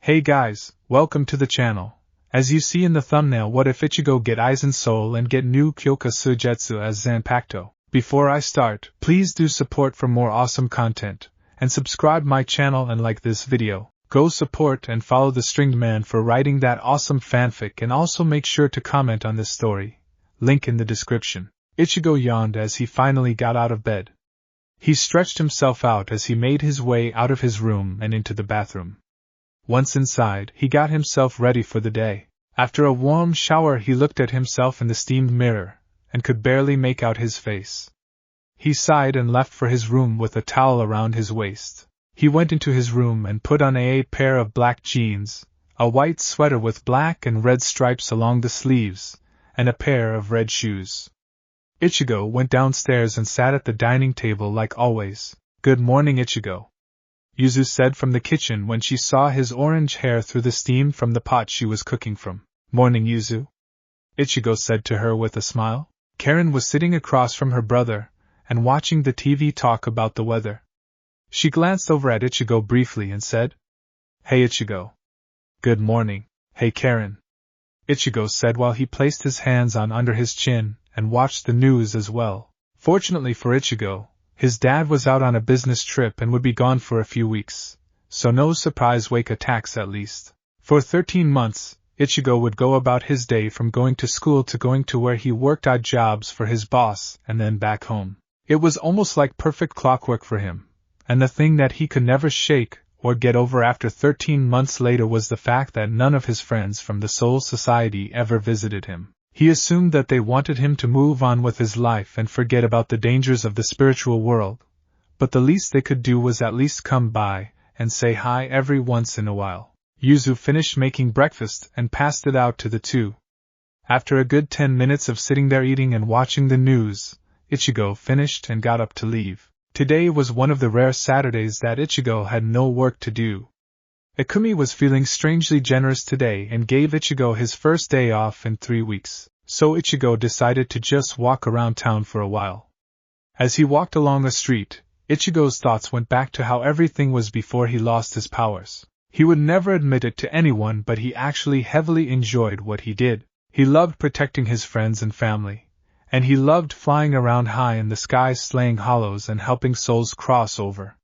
Hey guys, welcome to the channel. As you see in the thumbnail, what if Ichigo get Aizen's soul and get new KYOKA Suigetsu as Zanpakyo? Before I start, please do support for more awesome content, and subscribe my channel and like this video. Go support and follow the stringed man for writing that awesome fanfic, and also make sure to comment on this story. Link in the description. Ichigo yawned as he finally got out of bed. He stretched himself out as he made his way out of his room and into the bathroom. Once inside, he got himself ready for the day. After a warm shower, he looked at himself in the steamed mirror, and could barely make out his face. He sighed and left for his room with a towel around his waist. He went into his room and put on a pair of black jeans, a white sweater with black and red stripes along the sleeves, and a pair of red shoes. Ichigo went downstairs and sat at the dining table like always. "Good morning, Ichigo," Yuzu said from the kitchen when she saw his orange hair through the steam from the pot she was cooking from. "Morning, Yuzu," Ichigo said to her with a smile. Karen was sitting across from her brother, and watching the TV talk about the weather. She glanced over at Ichigo briefly and said, "Hey Ichigo." "Good morning." "Hey Karen," Ichigo said while he placed his hands on under his chin, and watched the news as well. Fortunately for Ichigo, his dad was out on a business trip and would be gone for a few weeks, so no surprise wake attacks at least. For 13 months, Ichigo would go about his day from going to school to going to where he worked odd jobs for his boss and then back home. It was almost like perfect clockwork for him, and the thing that he could never shake or get over after 13 months later was the fact that none of his friends from the Soul Society ever visited him. He assumed that they wanted him to move on with his life and forget about the dangers of the spiritual world, but the least they could do was at least come by and say hi every once in a while. Yuzu finished making breakfast and passed it out to the two. After a good 10 minutes of sitting there eating and watching the news, Ichigo finished and got up to leave. Today was one of the rare Saturdays that Ichigo had no work to do. Ikumi was feeling strangely generous today and gave Ichigo his first day off in 3 weeks, so Ichigo decided to just walk around town for a while. As he walked along the street, Ichigo's thoughts went back to how everything was before he lost his powers. He would never admit it to anyone, but he actually heavily enjoyed what he did. He loved protecting his friends and family, and he loved flying around high in the sky slaying hollows and helping souls cross over.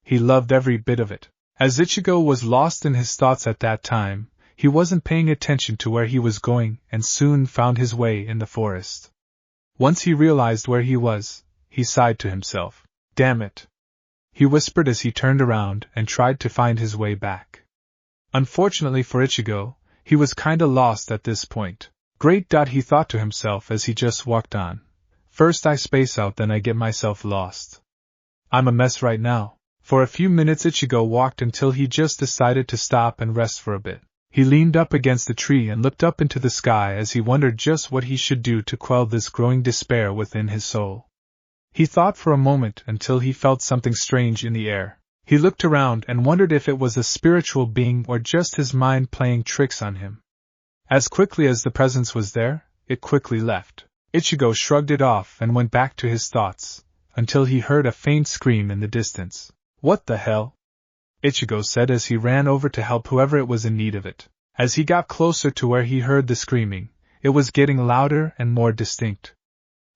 He loved every bit of it. As Ichigo was lost in his thoughts at that time, he wasn't paying attention to where he was going and soon found his way in the forest. Once he realized where he was, he sighed to himself. "Damn it," he whispered as he turned around and tried to find his way back. Unfortunately for Ichigo, he was kinda lost at this point. "Great," he thought to himself as he just walked on. "First I space out, then I get myself lost. I'm a mess right now." For a few minutes Ichigo walked until he just decided to stop and rest for a bit. He leaned up against the tree and looked up into the sky as he wondered just what he should do to quell this growing despair within his soul. He thought for a moment until he felt something strange in the air. He looked around and wondered if it was a spiritual being or just his mind playing tricks on him. As quickly as the presence was there, it quickly left. Ichigo shrugged it off and went back to his thoughts, until he heard a faint scream in the distance. "What the hell?" Ichigo said as he ran over to help whoever it was in need of it. As he got closer to where he heard the screaming, it was getting louder and more distinct.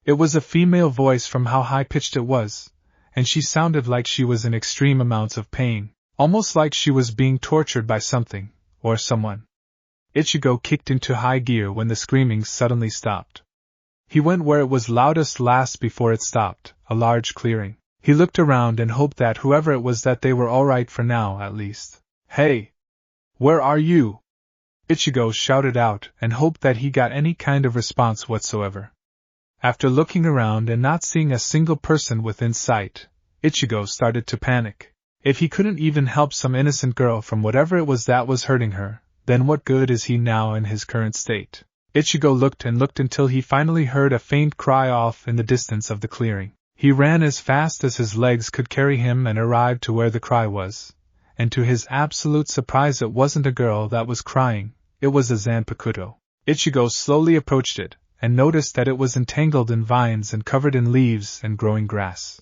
It was a female voice from how high-pitched it was, and she sounded like she was in extreme amounts of pain, almost like she was being tortured by something, or someone. Ichigo kicked into high gear when the screaming suddenly stopped. He went where it was loudest last before it stopped, a large clearing. He looked around and hoped that whoever it was that they were alright for now at least. "Hey! Where are you?" Ichigo shouted out and hoped that he got any kind of response whatsoever. After looking around and not seeing a single person within sight, Ichigo started to panic. If he couldn't even help some innocent girl from whatever it was that was hurting her, then what good is he now in his current state? Ichigo looked and looked until he finally heard a faint cry off in the distance of the clearing. He ran as fast as his legs could carry him and arrived to where the cry was, and to his absolute surprise it wasn't a girl that was crying, it was a Zanpakyo. Ichigo slowly approached it, and noticed that it was entangled in vines and covered in leaves and growing grass.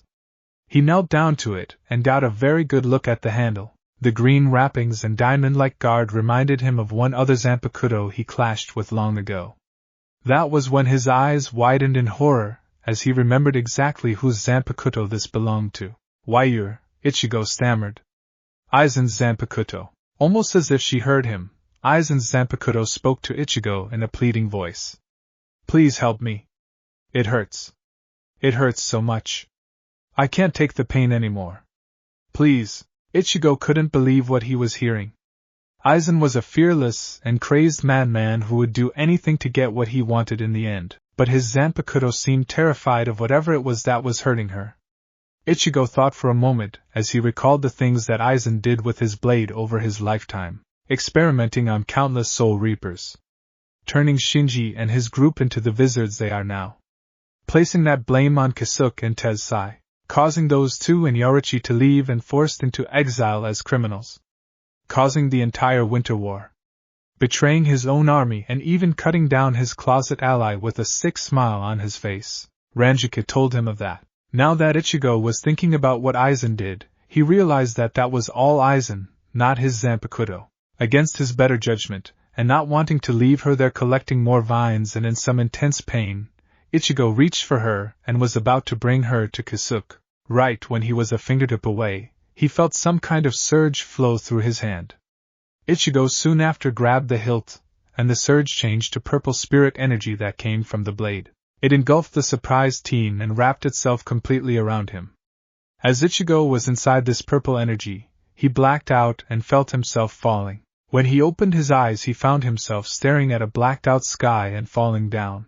He knelt down to it and got a very good look at the handle. The green wrappings and diamond-like guard reminded him of one other Zanpakyo he clashed with long ago. That was when his eyes widened in horror, as he remembered exactly whose Zanpakyo this belonged to. Why, Ichigo stammered. Aizen's Zanpakyo. Almost as if she heard him, Aizen's Zanpakyo spoke to Ichigo in a pleading voice. Please help me. It hurts. It hurts so much. I can't take the pain anymore. Please. Ichigo couldn't believe what he was hearing. Aizen was a fearless and crazed madman who would do anything to get what he wanted in the end, but his Zanpakyo seemed terrified of whatever it was that was hurting her. Ichigo thought for a moment as he recalled the things that Aizen did with his blade over his lifetime, experimenting on countless soul reapers, turning Shinji and his group into the wizards they are now, placing that blame on Kisuke and Tensai, causing those two and Yoruichi to leave and forced into exile as criminals, causing the entire Winter War, betraying his own army and even cutting down his closet ally with a sick smile on his face. Ranjika told him of that. Now that Ichigo was thinking about what Aizen did, he realized that that was all Aizen, not his Zanpakyo. Against his better judgment, and not wanting to leave her there collecting more vines and in some intense pain, Ichigo reached for her and was about to bring her to Kisuke. Right when he was a fingertip away, he felt some kind of surge flow through his hand. Ichigo soon after grabbed the hilt, and the surge changed to purple spirit energy that came from the blade. It engulfed the surprised teen and wrapped itself completely around him. As Ichigo was inside this purple energy, he blacked out and felt himself falling. When he opened his eyes he found himself staring at a blacked-out sky and falling down.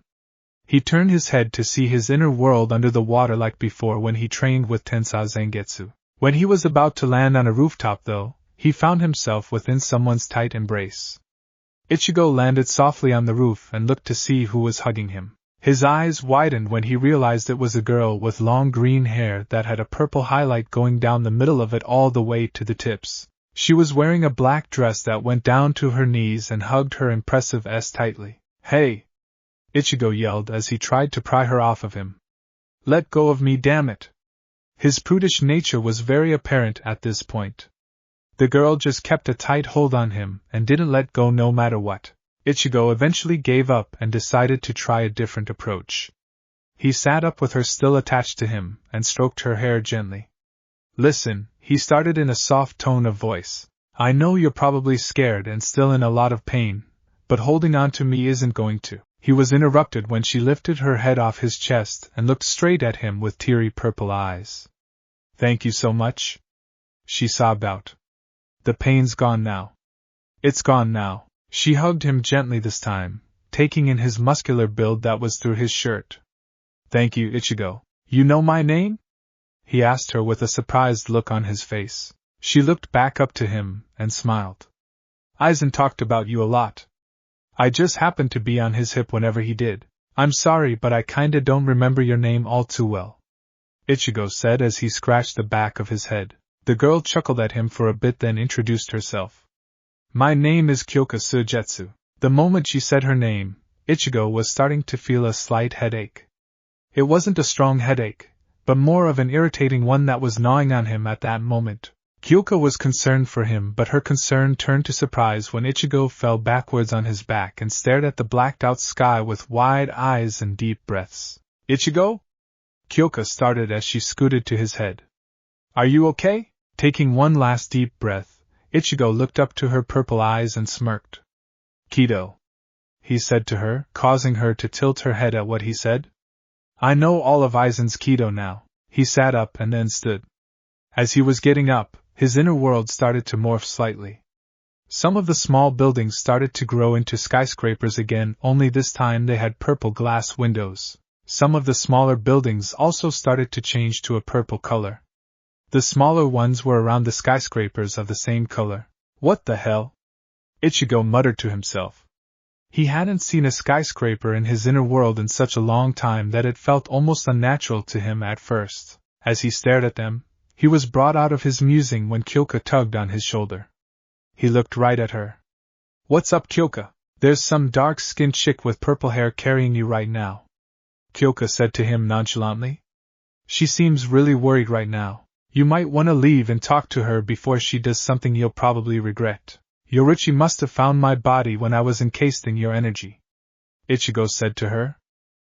He turned his head to see his inner world under the water like before when he trained with Tensai Zangetsu. When he was about to land on a rooftop though, he found himself within someone's tight embrace. Ichigo landed softly on the roof and looked to see who was hugging him. His eyes widened when he realized it was a girl with long green hair that had a purple highlight going down the middle of it all the way to the tips. She was wearing a black dress that went down to her knees and hugged her impressive ass tightly. Hey! Ichigo yelled as he tried to pry her off of him. Let go of me, damn it! His prudish nature was very apparent at this point. The girl just kept a tight hold on him and didn't let go no matter what. Ichigo eventually gave up and decided to try a different approach. He sat up with her still attached to him and stroked her hair gently. Listen, he started in a soft tone of voice. I know you're probably scared and still in a lot of pain, but holding on to me isn't going to. He was interrupted when she lifted her head off his chest and looked straight at him with teary purple eyes. Thank you so much, she sobbed out. The pain's gone now. It's gone now. She hugged him gently this time, taking in his muscular build that was through his shirt. Thank you, Ichigo. You know my name? He asked her with a surprised look on his face. She looked back up to him and smiled. Aizen talked about you a lot. I just happened to be on his hip whenever he did. I'm sorry, but I kinda don't remember your name all too well, Ichigo said as he scratched the back of his head. The girl chuckled at him for a bit, then introduced herself. My name is KYOKA SUIGETSU. The moment she said her name, Ichigo was starting to feel a slight headache. It wasn't a strong headache, but more of an irritating one that was gnawing on him at that moment. KYOKA was concerned for him, but her concern turned to surprise when Ichigo fell backwards on his back and stared at the blacked-out sky with wide eyes and deep breaths. Ichigo? KYOKA started as she scooted to his head. Are you okay? Taking one last deep breath, Ichigo looked up to her purple eyes and smirked. Kido, he said to her, causing her to tilt her head at what he said. I know all of Aizen's Kido now. He sat up and then stood. As he was getting up, his inner world started to morph slightly. Some of the small buildings started to grow into skyscrapers again, only this time they had purple glass windows. Some of the smaller buildings also started to change to a purple color. The smaller ones were around the skyscrapers of the same color. What the hell? Ichigo muttered to himself. He hadn't seen a skyscraper in his inner world in such a long time that it felt almost unnatural to him at first. As he stared at them, he was brought out of his musing when KYOKA tugged on his shoulder. He looked right at her. What's up, KYOKA? There's some dark-skinned chick with purple hair carrying you right now, KYOKA said to him nonchalantly. She seems really worried right now. You might want to leave and talk to her before she does something you'll probably regret. Yoruichi must have found my body when I was encased in your energy, Ichigo said to her.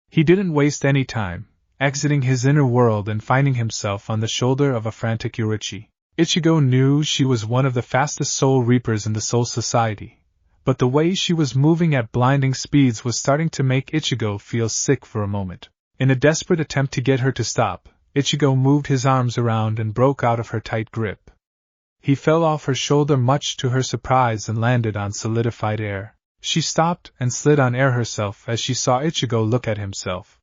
He didn't waste any time, exiting his inner world and finding himself on the shoulder of a frantic Yoruichi. Ichigo knew she was one of the fastest soul reapers in the Soul Society, but the way she was moving at blinding speeds was starting to make Ichigo feel sick for a moment. In a desperate attempt to get her to stop, Ichigo moved his arms around and broke out of her tight grip. He fell off her shoulder much to her surprise and landed on solidified air. She stopped and slid on air herself as she saw Ichigo look at himself.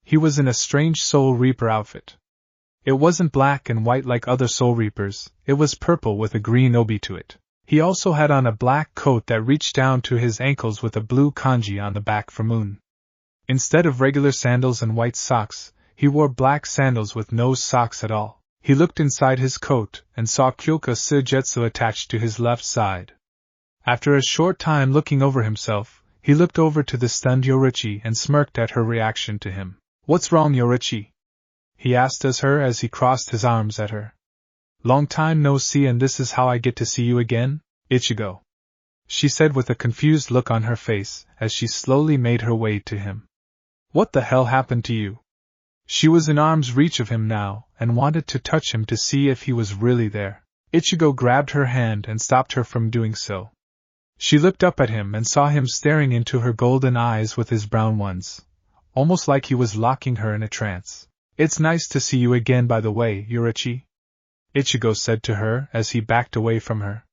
He was in a strange Soul Reaper outfit. It wasn't black and white like other Soul Reapers, it was purple with a green obi to it. He also had on a black coat that reached down to his ankles with a blue kanji on the back for moon. Instead of regular sandals and white socks, he wore black sandals with no socks at all. He looked inside his coat and saw KYOKA SUIGETSU attached to his left side. After a short time looking over himself, he looked over to the stunned Yoruichi and smirked at her reaction to him. "What's wrong, Yoruichi?" he asked as he crossed his arms at her. "Long time no see, and this is how I get to see you again, Ichigo," she said with a confused look on her face as she slowly made her way to him. "What the hell happened to you?" She was in arm's reach of him now and wanted to touch him to see if he was really there. Ichigo grabbed her hand and stopped her from doing so. She looked up at him and saw him staring into her golden eyes with his brown ones, almost like he was locking her in a trance. "It's nice to see you again, by the way, Yoruichi," Ichigo said to her as he backed away from her.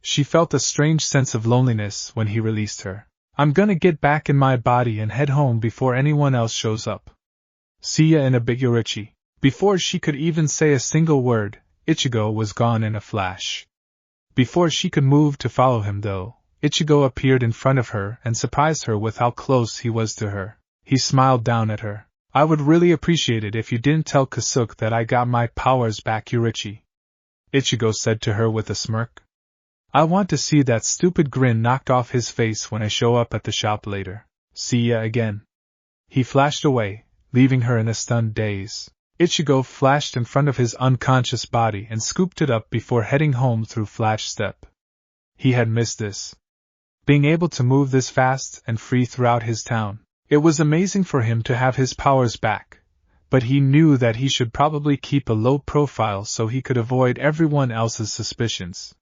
She felt a strange sense of loneliness when he released her. "I'm gonna get back in my body and head home before anyone else shows up. See ya in a bit, Yoruichi." Before she could even say a single word, Ichigo was gone in a flash. Before she could move to follow him though, Ichigo appeared in front of her and surprised her with how close he was to her. He smiled down at her. "I would really appreciate it if you didn't tell Kisuke that I got my powers back, Yoruichi," Ichigo said to her with a smirk. "I want to see that stupid grin knocked off his face when I show up at the shop later. See ya again." He flashed away, leaving her in a stunned daze. Ichigo flashed in front of his unconscious body and scooped it up before heading home through Flash Step. He had missed this. Being able to move this fast and free throughout his town. It was amazing for him to have his powers back, but he knew that he should probably keep a low profile so he could avoid everyone else's suspicions.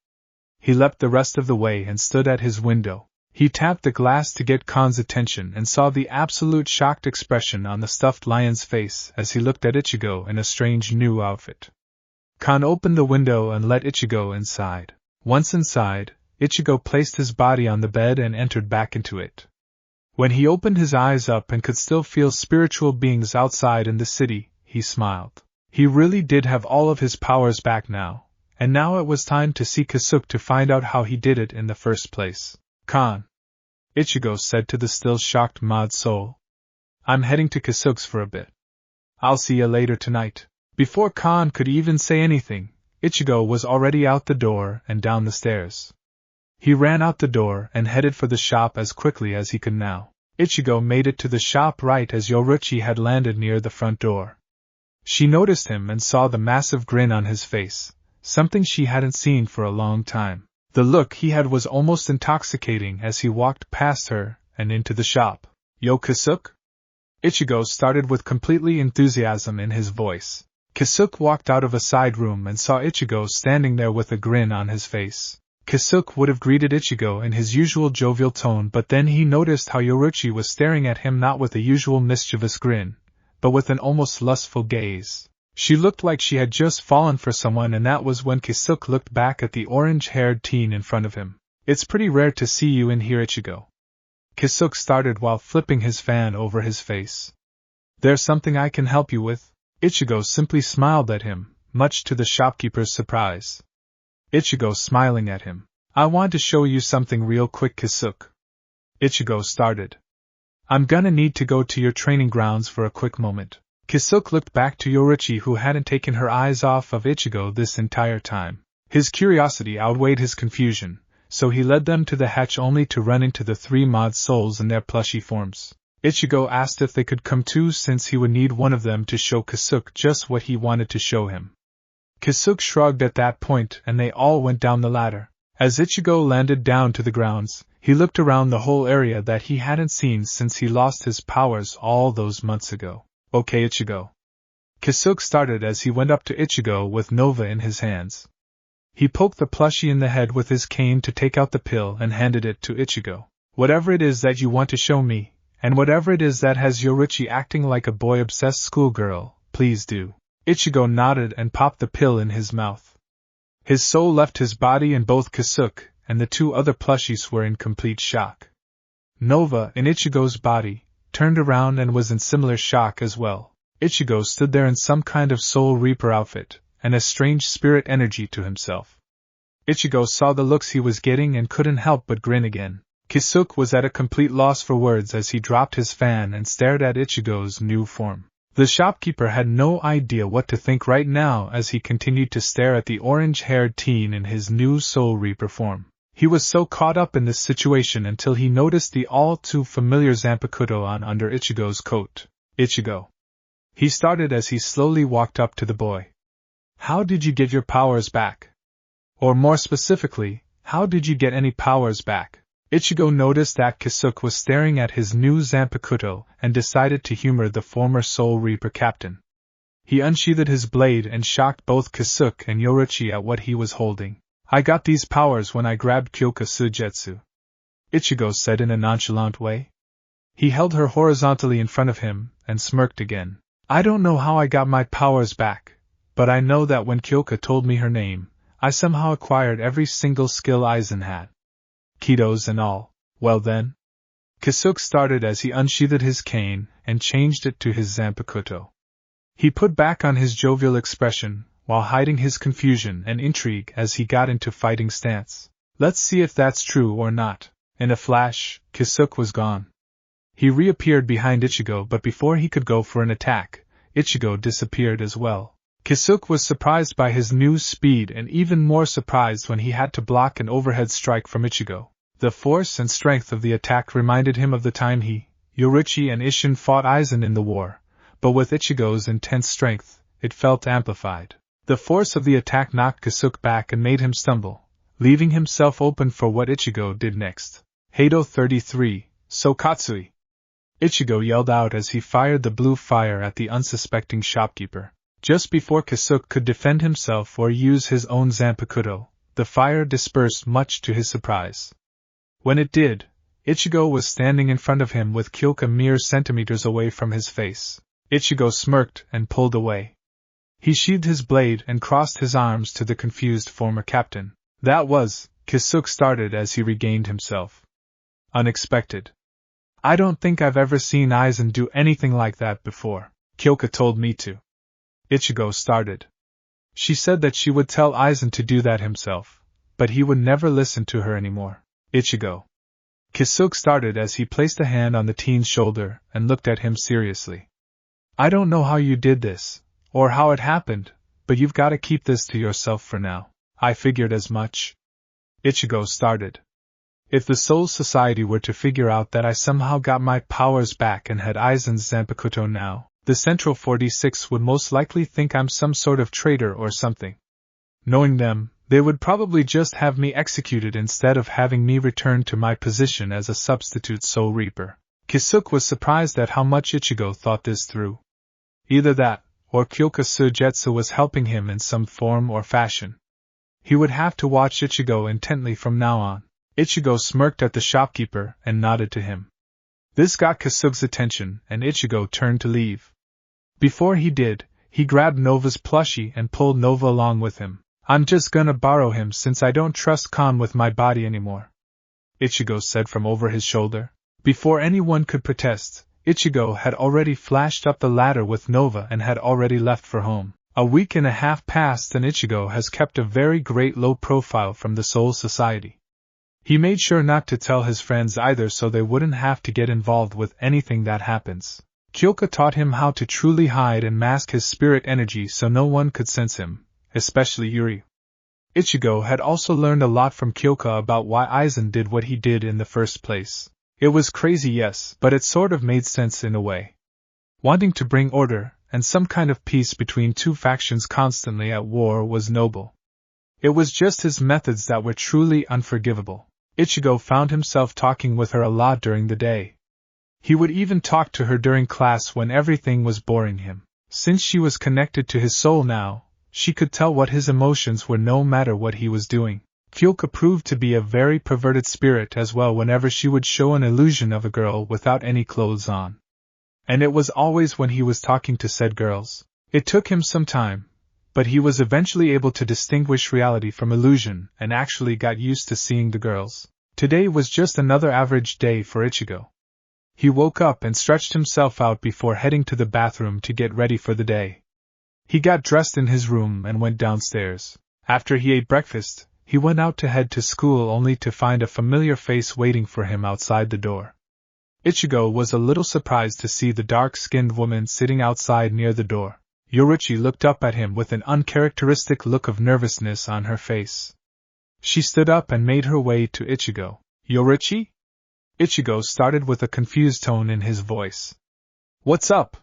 He leapt the rest of the way and stood at his window. He tapped the glass to get Khan's attention and saw the absolute shocked expression on the stuffed lion's face as he looked at Ichigo in a strange new outfit. Khan opened the window and let Ichigo inside. Once inside, Ichigo placed his body on the bed and entered back into it. When he opened his eyes up and could still feel spiritual beings outside in the city, he smiled. He really did have all of his powers back now, and now it was time to see Kisuke to find out how he did it in the first place. "Khan," Ichigo said to the still shocked Mod Soul. "I'm heading to Kisuke's for a bit. I'll see ya later tonight." Before Khan could even say anything, Ichigo was already out the door and down the stairs. He ran out the door and headed for the shop as quickly as he could now. Ichigo made it to the shop right as Yoruichi had landed near the front door. She noticed him and saw the massive grin on his face, something she hadn't seen for a long time. The look he had was almost intoxicating as he walked past her and into the shop. "Yo, Kisuke?" Ichigo started with completely enthusiasm in his voice. Kisuke walked out of a side room and saw Ichigo standing there with a grin on his face. Kisuke would have greeted Ichigo in his usual jovial tone, but then he noticed how Yoruichi was staring at him not with the usual mischievous grin, but with an almost lustful gaze. She looked like she had just fallen for someone, and that was when Kisuke looked back at the orange-haired teen in front of him. "It's pretty rare to see you in here, Ichigo." Kisuke started while flipping his fan over his face. "There's something I can help you with?" Ichigo simply smiled at him, much to the shopkeeper's surprise. Ichigo smiling at him. "I want to show you something real quick, Kisuke." Ichigo started. "I'm gonna need to go to your training grounds for a quick moment." Kisuke looked back to Yoruichi, who hadn't taken her eyes off of Ichigo this entire time. His curiosity outweighed his confusion, so he led them to the hatch only to run into the three Mod Souls in their plushy forms. Ichigo asked if they could come too, since he would need one of them to show Kisuke just what he wanted to show him. Kisuke shrugged at that point and they all went down the ladder. As Ichigo landed down to the grounds, he looked around the whole area that he hadn't seen since he lost his powers all those months ago. Okay, Ichigo. Kisuke started as he went up to Ichigo with Nova in his hands. He poked the plushie in the head with his cane to take out the pill and handed it to Ichigo. Whatever it is that you want to show me, and whatever it is that has Yoruichi acting like a boy-obsessed schoolgirl, please do. Ichigo nodded and popped the pill in his mouth. His soul left his body and both Kisuke and the two other plushies were in complete shock. Nova, in Ichigo's body, turned around and was in similar shock as well. Ichigo stood there in some kind of Soul Reaper outfit, and a strange spirit energy to himself. Ichigo saw the looks he was getting and couldn't help but grin again. Kisuke was at a complete loss for words as he dropped his fan and stared at Ichigo's new form. The shopkeeper had no idea what to think right now as he continued to stare at the orange-haired teen in his new Soul Reaper form. He was so caught up in this situation until he noticed the all-too-familiar Zanpakyo on under Ichigo's coat. Ichigo. He started as he slowly walked up to the boy. How did you get your powers back? Or more specifically, how did you get any powers back? Ichigo noticed that Kisuke was staring at his new Zanpakyo and decided to humor the former Soul Reaper captain. He unsheathed his blade and shocked both Kisuke and Yoruichi at what he was holding. I got these powers when I grabbed KYOKA SUIGETSU, Ichigo said in a nonchalant way. He held her horizontally in front of him and smirked again. I don't know how I got my powers back, but I know that when KYOKA told me her name, I somehow acquired every single skill Aizen had. Kidos and all. Well then? Kisuke started as he unsheathed his cane and changed it to his Zanpakyo. He put back on his jovial expression, while hiding his confusion and intrigue as he got into fighting stance. Let's see if that's true or not. In a flash, Kisuke was gone. He reappeared behind Ichigo, but before he could go for an attack, Ichigo disappeared as well. Kisuke was surprised by his new speed and even more surprised when he had to block an overhead strike from Ichigo. The force and strength of the attack reminded him of the time he, Yoruichi and Isshin fought Aizen in the war, but with Ichigo's intense strength, it felt amplified. The force of the attack knocked Kisuke back and made him stumble, leaving himself open for what Ichigo did next. Heido 33, Sokatsui! Ichigo yelled out as he fired the blue fire at the unsuspecting shopkeeper. Just before Kisuke could defend himself or use his own Zanpakyo, the fire dispersed much to his surprise. When it did, Ichigo was standing in front of him with KYOKA mere centimeters away from his face. Ichigo smirked and pulled away. He sheathed his blade and crossed his arms to the confused former captain. That was, Kisuke started as he regained himself. Unexpected. I don't think I've ever seen Aizen do anything like that before. KYOKA told me to. Ichigo started. She said that she would tell Aizen to do that himself, but he would never listen to her anymore. Ichigo. Kisuke started as he placed a hand on the teen's shoulder and looked at him seriously. I don't know how you did this, or how it happened, but you've got to keep this to yourself for now. I figured as much. Ichigo started. If the Soul Society were to figure out that I somehow got my powers back and had Aizen's Zanpakyo now, the Central 46 would most likely think I'm some sort of traitor or something. Knowing them, they would probably just have me executed instead of having me return to my position as a substitute Soul Reaper. Kisuke was surprised at how much Ichigo thought this through. Either that, or KYOKA SUIGETSU was helping him in some form or fashion. He would have to watch Ichigo intently from now on. Ichigo smirked at the shopkeeper and nodded to him. This got Kisuke's attention, and Ichigo turned to leave. Before he did, he grabbed Nova's plushie and pulled Nova along with him. I'm just gonna borrow him since I don't trust Kon with my body anymore, Ichigo said from over his shoulder. Before anyone could protest, Ichigo had already flashed up the ladder with Nova and had already left for home. A week and a half passed and Ichigo has kept a very great low profile from the Soul Society. He made sure not to tell his friends either so they wouldn't have to get involved with anything that happens. KYOKA taught him how to truly hide and mask his spirit energy so no one could sense him, especially Yuri. Ichigo had also learned a lot from KYOKA about why Aizen did what he did in the first place. It was crazy, yes, but it sort of made sense in a way. Wanting to bring order, and some kind of peace between two factions constantly at war was noble. It was just his methods that were truly unforgivable. Ichigo found himself talking with her a lot during the day. He would even talk to her during class when everything was boring him. Since she was connected to his soul now, she could tell what his emotions were no matter what he was doing. KYOKA proved to be a very perverted spirit as well whenever she would show an illusion of a girl without any clothes on. And it was always when he was talking to said girls. It took him some time, but he was eventually able to distinguish reality from illusion and actually got used to seeing the girls. Today was just another average day for Ichigo. He woke up and stretched himself out before heading to the bathroom to get ready for the day. He got dressed in his room and went downstairs. After he ate breakfast, he went out to head to school only to find a familiar face waiting for him outside the door. Ichigo was a little surprised to see the dark-skinned woman sitting outside near the door. Yoruichi looked up at him with an uncharacteristic look of nervousness on her face. She stood up and made her way to Ichigo. "Yoruichi?" Ichigo started with a confused tone in his voice. "What's up?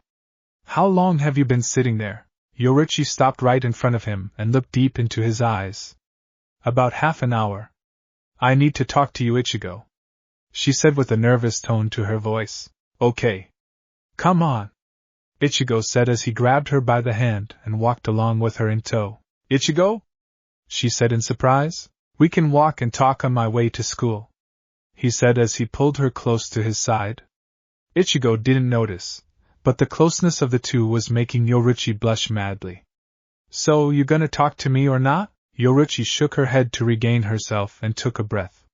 How long have you been sitting there?" Yoruichi stopped right in front of him and looked deep into his eyes. "About half an hour. I need to talk to you, Ichigo," she said with a nervous tone to her voice. "Okay. Come on," Ichigo said as he grabbed her by the hand and walked along with her in tow. "Ichigo?" she said in surprise. "We can walk and talk on my way to school," he said as he pulled her close to his side. Ichigo didn't notice, but the closeness of the two was making Yoruichi blush madly. "So, you gonna talk to me or not?" Yoruichi shook her head to regain herself and took a breath.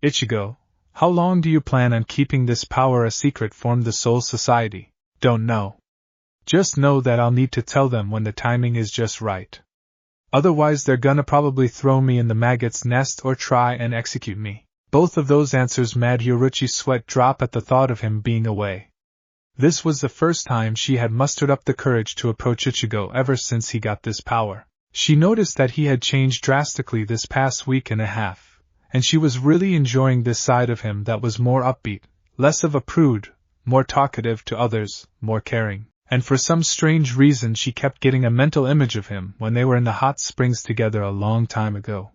"Ichigo, how long do you plan on keeping this power a secret from the Soul Society?" "Don't know. Just know that I'll need to tell them when the timing is just right. Otherwise they're gonna probably throw me in the maggot's nest or try and execute me." Both of those answers made Yoruichi's sweat drop at the thought of him being away. This was the first time she had mustered up the courage to approach Ichigo ever since he got this power. She noticed that he had changed drastically this past week and a half, and she was really enjoying this side of him that was more upbeat, less of a prude, more talkative to others, more caring. And for some strange reason she kept getting a mental image of him when they were in the hot springs together a long time ago.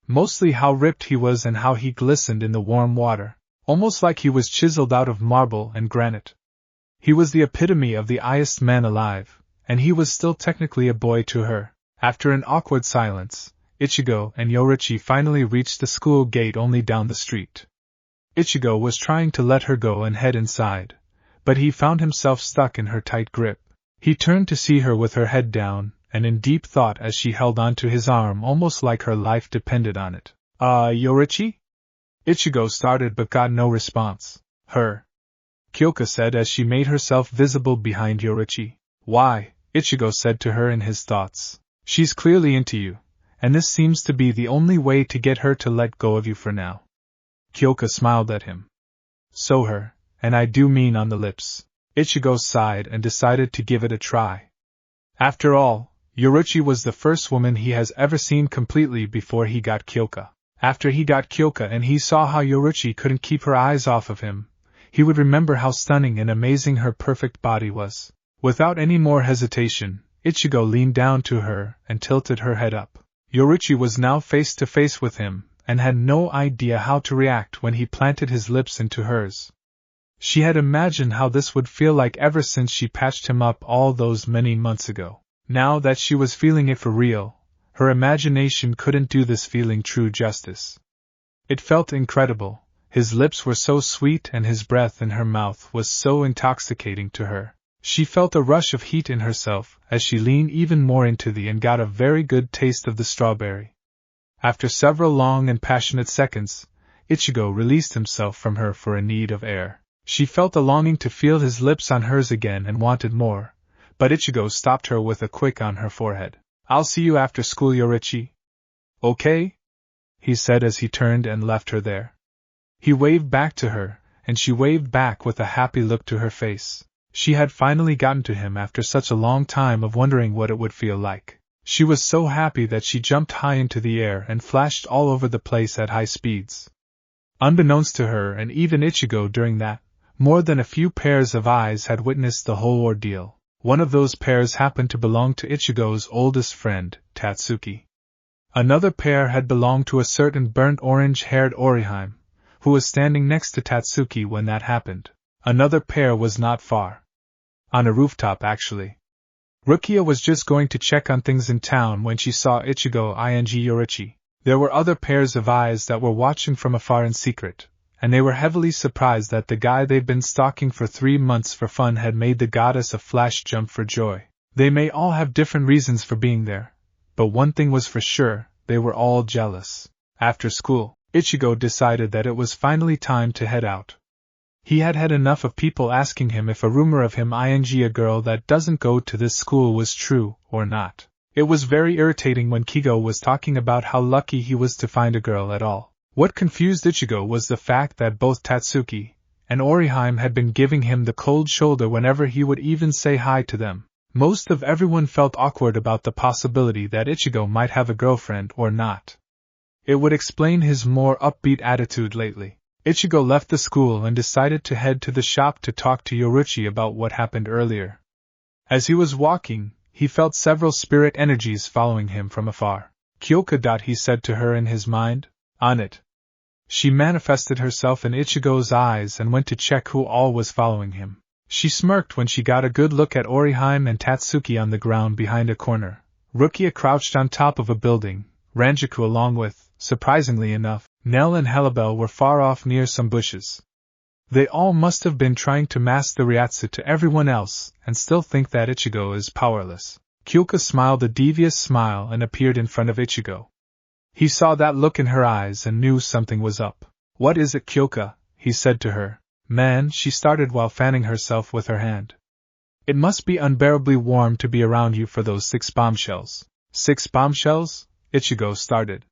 Mostly how ripped he was and how he glistened in the warm water, almost like he was chiseled out of marble and granite. He was the epitome of the highest man alive, and he was still technically a boy to her. After an awkward silence, Ichigo and Yoruichi finally reached the school gate only down the street. Ichigo was trying to let her go and head inside, but he found himself stuck in her tight grip. He turned to see her with her head down, and in deep thought as she held onto his arm almost like her life depended on it. Yoruichi?" Ichigo started but got no response. "Her," KYOKA said as she made herself visible behind Yoruichi. "Why?" Ichigo said to her in his thoughts. "She's clearly into you, and this seems to be the only way to get her to let go of you for now." KYOKA smiled at him. "So her, and I do mean on the lips." Ichigo sighed and decided to give it a try. After all, Yoruichi was the first woman he has ever seen completely before he got KYOKA. After he got KYOKA and he saw how Yoruichi couldn't keep her eyes off of him, he would remember how stunning and amazing her perfect body was. Without any more hesitation, Ichigo leaned down to her and tilted her head up. Yoruichi was now face to face with him, and had no idea how to react when he planted his lips into hers. She had imagined how this would feel like ever since she patched him up all those many months ago. Now that she was feeling it for real, her imagination couldn't do this feeling true justice. It felt incredible. His lips were so sweet and his breath in her mouth was so intoxicating to her. She felt a rush of heat in herself as she leaned even more into the and got a very good taste of the strawberry. After several long and passionate seconds, Ichigo released himself from her for a need of air. She felt a longing to feel his lips on hers again and wanted more, but Ichigo stopped her with a quick on her forehead. "I'll see you after school, Yoruichi." "Okay?" he said as he turned and left her there. He waved back to her, and she waved back with a happy look to her face. She had finally gotten to him after such a long time of wondering what it would feel like. She was so happy that she jumped high into the air and flashed all over the place at high speeds. Unbeknownst to her and even Ichigo during that, more than a few pairs of eyes had witnessed the whole ordeal. One of those pairs happened to belong to Ichigo's oldest friend, Tatsuki. Another pair had belonged to a certain burnt orange-haired Orihime, who was standing next to Tatsuki when that happened. Another pair was not far. On a rooftop, actually. Rukia was just going to check on things in town when she saw Ichigo ing Yoruichi. There were other pairs of eyes that were watching from afar in secret, and they were heavily surprised that the guy they'd been stalking for 3 months for fun had made the goddess a flash jump for joy. They may all have different reasons for being there, but one thing was for sure, they were all jealous. After school, Ichigo decided that it was finally time to head out. He had had enough of people asking him if a rumor of him ing a girl that doesn't go to this school was true or not. It was very irritating when Kigo was talking about how lucky he was to find a girl at all. What confused Ichigo was the fact that both Tatsuki and Orihime had been giving him the cold shoulder whenever he would even say hi to them. Most of everyone felt awkward about the possibility that Ichigo might have a girlfriend or not. It would explain his more upbeat attitude lately. Ichigo left the school and decided to head to the shop to talk to Yoruichi about what happened earlier. As he was walking, he felt several spirit energies following him from afar. "KYOKA," he said to her in his mind. On it. She manifested herself in Ichigo's eyes and went to check who all was following him. She smirked when she got a good look at Orihime and Tatsuki on the ground behind a corner. Rukia crouched on top of a building. Ranjaku along with, surprisingly enough, Nell and Halibel were far off near some bushes. They all must have been trying to mask the Ryatsu to everyone else and still think that Ichigo is powerless. KYOKA smiled a devious smile and appeared in front of Ichigo. He saw that look in her eyes and knew something was up. "What is it, KYOKA?" he said to her. "Man," she started while fanning herself with her hand. "It must be unbearably warm to be around you for those 6 bombshells. 6 bombshells?" Ichigo started.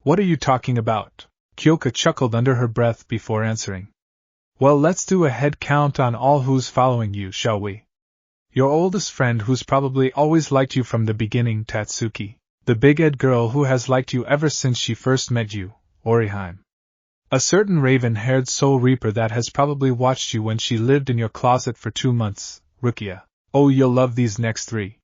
"What are you talking about?" KYOKA chuckled under her breath before answering. "Well, let's do a head count on all who's following you, shall we? Your oldest friend who's probably always liked you from the beginning, Tatsuki. The big-head girl who has liked you ever since she first met you, Orihime. A certain raven-haired soul reaper that has probably watched you when she lived in your closet for 2 months, Rukia. Oh, you'll love these next 3.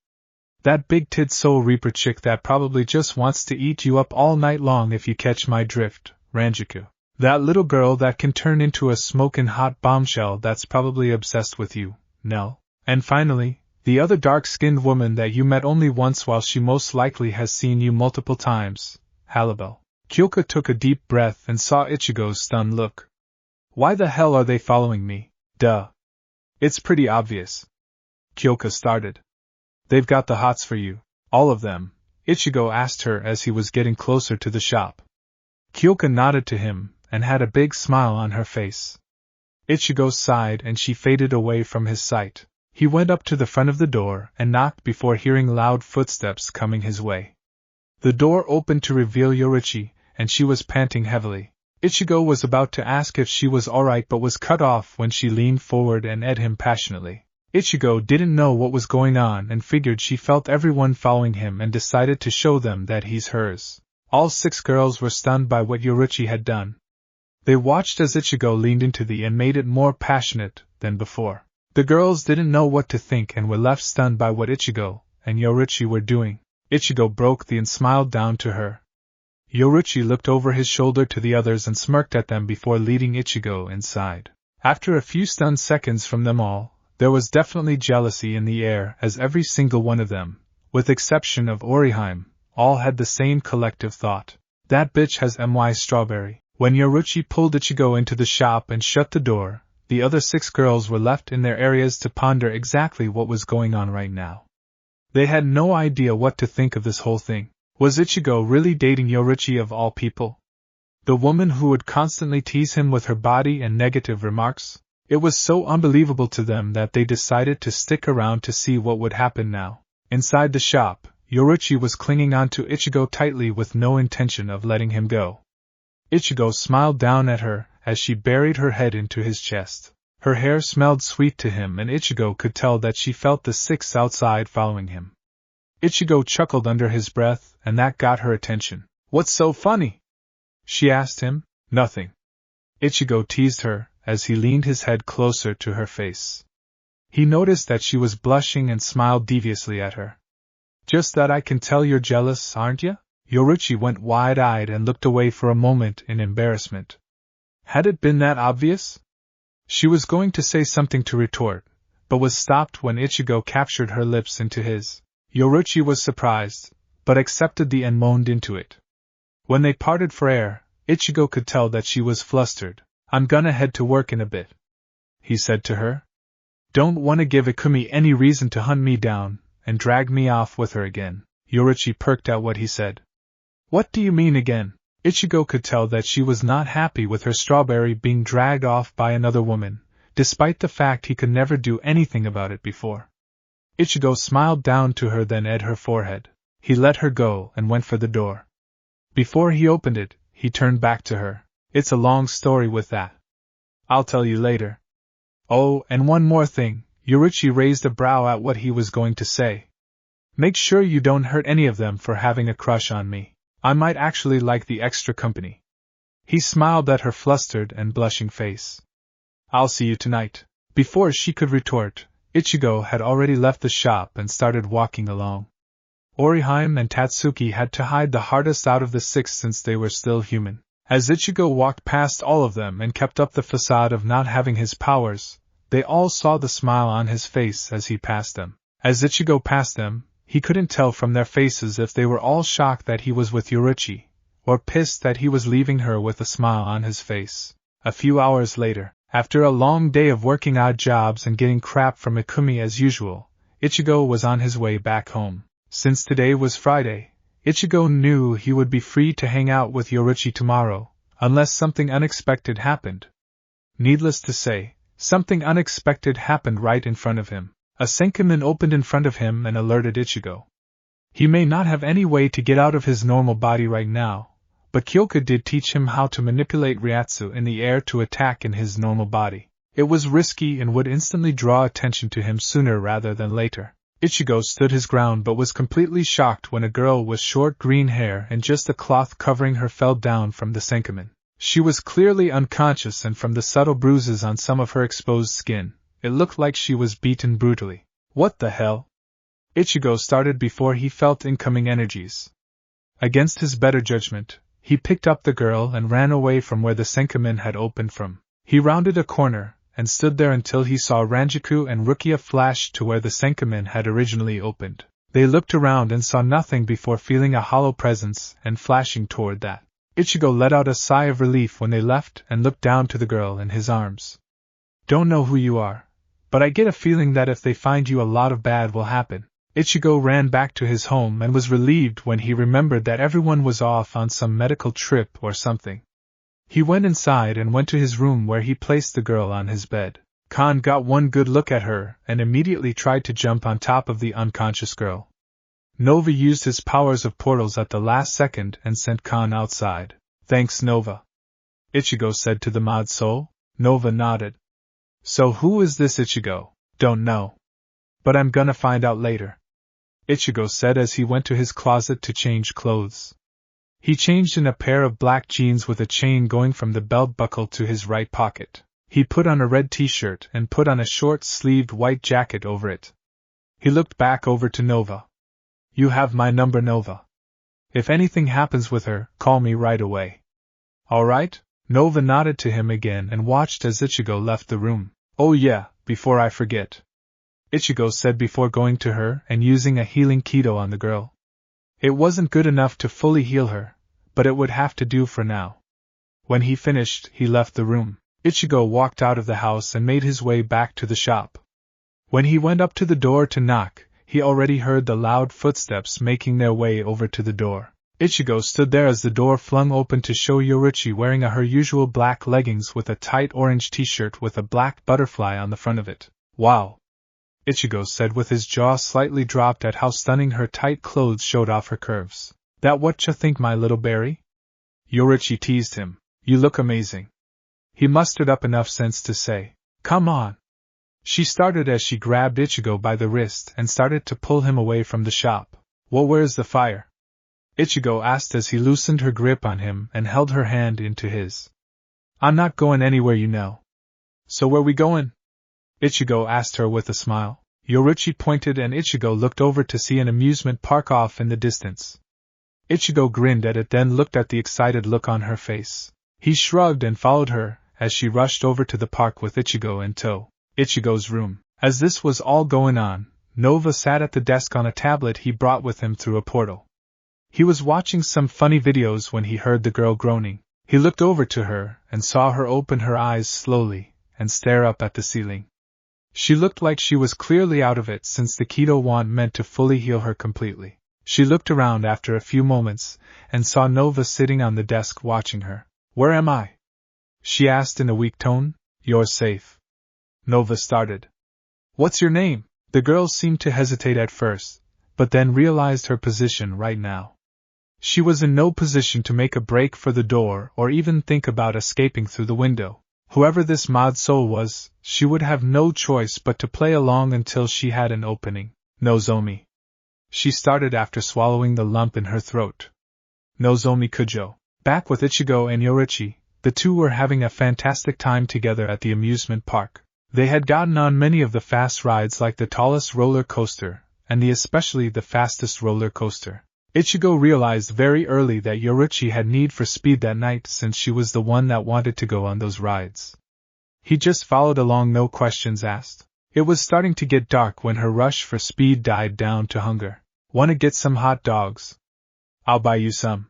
That big-titted soul reaper chick that probably just wants to eat you up all night long if you catch my drift, Ranjaku. That little girl that can turn into a smokin' hot bombshell that's probably obsessed with you, Nell. And finally, the other dark-skinned woman that you met only once while she most likely has seen you multiple times, Halibel." KYOKA took a deep breath and saw Ichigo's stunned look. "Why the hell are they following me? Duh. It's pretty obvious." KYOKA started. "They've got the hots for you, all of them," Ichigo asked her as he was getting closer to the shop. KYOKA nodded to him and had a big smile on her face. Ichigo sighed and she faded away from his sight. He went up to the front of the door and knocked before hearing loud footsteps coming his way. The door opened to reveal Yoruichi, and she was panting heavily. Ichigo was about to ask if she was alright but was cut off when she leaned forward and eyed him passionately. Ichigo didn't know what was going on and figured she felt everyone following him and decided to show them that he's hers. All 6 girls were stunned by what Yoruichi had done. They watched as Ichigo leaned into the and made it more passionate than before. The girls didn't know what to think and were left stunned by what Ichigo and Yoruichi were doing. Ichigo broke the and smiled down to her. Yoruichi looked over his shoulder to the others and smirked at them before leading Ichigo inside. After a few stunned seconds from them all, there was definitely jealousy in the air as every single one of them, with exception of Orihime, all had the same collective thought. That bitch has my strawberry. When Yoruichi pulled Ichigo into the shop and shut the door, the other 6 girls were left in their areas to ponder exactly what was going on right now. They had no idea what to think of this whole thing. Was Ichigo really dating Yoruichi of all people? The woman who would constantly tease him with her body and negative remarks? It was so unbelievable to them that they decided to stick around to see what would happen now. Inside the shop, Yoruichi was clinging onto Ichigo tightly with no intention of letting him go. Ichigo smiled down at her as she buried her head into his chest. Her hair smelled sweet to him and Ichigo could tell that she felt the 6 outside following him. Ichigo chuckled under his breath and that got her attention. "What's so funny?" she asked him. "Nothing." Ichigo teased her as he leaned his head closer to her face. He noticed that she was blushing and smiled deviously at her. Just that I can tell you're jealous, aren't you? Yoruichi went wide-eyed and looked away for a moment in embarrassment. Had it been that obvious? She was going to say something to retort, but was stopped when Ichigo captured her lips into his. Yoruichi was surprised, but accepted the and moaned into it. When they parted for air, Ichigo could tell that she was flustered. I'm gonna head to work in a bit, he said to her. Don't want to give Ikumi any reason to hunt me down and drag me off with her again. Yoruichi perked at what he said. What do you mean again? Ichigo could tell that she was not happy with her strawberry being dragged off by another woman, despite the fact he could never do anything about it before. Ichigo smiled down to her, then at her forehead. He let her go and went for the door. Before he opened it, he turned back to her. It's a long story with that. I'll tell you later. Oh, and one more thing. Yoruichi raised a brow at what he was going to say. Make sure you don't hurt any of them for having a crush on me. I might actually like the extra company. He smiled at her flustered and blushing face. I'll see you tonight. Before she could retort, Ichigo had already left the shop and started walking along. Orihime and Tatsuki had to hide the hardest out of the six since they were still human. As Ichigo walked past all of them and kept up the facade of not having his powers, they all saw the smile on his face as he passed them. As Ichigo passed them, he couldn't tell from their faces if they were all shocked that he was with Yoruichi, or pissed that he was leaving her with a smile on his face. A few hours later, after a long day of working odd jobs and getting crap from Ikumi as usual, Ichigo was on his way back home. Since today was Friday, Ichigo knew he would be free to hang out with Yoruichi tomorrow, unless something unexpected happened. Needless to say, something unexpected happened right in front of him. A senkaman opened in front of him and alerted Ichigo. He may not have any way to get out of his normal body right now, but KYOKA did teach him how to manipulate Ryatsu in the air to attack in his normal body. It was risky and would instantly draw attention to him sooner rather than later. Ichigo stood his ground but was completely shocked when a girl with short green hair and just a cloth covering her fell down from the senkaman. She was clearly unconscious, and from the subtle bruises on some of her exposed skin, it looked like she was beaten brutally. What the hell? Ichigo started before he felt incoming energies. Against his better judgment, he picked up the girl and ran away from where the senkaman had opened from. He rounded a corner and stood there until he saw Ranjaku and Rukia flash to where the senkaman had originally opened. They looked around and saw nothing before feeling a hollow presence and flashing toward that. Ichigo let out a sigh of relief when they left and looked down to the girl in his arms. Don't know who you are, but I get a feeling that if they find you, a lot of bad will happen. Ichigo ran back to his home and was relieved when he remembered that everyone was off on some medical trip or something. He went inside and went to his room, where he placed the girl on his bed. Khan got one good look at her and immediately tried to jump on top of the unconscious girl. Nova used his powers of portals at the last second and sent Khan outside. Thanks, Nova, Ichigo said to the mod soul. Nova nodded. So who is this Ichigo? Don't know. But I'm gonna find out later, Ichigo said as he went to his closet to change clothes. He changed in a pair of black jeans with a chain going from the belt buckle to his right pocket. He put on a red t-shirt and put on a short-sleeved white jacket over it. He looked back over to Nova. You have my number, Nova. If anything happens with her, call me right away. All right? Nova nodded to him again and watched as Ichigo left the room. Oh yeah, before I forget, Ichigo said before going to her and using a healing Kido on the girl. It wasn't good enough to fully heal her, but it would have to do for now. When he finished, he left the room. Ichigo walked out of the house and made his way back to the shop. When he went up to the door to knock, he already heard the loud footsteps making their way over to the door. Ichigo stood there as the door flung open to show Yoruichi wearing her usual black leggings with a tight orange t-shirt with a black butterfly on the front of it. Wow, Ichigo said with his jaw slightly dropped at how stunning her tight clothes showed off her curves. That what you think, my little berry? Yoruichi teased him. You look amazing. He mustered up enough sense to say, come on. She started as she grabbed Ichigo by the wrist and started to pull him away from the shop. Well, where's the fire? Ichigo asked as he loosened her grip on him and held her hand into his. I'm not going anywhere, you know. So where we going? Ichigo asked her with a smile. Yoruichi pointed and Ichigo looked over to see an amusement park off in the distance. Ichigo grinned at it, then looked at the excited look on her face. He shrugged and followed her, as she rushed over to the park with Ichigo in tow. Ichigo's room. As this was all going on, Nova sat at the desk on a tablet he brought with him through a portal. He was watching some funny videos when he heard the girl groaning. He looked over to her and saw her open her eyes slowly and stare up at the ceiling. She looked like she was clearly out of it since the Keto wand meant to fully heal her completely. She looked around after a few moments and saw Nova sitting on the desk watching her. "Where am I?" she asked in a weak tone. "You're safe." Nova started. "What's your name?" The girl seemed to hesitate at first, but then realized her position right now. She was in no position to make a break for the door or even think about escaping through the window. Whoever this mod soul was, she would have no choice but to play along until she had an opening. "Nozomi," she started after swallowing the lump in her throat. "Nozomi Kujo." Back with Ichigo and Yoruichi, the two were having a fantastic time together at the amusement park. They had gotten on many of the fast rides like the tallest roller coaster, and especially the fastest roller coaster. Ichigo realized very early that Yoruichi had need for speed that night since she was the one that wanted to go on those rides. He just followed along, no questions asked. It was starting to get dark when her rush for speed died down to hunger. "Wanna get some hot dogs?" "I'll buy you some,"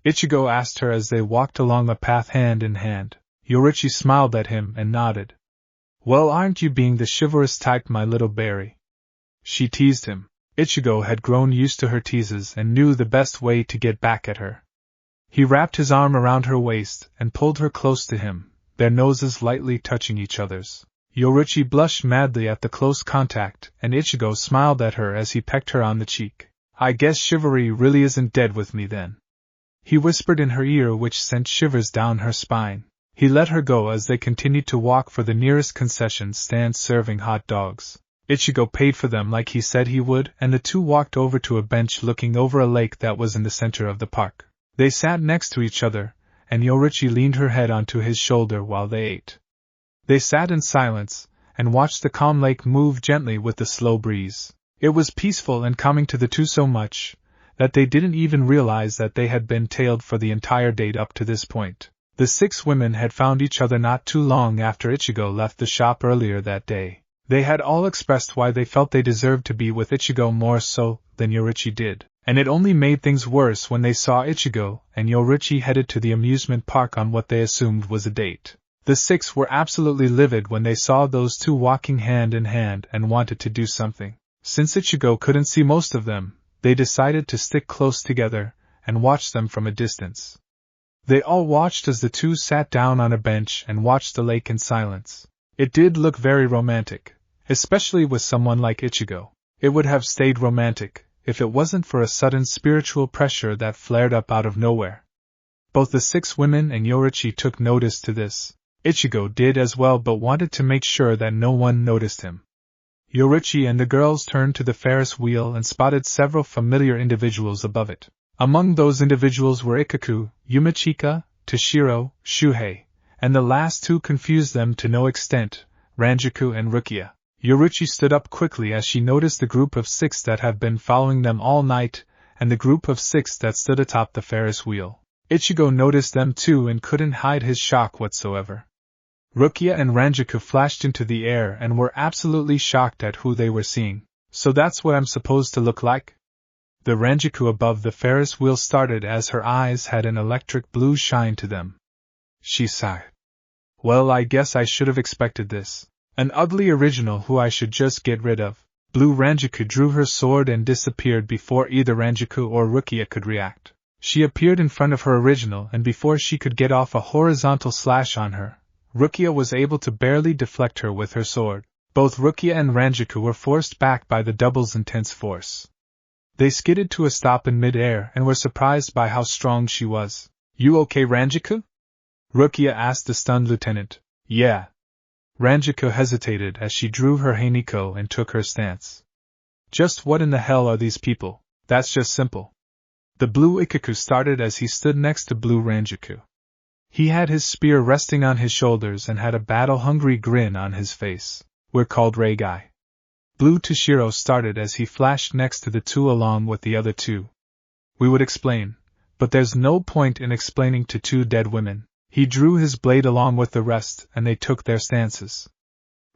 Ichigo asked her as they walked along a path hand in hand. Yoruichi smiled at him and nodded. "Well, aren't you being the chivalrous type, my little berry?" she teased him. Ichigo had grown used to her teases and knew the best way to get back at her. He wrapped his arm around her waist and pulled her close to him, their noses lightly touching each other's. Yoruichi blushed madly at the close contact, and Ichigo smiled at her as he pecked her on the cheek. "I guess chivalry really isn't dead with me then," he whispered in her ear, which sent shivers down her spine. He let her go as they continued to walk for the nearest concession stand serving hot dogs. Ichigo paid for them like he said he would, and the two walked over to a bench looking over a lake that was in the center of the park. They sat next to each other, and Yoruichi leaned her head onto his shoulder while they ate. They sat in silence, and watched the calm lake move gently with the slow breeze. It was peaceful and calming to the two so much that they didn't even realize that they had been tailed for the entire date up to this point. The six women had found each other not too long after Ichigo left the shop earlier that day. They had all expressed why they felt they deserved to be with Ichigo more so than Yoruichi did, and it only made things worse when they saw Ichigo and Yoruichi headed to the amusement park on what they assumed was a date. The six were absolutely livid when they saw those two walking hand in hand and wanted to do something. Since Ichigo couldn't see most of them, they decided to stick close together and watch them from a distance. They all watched as the two sat down on a bench and watched the lake in silence. It did look very romantic, especially with someone like Ichigo. It would have stayed romantic if it wasn't for a sudden spiritual pressure that flared up out of nowhere. Both the six women and Yoruichi took notice to this. Ichigo did as well, but wanted to make sure that no one noticed him. Yoruichi and the girls turned to the Ferris wheel and spotted several familiar individuals above it. Among those individuals were Ikaku, Yumichika, Toshiro, Shuhei, and the last two confused them to no extent, Ranjaku and Rukia. Yoruichi stood up quickly as she noticed the group of six that had been following them all night, and the group of six that stood atop the Ferris wheel. Ichigo noticed them too and couldn't hide his shock whatsoever. Rukia and Ranjaku flashed into the air and were absolutely shocked at who they were seeing. "So that's what I'm supposed to look like?" The Ranjaku above the Ferris wheel started as her eyes had an electric blue shine to them. She sighed. "Well, I guess I should have expected this. An ugly original who I should just get rid of." Blue Ranjaku drew her sword and disappeared before either Ranjaku or Rukia could react. She appeared in front of her original, and before she could get off a horizontal slash on her, Rukia was able to barely deflect her with her sword. Both Rukia and Ranjaku were forced back by the double's intense force. They skidded to a stop in mid-air and were surprised by how strong she was. "You okay, Ranjaku?" Rukia asked the stunned lieutenant. "Yeah." Ranjaku hesitated as she drew her Heiniko and took her stance. "Just what in the hell are these people? That's just simple." The blue Ikaku started as he stood next to blue Ranjaku. He had his spear resting on his shoulders and had a battle-hungry grin on his face. We're called Reigai. Blue Toshiro started as he flashed next to the two along with the other two. We would explain, but there's no point in explaining to two dead women. He drew his blade along with the rest and they took their stances.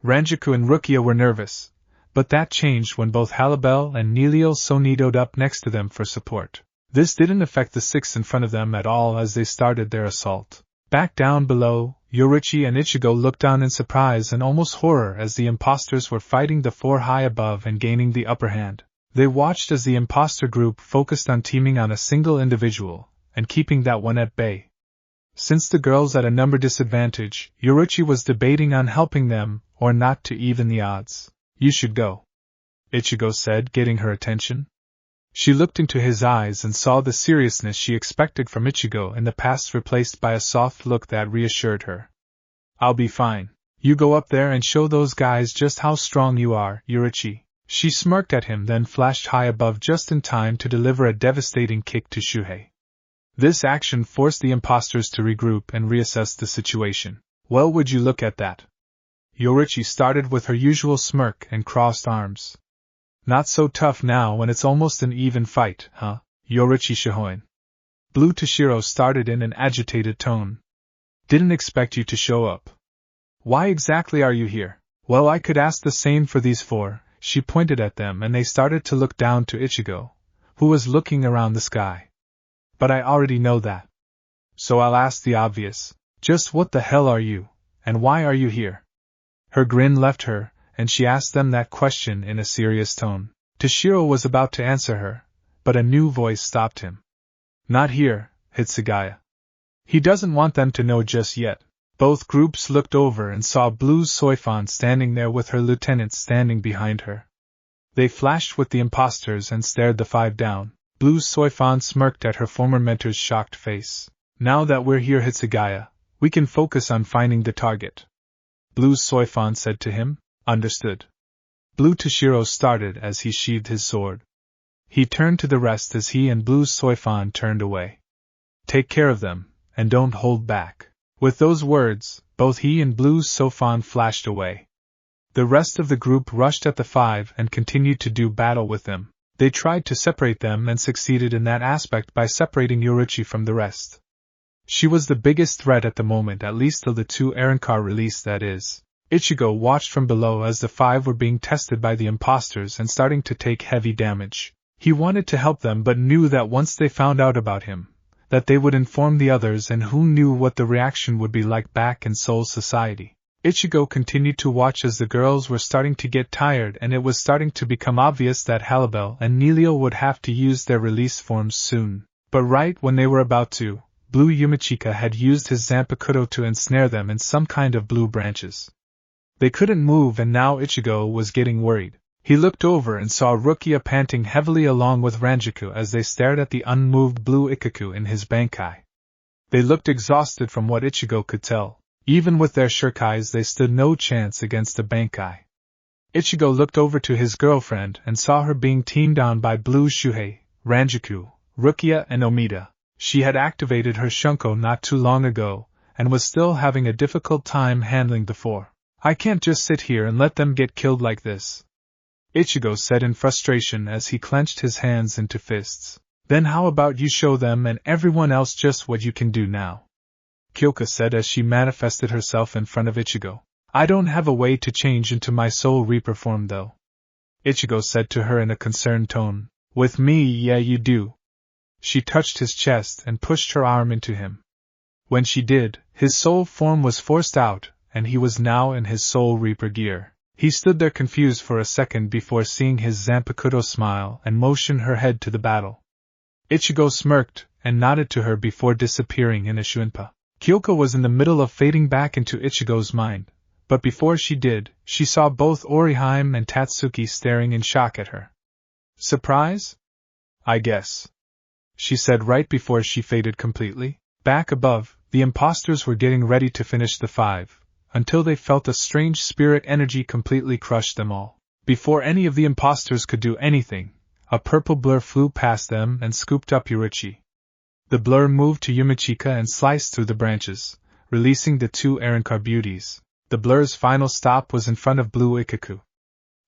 Ranjaku and Rukia were nervous, but that changed when both Halibel and Nelio sonitoed up next to them for support. This didn't affect the six in front of them at all as they started their assault. Back down below, Yoruichi and Ichigo looked on in surprise and almost horror as the imposters were fighting the four high above and gaining the upper hand. They watched as the imposter group focused on teaming on a single individual, and keeping that one at bay. Since the girls at a number disadvantage, Yoruichi was debating on helping them, or not to even the odds. You should go, Ichigo said, getting her attention. She looked into his eyes and saw the seriousness she expected from Ichigo in the past replaced by a soft look that reassured her. I'll be fine. You go up there and show those guys just how strong you are, Yoruichi. She smirked at him, then flashed high above just in time to deliver a devastating kick to Shuhei. This action forced the imposters to regroup and reassess the situation. Well, would you look at that? Yoruichi started with her usual smirk and crossed arms. Not so tough now when it's almost an even fight, huh, Yoruichi Shihoin? Blue Toshiro started in an agitated tone. Didn't expect you to show up. Why exactly are you here? Well, I could ask the same for these four. She pointed at them and they started to look down to Ichigo, who was looking around the sky. But I already know that. So I'll ask the obvious. Just what the hell are you, and why are you here? Her grin left her, and she asked them that question in a serious tone. Toshiro was about to answer her, but a new voice stopped him. Not here, Hitsugaya. He doesn't want them to know just yet. Both groups looked over and saw Blue Soifan standing there with her lieutenant standing behind her. They flashed with the imposters and stared the five down. Blue Soifan smirked at her former mentor's shocked face. Now that we're here, Hitsugaya, we can focus on finding the target. Blue Soifan said to him. Understood. Blue Toshiro started as he sheathed his sword. He turned to the rest as he and Blue Soifan turned away. Take care of them, and don't hold back. With those words, both he and Blue Soifan flashed away. The rest of the group rushed at the five and continued to do battle with them. They tried to separate them and succeeded in that aspect by separating Yoruichi from the rest. She was the biggest threat at the moment, at least till the two Arrancar release, that is. Ichigo watched from below as the five were being tested by the imposters and starting to take heavy damage. He wanted to help them but knew that once they found out about him, that they would inform the others, and who knew what the reaction would be like back in Soul Society. Ichigo continued to watch as the girls were starting to get tired and it was starting to become obvious that Halibel and Nelio would have to use their release forms soon. But right when they were about to, Blue Yumichika had used his Zanpakyo to ensnare them in some kind of blue branches. They couldn't move and now Ichigo was getting worried. He looked over and saw Rukia panting heavily along with Ranjaku as they stared at the unmoved blue Ikaku in his bankai. They looked exhausted from what Ichigo could tell. Even with their shurikais they stood no chance against the bankai. Ichigo looked over to his girlfriend and saw her being teamed on by Blue Shuhei, Ranjaku, Rukia and Omida. She had activated her shunko not too long ago, and was still having a difficult time handling the four. I can't just sit here and let them get killed like this, Ichigo said in frustration as he clenched his hands into fists. Then how about you show them and everyone else just what you can do now? KYOKA said as she manifested herself in front of Ichigo. I don't have a way to change into my Soul Reaper form though, Ichigo said to her in a concerned tone. With me, yeah you do. She touched his chest and pushed her arm into him. When she did, his soul form was forced out, and he was now in his Soul Reaper gear. He stood there confused for a second before seeing his Zanpakyo smile and motion her head to the battle. Ichigo smirked and nodded to her before disappearing in a Shuinpa. KYOKA was in the middle of fading back into Ichigo's mind, but before she did, she saw both Oriheim and Tatsuki staring in shock at her. Surprise? I guess, she said right before she faded completely. Back above, the imposters were getting ready to finish the five, until they felt a strange spirit energy completely crush them all. Before any of the imposters could do anything, a purple blur flew past them and scooped up Yoruichi. The blur moved to Yumichika and sliced through the branches, releasing the two Arrancar beauties. The blur's final stop was in front of Blue Ikaku.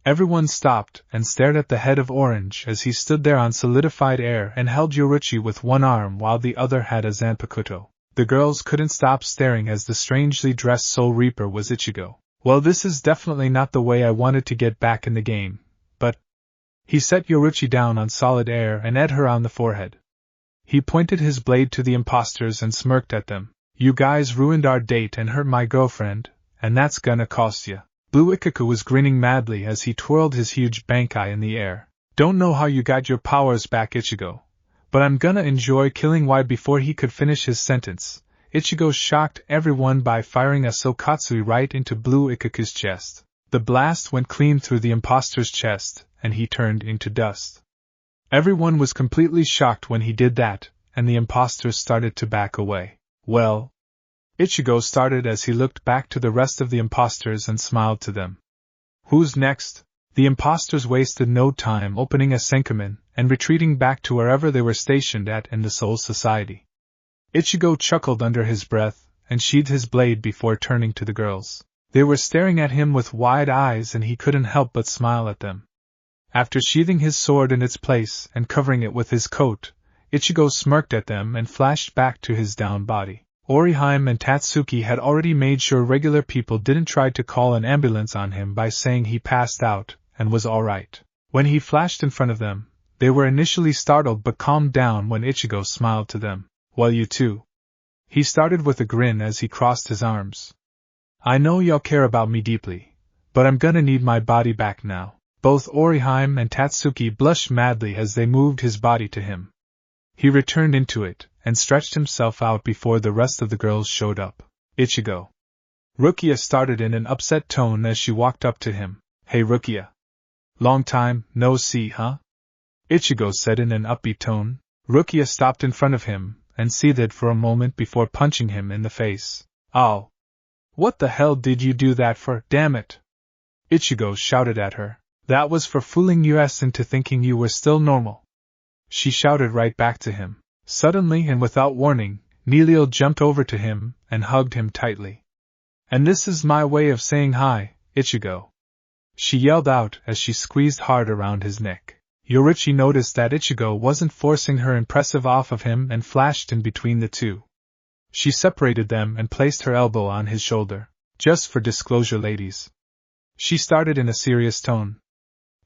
Everyone stopped and stared at the head of Orange as he stood there on solidified air and held Yoruichi with one arm while the other had a Zanpakyo. The girls couldn't stop staring as the strangely dressed Soul Reaper was Ichigo. Well, this is definitely not the way I wanted to get back in the game, but... He set Yoruichi down on solid air and ate her on the forehead. He pointed his blade to the imposters and smirked at them. You guys ruined our date and hurt my girlfriend, and that's gonna cost ya. Blue Ikaku was grinning madly as he twirled his huge bankai in the air. Don't know how you got your powers back, Ichigo, but I'm gonna enjoy killing Y. Before he could finish his sentence, Ichigo shocked everyone by firing a Sokatsui right into Blue Ikaku's chest. The blast went clean through the imposter's chest, and he turned into dust. Everyone was completely shocked when he did that, and the imposters started to back away. Well, Ichigo started as he looked back to the rest of the imposters and smiled to them. Who's next? The imposters wasted no time opening a Senkamen and retreating back to wherever they were stationed at in the Soul Society. Ichigo chuckled under his breath and sheathed his blade before turning to the girls. They were staring at him with wide eyes and he couldn't help but smile at them. After sheathing his sword in its place and covering it with his coat, Ichigo smirked at them and flashed back to his down body. Orihime and Tatsuki had already made sure regular people didn't try to call an ambulance on him by saying he passed out and was alright. When he flashed in front of them, they were initially startled but calmed down when Ichigo smiled to them. Well, you too. He started with a grin as he crossed his arms. I know y'all care about me deeply, but I'm gonna need my body back now. Both Orihime and Tatsuki blushed madly as they moved his body to him. He returned into it and stretched himself out before the rest of the girls showed up. Ichigo. Rukia started in an upset tone as she walked up to him. Hey Rukia. Long time, no see, huh? Ichigo said in an upbeat tone. Rukia stopped in front of him and seethed for a moment before punching him in the face. Ow. What the hell did you do that for, damn it? Ichigo shouted at her. That was for fooling us into thinking you were still normal. She shouted right back to him. Suddenly and without warning, Nilil jumped over to him and hugged him tightly. And this is my way of saying hi, Ichigo. She yelled out as she squeezed hard around his neck. Yoruichi noticed that Ichigo wasn't forcing her impressive off of him and flashed in between the two. She separated them and placed her elbow on his shoulder. Just for disclosure, ladies. She started in a serious tone.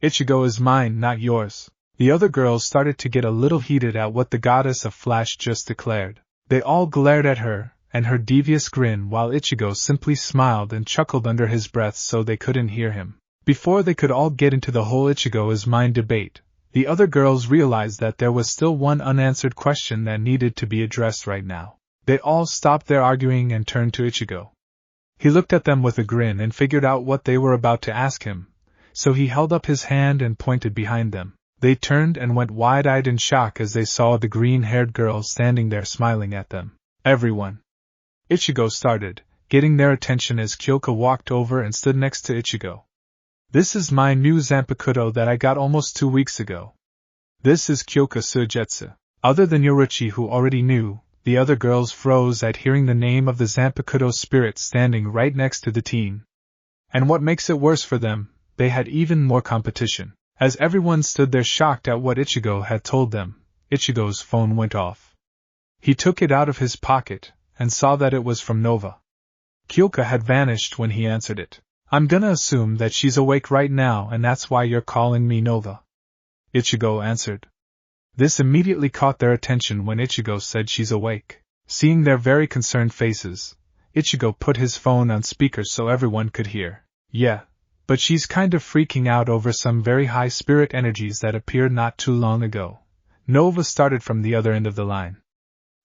Ichigo is mine, not yours. The other girls started to get a little heated at what the goddess of Flash just declared. They all glared at her and her devious grin while Ichigo simply smiled and chuckled under his breath so they couldn't hear him. Before they could all get into the whole Ichigo is mine debate, the other girls realized that there was still one unanswered question that needed to be addressed right now. They all stopped their arguing and turned to Ichigo. He looked at them with a grin and figured out what they were about to ask him, so he held up his hand and pointed behind them. They turned and went wide-eyed in shock as they saw the green-haired girl standing there smiling at them. Everyone. Ichigo started, getting their attention as KYOKA walked over and stood next to Ichigo. This is my new Zanpakyo that I got almost 2 weeks ago. This is KYOKA SUIGETSU. Other than Yoruichi, who already knew, the other girls froze at hearing the name of the Zanpakyo spirit standing right next to the teen. And what makes it worse for them, they had even more competition. As everyone stood there shocked at what Ichigo had told them, Ichigo's phone went off. He took it out of his pocket and saw that it was from Nova. KYOKA had vanished when he answered it. I'm gonna assume that she's awake right now and that's why you're calling me Nova. Ichigo answered. This immediately caught their attention when Ichigo said she's awake. Seeing their very concerned faces, Ichigo put his phone on speaker so everyone could hear. Yeah. But she's kind of freaking out over some very high spirit energies that appeared not too long ago. Nova started from the other end of the line.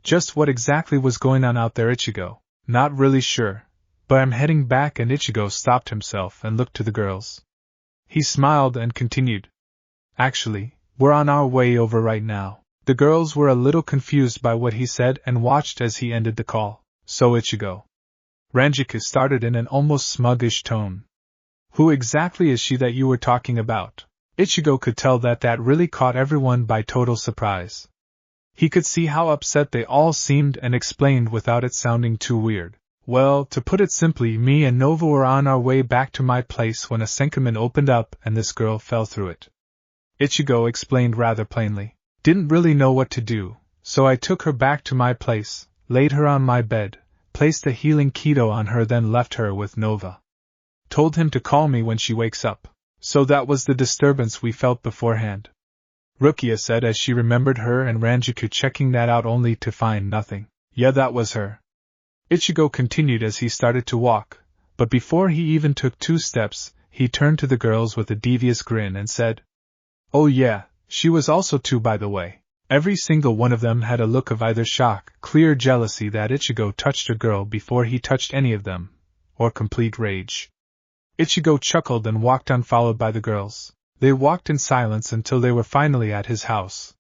Just what exactly was going on out there, Ichigo? Not really sure, but I'm heading back. And Ichigo stopped himself and looked to the girls. He smiled and continued. Actually, we're on our way over right now. The girls were a little confused by what he said and watched as he ended the call. So Ichigo. Ranjiku started in an almost smuggish tone. Who exactly is she that you were talking about? Ichigo could tell that really caught everyone by total surprise. He could see how upset they all seemed and explained without it sounding too weird. Well, to put it simply, me and Nova were on our way back to my place when a senkaman opened up and this girl fell through it. Ichigo explained rather plainly. Didn't really know what to do, so I took her back to my place, laid her on my bed, placed a healing keto on her, then left her with Nova. Told him to call me when she wakes up. So that was the disturbance we felt beforehand. Rukia said as she remembered her and Ranjuku checking that out only to find nothing. Yeah, that was her. Ichigo continued as he started to walk, but before he even took 2 steps, he turned to the girls with a devious grin and said, "Oh yeah, she was also 2 by the way." Every single one of them had a look of either shock, clear jealousy that Ichigo touched a girl before he touched any of them, or complete rage. Ichigo chuckled and walked on followed by the girls. They walked in silence until they were finally at his house.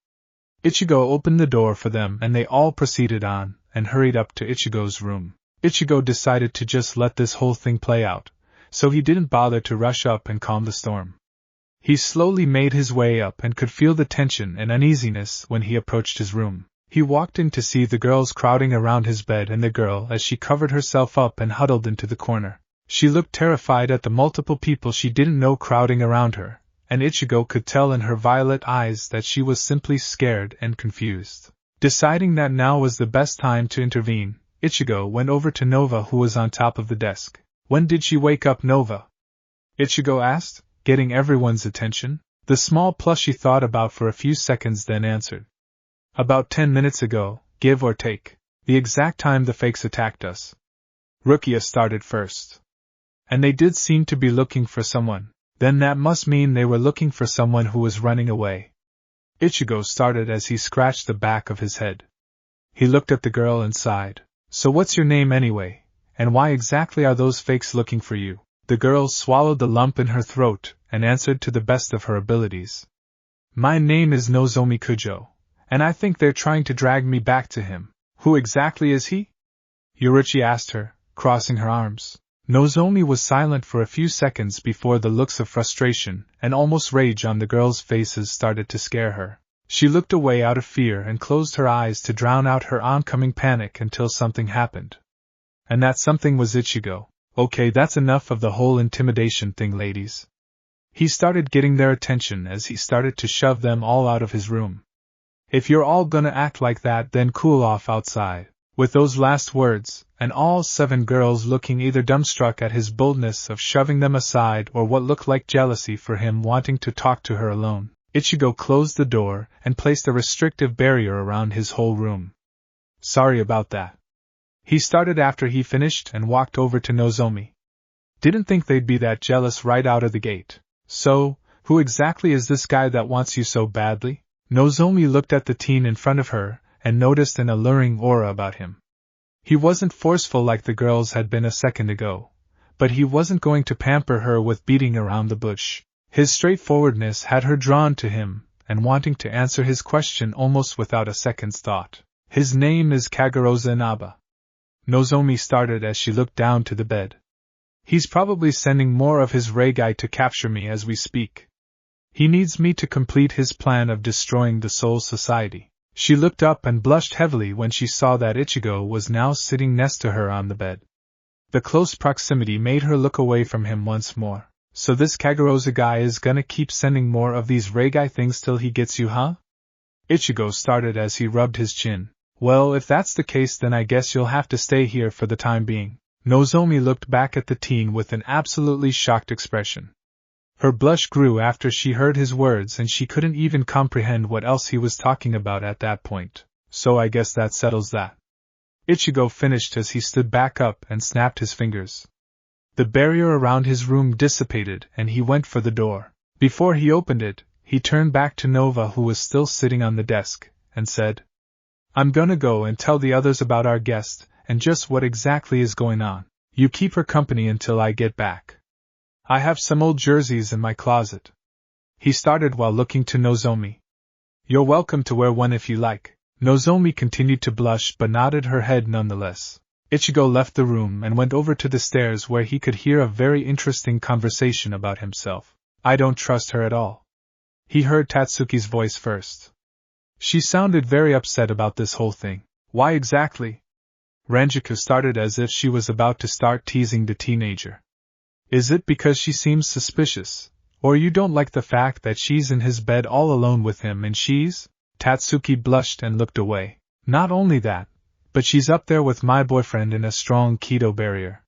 Ichigo opened the door for them and they all proceeded on, and hurried up to Ichigo's room. Ichigo decided to just let this whole thing play out, so he didn't bother to rush up and calm the storm. He slowly made his way up and could feel the tension and uneasiness when he approached his room. He walked in to see the girls crowding around his bed and the girl as she covered herself up and huddled into the corner. She looked terrified at the multiple people she didn't know crowding around her, and Ichigo could tell in her violet eyes that she was simply scared and confused. Deciding that now was the best time to intervene, Ichigo went over to Nova, who was on top of the desk. "When did she wake up, Nova?" Ichigo asked, getting everyone's attention. The small plushie thought about for a few seconds, then answered. "About 10 minutes ago, give or take. The exact time the fakes attacked us." Rukia started first. "And they did seem to be looking for someone. Then that must mean they were looking for someone who was running away." Ichigo started as he scratched the back of his head. He looked at the girl and sighed. "So what's your name anyway, and why exactly are those fakes looking for you?" The girl swallowed the lump in her throat and answered to the best of her abilities. "My name is Nozomi Kujo, and I think they're trying to drag me back to him." "Who exactly is he?" Yoruichi asked her, crossing her arms. Nozomi was silent for a few seconds before the looks of frustration and almost rage on the girls' faces started to scare her. She looked away out of fear and closed her eyes to drown out her oncoming panic until something happened. And that something was Ichigo. "Okay, that's enough of the whole intimidation thing, ladies." He started getting their attention as he started to shove them all out of his room. "If you're all gonna act like that, then cool off outside." With those last words, and all 7 girls looking either dumbstruck at his boldness of shoving them aside or what looked like jealousy for him wanting to talk to her alone, Ichigo closed the door and placed a restrictive barrier around his whole room. "Sorry about that." He started after he finished and walked over to Nozomi. "Didn't think they'd be that jealous right out of the gate. So, who exactly is this guy that wants you so badly?" Nozomi looked at the teen in front of her and noticed an alluring aura about him. He wasn't forceful like the girls had been a second ago, but he wasn't going to pamper her with beating around the bush. His straightforwardness had her drawn to him, and wanting to answer his question almost without a second's thought. "His name is Kageroza Inaba." Nozomi started as she looked down to the bed. "He's probably sending more of his Reigai to capture me as we speak. He needs me to complete his plan of destroying the Soul Society." She looked up and blushed heavily when she saw that Ichigo was now sitting next to her on the bed. The close proximity made her look away from him once more. "So this Kageroza guy is gonna keep sending more of these Reigai things till he gets you, huh?" Ichigo started as he rubbed his chin. "Well, if that's the case, then I guess you'll have to stay here for the time being." Nozomi looked back at the teen with an absolutely shocked expression. Her blush grew after she heard his words and she couldn't even comprehend what else he was talking about at that point. "So I guess that settles that." Ichigo finished as he stood back up and snapped his fingers. The barrier around his room dissipated and he went for the door. Before he opened it, he turned back to Nova, who was still sitting on the desk, and said, "I'm gonna go and tell the others about our guest and just what exactly is going on. You keep her company until I get back. I have some old jerseys in my closet." He started while looking to Nozomi. "You're welcome to wear one if you like." Nozomi continued to blush but nodded her head nonetheless. Ichigo left the room and went over to the stairs where he could hear a very interesting conversation about himself. "I don't trust her at all." He heard Tatsuki's voice first. She sounded very upset about this whole thing. "Why exactly?" Ranjiku started as if she was about to start teasing the teenager. Is it because she seems suspicious, or you don't like the fact that she's in his bed all alone with him and she's? Tatsuki blushed and looked away. Not only that, but she's up there with my boyfriend in a strong keto barrier.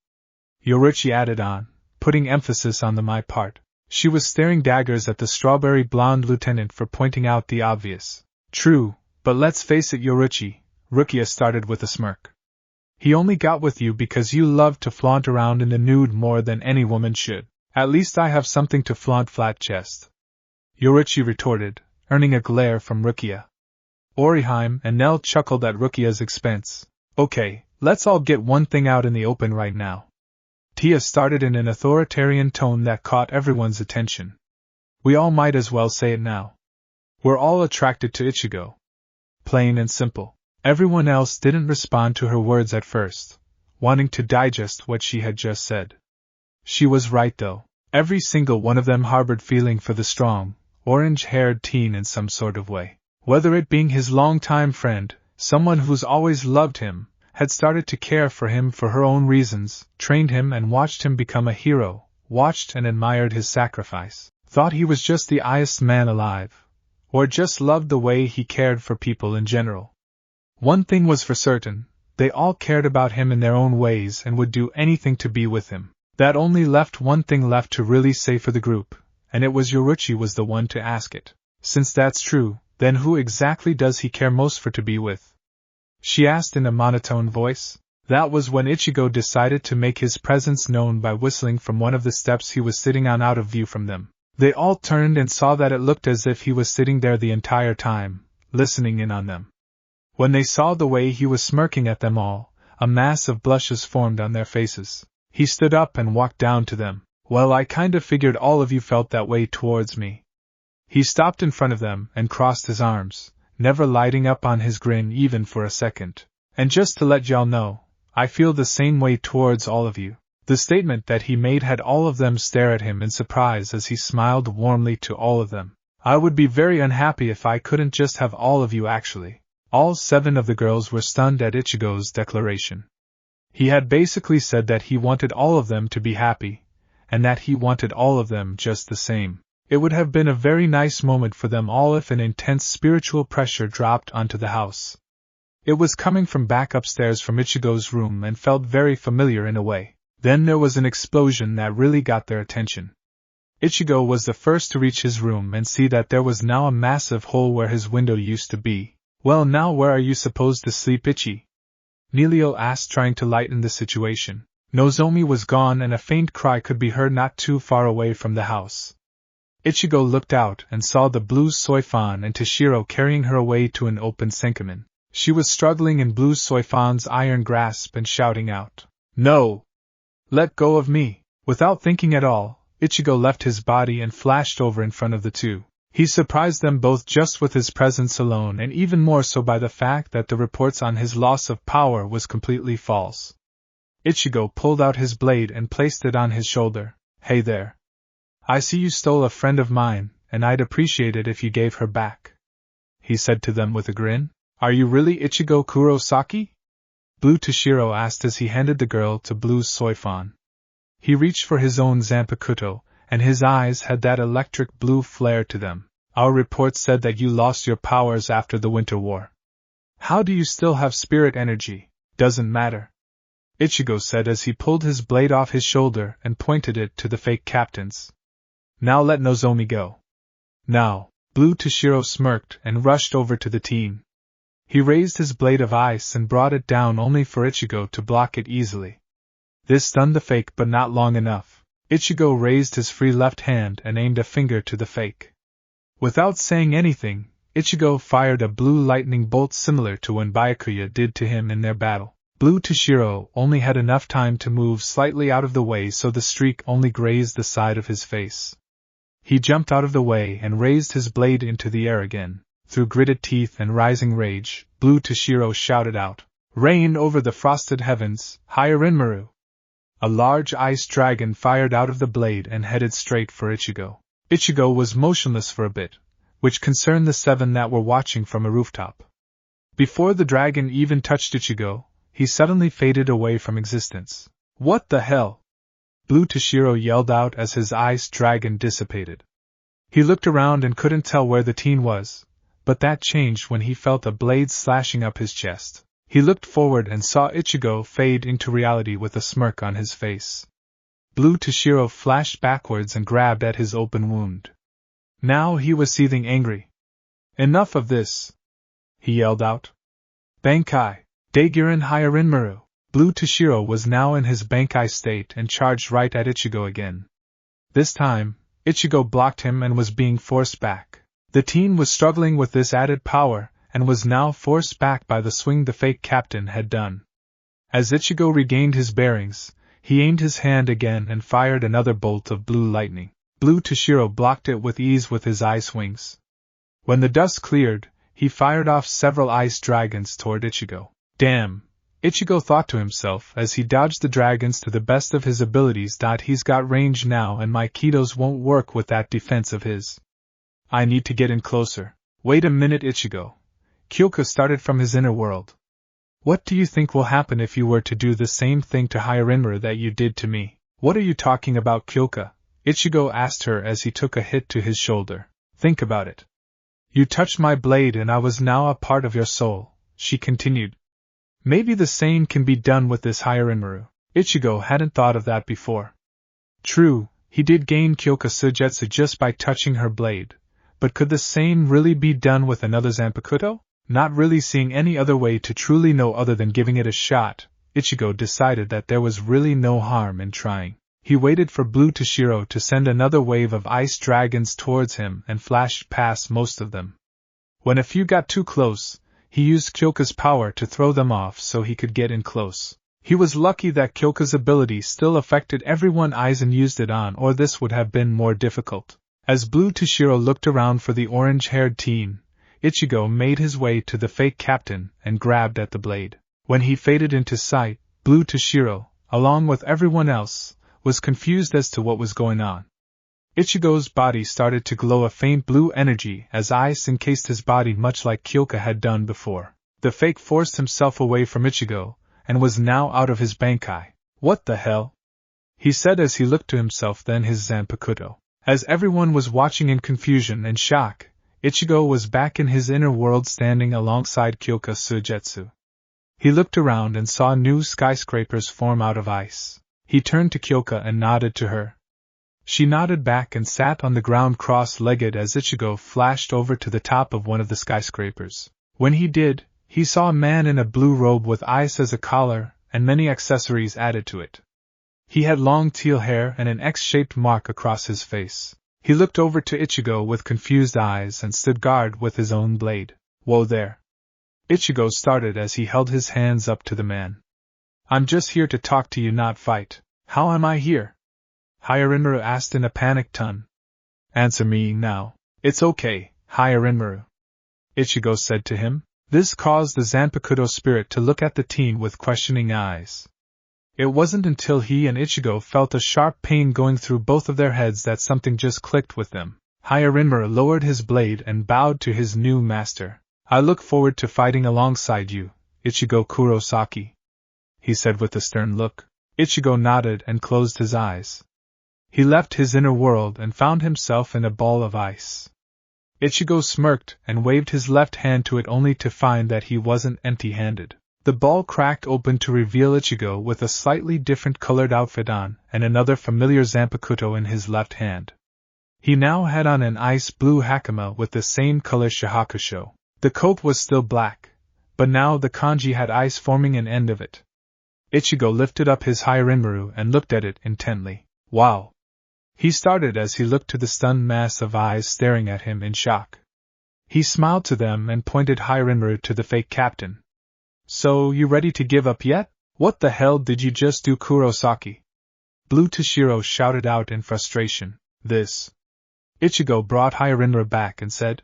Yoruichi added on, putting emphasis on the my part. She was staring daggers at the strawberry blonde lieutenant for pointing out the obvious. True, but let's face it, Yoruichi, Rukia started with a smirk. He only got with you because you love to flaunt around in the nude more than any woman should. At least I have something to flaunt, flat chest. Yoruichi retorted, earning a glare from Rukia. Oriheim and Nell chuckled at Rukia's expense. Okay, let's all get one thing out in the open right now. Tia started in an authoritarian tone that caught everyone's attention. We all might as well say it now. We're all attracted to Ichigo. Plain and simple. Everyone else didn't respond to her words at first, wanting to digest what she had just said. She was right though. Every single one of them harbored feeling for the strong, orange-haired teen in some sort of way. Whether it being his longtime friend, someone who's always loved him, had started to care for him for her own reasons, trained him and watched him become a hero, watched and admired his sacrifice, thought he was just the highest man alive, or just loved the way he cared for people in general. One thing was for certain, they all cared about him in their own ways and would do anything to be with him. That only left one thing left to really say for the group, and it was Yoruichi was the one to ask it. Since that's true, then who exactly does he care most for to be with? She asked in a monotone voice. That was when Ichigo decided to make his presence known by whistling from one of the steps he was sitting on out of view from them. They all turned and saw that it looked as if he was sitting there the entire time, listening in on them. When they saw the way he was smirking at them all, a mass of blushes formed on their faces. He stood up and walked down to them. Well, I kind of figured all of you felt that way towards me. He stopped in front of them and crossed his arms, never lighting up on his grin even for a second. And just to let y'all know, I feel the same way towards all of you. The statement that he made had all of them stare at him in surprise as he smiled warmly to all of them. I would be very unhappy if I couldn't just have all of you actually. All 7 of the girls were stunned at Ichigo's declaration. He had basically said that he wanted all of them to be happy, and that he wanted all of them just the same. It would have been a very nice moment for them all if an intense spiritual pressure dropped onto the house. It was coming from back upstairs from Ichigo's room and felt very familiar in a way. Then there was an explosion that really got their attention. Ichigo was the first to reach his room and see that there was now a massive hole where his window used to be. Well, now where are you supposed to sleep, Ichi? Neilio asked, trying to lighten the situation. Nozomi was gone and a faint cry could be heard not too far away from the house. Ichigo looked out and saw the Blue Soifan and Toshiro carrying her away to an open senkamen. She was struggling in Blue Soifan's iron grasp and shouting out, "No! Let go of me!" Without thinking at all, Ichigo left his body and flashed over in front of the two. He surprised them both just with his presence alone, and even more so by the fact that the reports on his loss of power was completely false. Ichigo pulled out his blade and placed it on his shoulder. "Hey there. I see you stole a friend of mine, and I'd appreciate it if you gave her back," he said to them with a grin. "Are you really Ichigo Kurosaki?" Blue Toshiro asked as he handed the girl to Blue Soifan. He reached for his own Zanpakyo, and his eyes had that electric blue flare to them. "Our reports said that you lost your powers after the Winter War. How do you still have spirit energy?" "Doesn't matter," Ichigo said as he pulled his blade off his shoulder and pointed it to the fake captains. "Now let Nozomi go." "Now." Blue Toshiro smirked and rushed over to the teen. He raised his blade of ice and brought it down only for Ichigo to block it easily. This stunned the fake, but not long enough. Ichigo raised his free left hand and aimed a finger to the fake. Without saying anything, Ichigo fired a blue lightning bolt similar to when Byakuya did to him in their battle. Blue Toshiro only had enough time to move slightly out of the way so the streak only grazed the side of his face. He jumped out of the way and raised his blade into the air again. Through gritted teeth and rising rage, Blue Toshiro shouted out, "Reign over the frosted heavens, Hyorinmaru!" A large ice dragon fired out of the blade and headed straight for Ichigo. Ichigo was motionless for a bit, which concerned the 7 that were watching from a rooftop. Before the dragon even touched Ichigo, he suddenly faded away from existence. What the hell? Blue Toshiro yelled out as his ice dragon dissipated. He looked around and couldn't tell where the teen was, but that changed when he felt a blade slashing up his chest. He looked forward and saw Ichigo fade into reality with a smirk on his face. Blue Toshiro flashed backwards and grabbed at his open wound. Now he was seething angry. Enough of this! He yelled out. Bankai! Daigirin Hyorinmaru! Blue Toshiro was now in his bankai state and charged right at Ichigo again. This time, Ichigo blocked him and was being forced back. The teen was struggling with this added power, and was now forced back by the swing the fake captain had done. As Ichigo regained his bearings, he aimed his hand again and fired another bolt of blue lightning. Blue Toshiro blocked it with ease with his ice wings. When the dust cleared, he fired off several ice dragons toward Ichigo. Damn, Ichigo thought to himself as he dodged the dragons to the best of his abilities. He's got range now and my Kidos won't work with that defense of his. I need to get in closer. Wait a minute, Ichigo. KYOKA started from his inner world. What do you think will happen if you were to do the same thing to Hyorinmaru that you did to me? What are you talking about, KYOKA? Ichigo asked her as he took a hit to his shoulder. Think about it. You touched my blade and I was now a part of your soul, she continued. Maybe the same can be done with this Hyorinmaru. Ichigo hadn't thought of that before. True, he did gain KYOKA Suigetsu just by touching her blade, but could the same really be done with another Zanpakyo? Not really seeing any other way to truly know other than giving it a shot, Ichigo decided that there was really no harm in trying. He waited for Blue Toshiro to send another wave of ice dragons towards him and flashed past most of them. When a few got too close, he used KYOKA's power to throw them off so he could get in close. He was lucky that KYOKA's ability still affected everyone Aizen used it on, or this would have been more difficult. As Blue Toshiro looked around for the orange-haired teen, Ichigo made his way to the fake captain and grabbed at the blade. When he faded into sight, Blue Toshiro, along with everyone else, was confused as to what was going on. Ichigo's body started to glow a faint blue energy as ice encased his body much like KYOKA had done before. The fake forced himself away from Ichigo, and was now out of his bankai. What the hell? He said as he looked to himself then his Zanpakyo. As everyone was watching in confusion and shock, Ichigo was back in his inner world standing alongside KYOKA Suigetsu. He looked around and saw new skyscrapers form out of ice. He turned to KYOKA and nodded to her. She nodded back and sat on the ground cross-legged as Ichigo flashed over to the top of one of the skyscrapers. When he did, he saw a man in a blue robe with ice as a collar and many accessories added to it. He had long teal hair and an X-shaped mark across his face. He looked over to Ichigo with confused eyes and stood guard with his own blade. Whoa there! Ichigo started as he held his hands up to the man. I'm just here to talk to you, not fight. How am I here? Hyorinmaru asked in a panicked tone. Answer me now. It's okay, Hyorinmaru, Ichigo said to him. This caused the Zanpakyo spirit to look at the teen with questioning eyes. It wasn't until he and Ichigo felt a sharp pain going through both of their heads that something just clicked with them. Hyorinmaru lowered his blade and bowed to his new master. I look forward to fighting alongside you, Ichigo Kurosaki, he said with a stern look. Ichigo nodded and closed his eyes. He left his inner world and found himself in a ball of ice. Ichigo smirked and waved his left hand to it only to find that he wasn't empty-handed. The ball cracked open to reveal Ichigo with a slightly different colored outfit on and another familiar Zanpakyo in his left hand. He now had on an ice blue hakama with the same color shahakusho. The coat was still black, but now the kanji had ice forming an end of it. Ichigo lifted up his Hyorinmaru and looked at it intently. Wow! He started as he looked to the stunned mass of eyes staring at him in shock. He smiled to them and pointed Hyorinmaru to the fake captain. So, you ready to give up yet? What the hell did you just do, Kurosaki? Blue Toshiro shouted out in frustration. This. Ichigo brought Hyorinmaru back and said,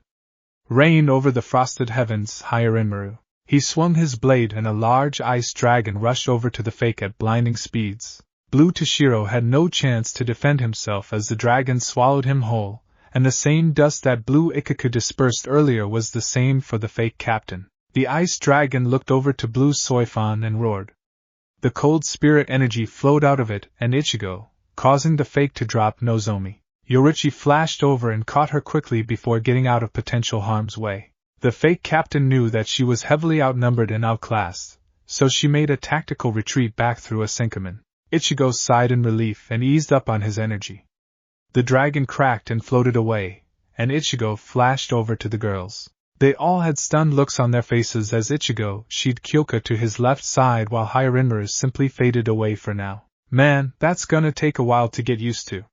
Reign over the frosted heavens, Hyorinmaru. He swung his blade and a large ice dragon rushed over to the fake at blinding speeds. Blue Toshiro had no chance to defend himself as the dragon swallowed him whole, and the same dust that Blue Ikaku dispersed earlier was the same for the fake captain. The ice dragon looked over to Blue Soifan and roared. The cold spirit energy flowed out of it and Ichigo, causing the fake to drop Nozomi. Yoruichi flashed over and caught her quickly before getting out of potential harm's way. The fake captain knew that she was heavily outnumbered and outclassed, so she made a tactical retreat back through a Senkaman. Ichigo sighed in relief and eased up on his energy. The dragon cracked and floated away, and Ichigo flashed over to the girls. They all had stunned looks on their faces as Ichigo she'd KYOKA to his left side while Hyorinmaru simply faded away for now. Man, that's gonna take a while to get used to,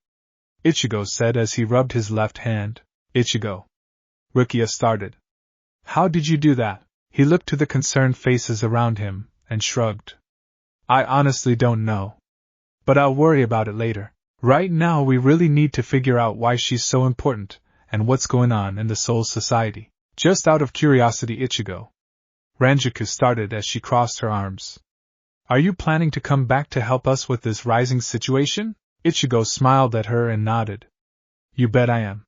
Ichigo said as he rubbed his left hand. Ichigo. Rukia started. How did you do that? He looked to the concerned faces around him, and shrugged. I honestly don't know. But I'll worry about it later. Right now we really need to figure out why she's so important, and what's going on in the Soul Society. Just out of curiosity, Ichigo. Ranjaku started as she crossed her arms. Are you planning to come back to help us with this rising situation? Ichigo smiled at her and nodded. You bet I am.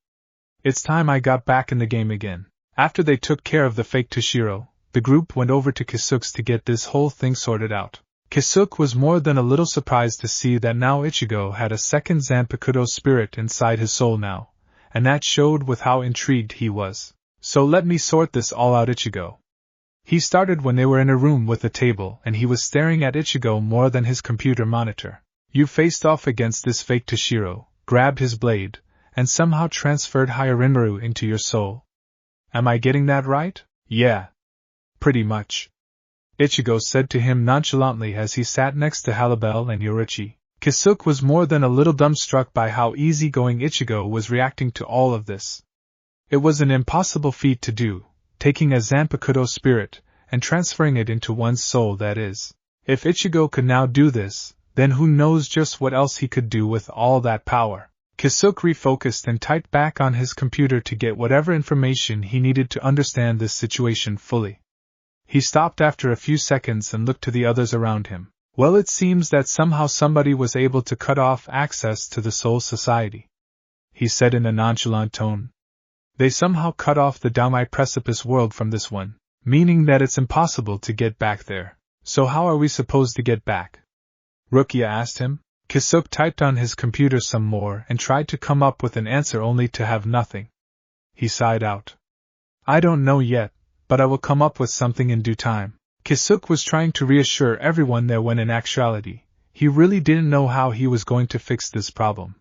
It's time I got back in the game again. After they took care of the fake Toshiro, the group went over to Kisuke's to get this whole thing sorted out. Kisuke was more than a little surprised to see that now Ichigo had a second Zanpakyo spirit inside his soul now, and that showed with how intrigued he was. So let me sort this all out, Ichigo. He started when they were in a room with a table and he was staring at Ichigo more than his computer monitor. You faced off against this fake Toshiro, grabbed his blade, and somehow transferred Hyorinmaru into your soul. Am I getting that right? Yeah. Pretty much. Ichigo said to him nonchalantly as he sat next to Halibel and Yoruichi. Kisuke was more than a little dumbstruck by how easygoing Ichigo was reacting to all of this. It was an impossible feat to do, taking a Zanpakyo spirit and transferring it into one's soul, that is. If Ichigo could now do this, then who knows just what else he could do with all that power. Kisuke refocused and typed back on his computer to get whatever information he needed to understand this situation fully. He stopped after a few seconds and looked to the others around him. Well, it seems that somehow somebody was able to cut off access to the Soul Society, he said in a nonchalant tone. They somehow cut off the Dangai precipice world from this one, meaning that it's impossible to get back there. So how are we supposed to get back? Rukia asked him. Kisuke typed on his computer some more and tried to come up with an answer only to have nothing. He sighed out. I don't know yet, but I will come up with something in due time. Kisuke was trying to reassure everyone there when in actuality, he really didn't know how he was going to fix this problem.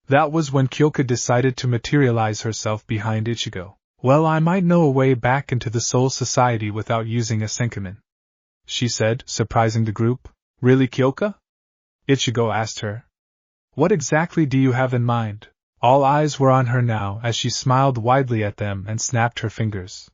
That was when KYOKA decided to materialize herself behind Ichigo. Well, I might know a way back into the Soul Society without using a Senkaman, she said, surprising the group. Really, KYOKA? Ichigo asked her. What exactly do you have in mind? All eyes were on her now as she smiled widely at them and snapped her fingers.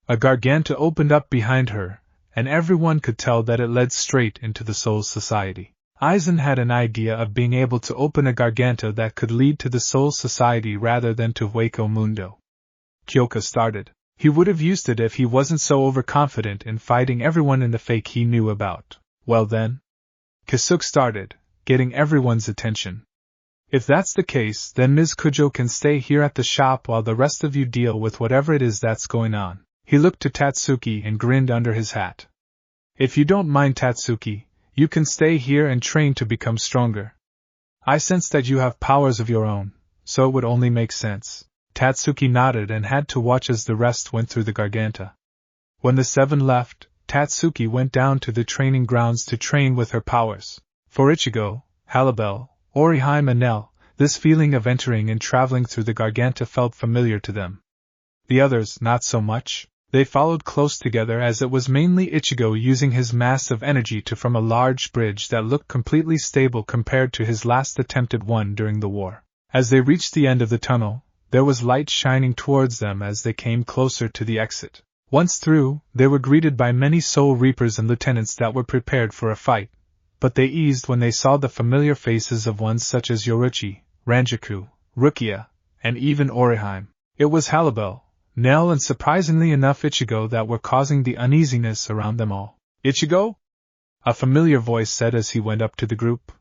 A garganta opened up behind her, and everyone could tell that it led straight into the Soul Society. Aizen had an idea of being able to open a garganta that could lead to the Soul Society rather than to Hueco Mundo. KYOKA started. He would have used it if he wasn't so overconfident in fighting everyone in the fake he knew about. Well then? Kisuke started, getting everyone's attention. If that's the case, then Ms. Kujo can stay here at the shop while the rest of you deal with whatever it is that's going on. He looked to Tatsuki and grinned under his hat. If you don't mind, Tatsuki, you can stay here and train to become stronger. I sense that you have powers of your own, so it would only make sense. Tatsuki nodded and had to watch as the rest went through the garganta. When the 7 left, Tatsuki went down to the training grounds to train with her powers. For Ichigo, Halibel, Orihime and Nell, this feeling of entering and traveling through the garganta felt familiar to them. The others, not so much. They followed close together as it was mainly Ichigo using his massive energy to form a large bridge that looked completely stable compared to his last attempted one during the war. As they reached the end of the tunnel, there was light shining towards them as they came closer to the exit. Once through, they were greeted by many Soul Reapers and lieutenants that were prepared for a fight, but they eased when they saw the familiar faces of ones such as Yoruichi, Ranjaku, Rukia, and even Orihime. It was Halibel, Nell and surprisingly enough Ichigo that were causing the uneasiness around them all. Ichigo? A familiar voice said as he went up to the group.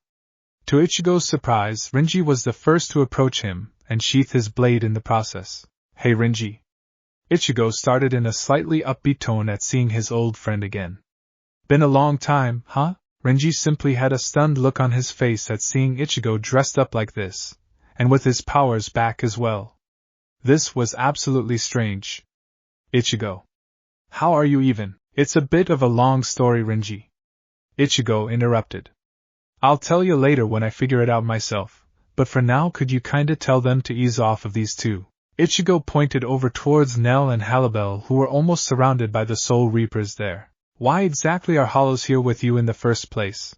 To Ichigo's surprise, Rinji was the first to approach him, and sheathed his blade in the process. Hey Rinji. Ichigo started in a slightly upbeat tone at seeing his old friend again. Been a long time, huh? Renji simply had a stunned look on his face at seeing Ichigo dressed up like this, and with his powers back as well. This was absolutely strange. Ichigo. How are you even? It's a bit of a long story, Renji. Ichigo interrupted. I'll tell you later when I figure it out myself, but for now could you kinda tell them to ease off of these two? Ichigo pointed over towards Nell and Halibel, who were almost surrounded by the Soul Reapers there. Why exactly are Hollows here with you in the first place?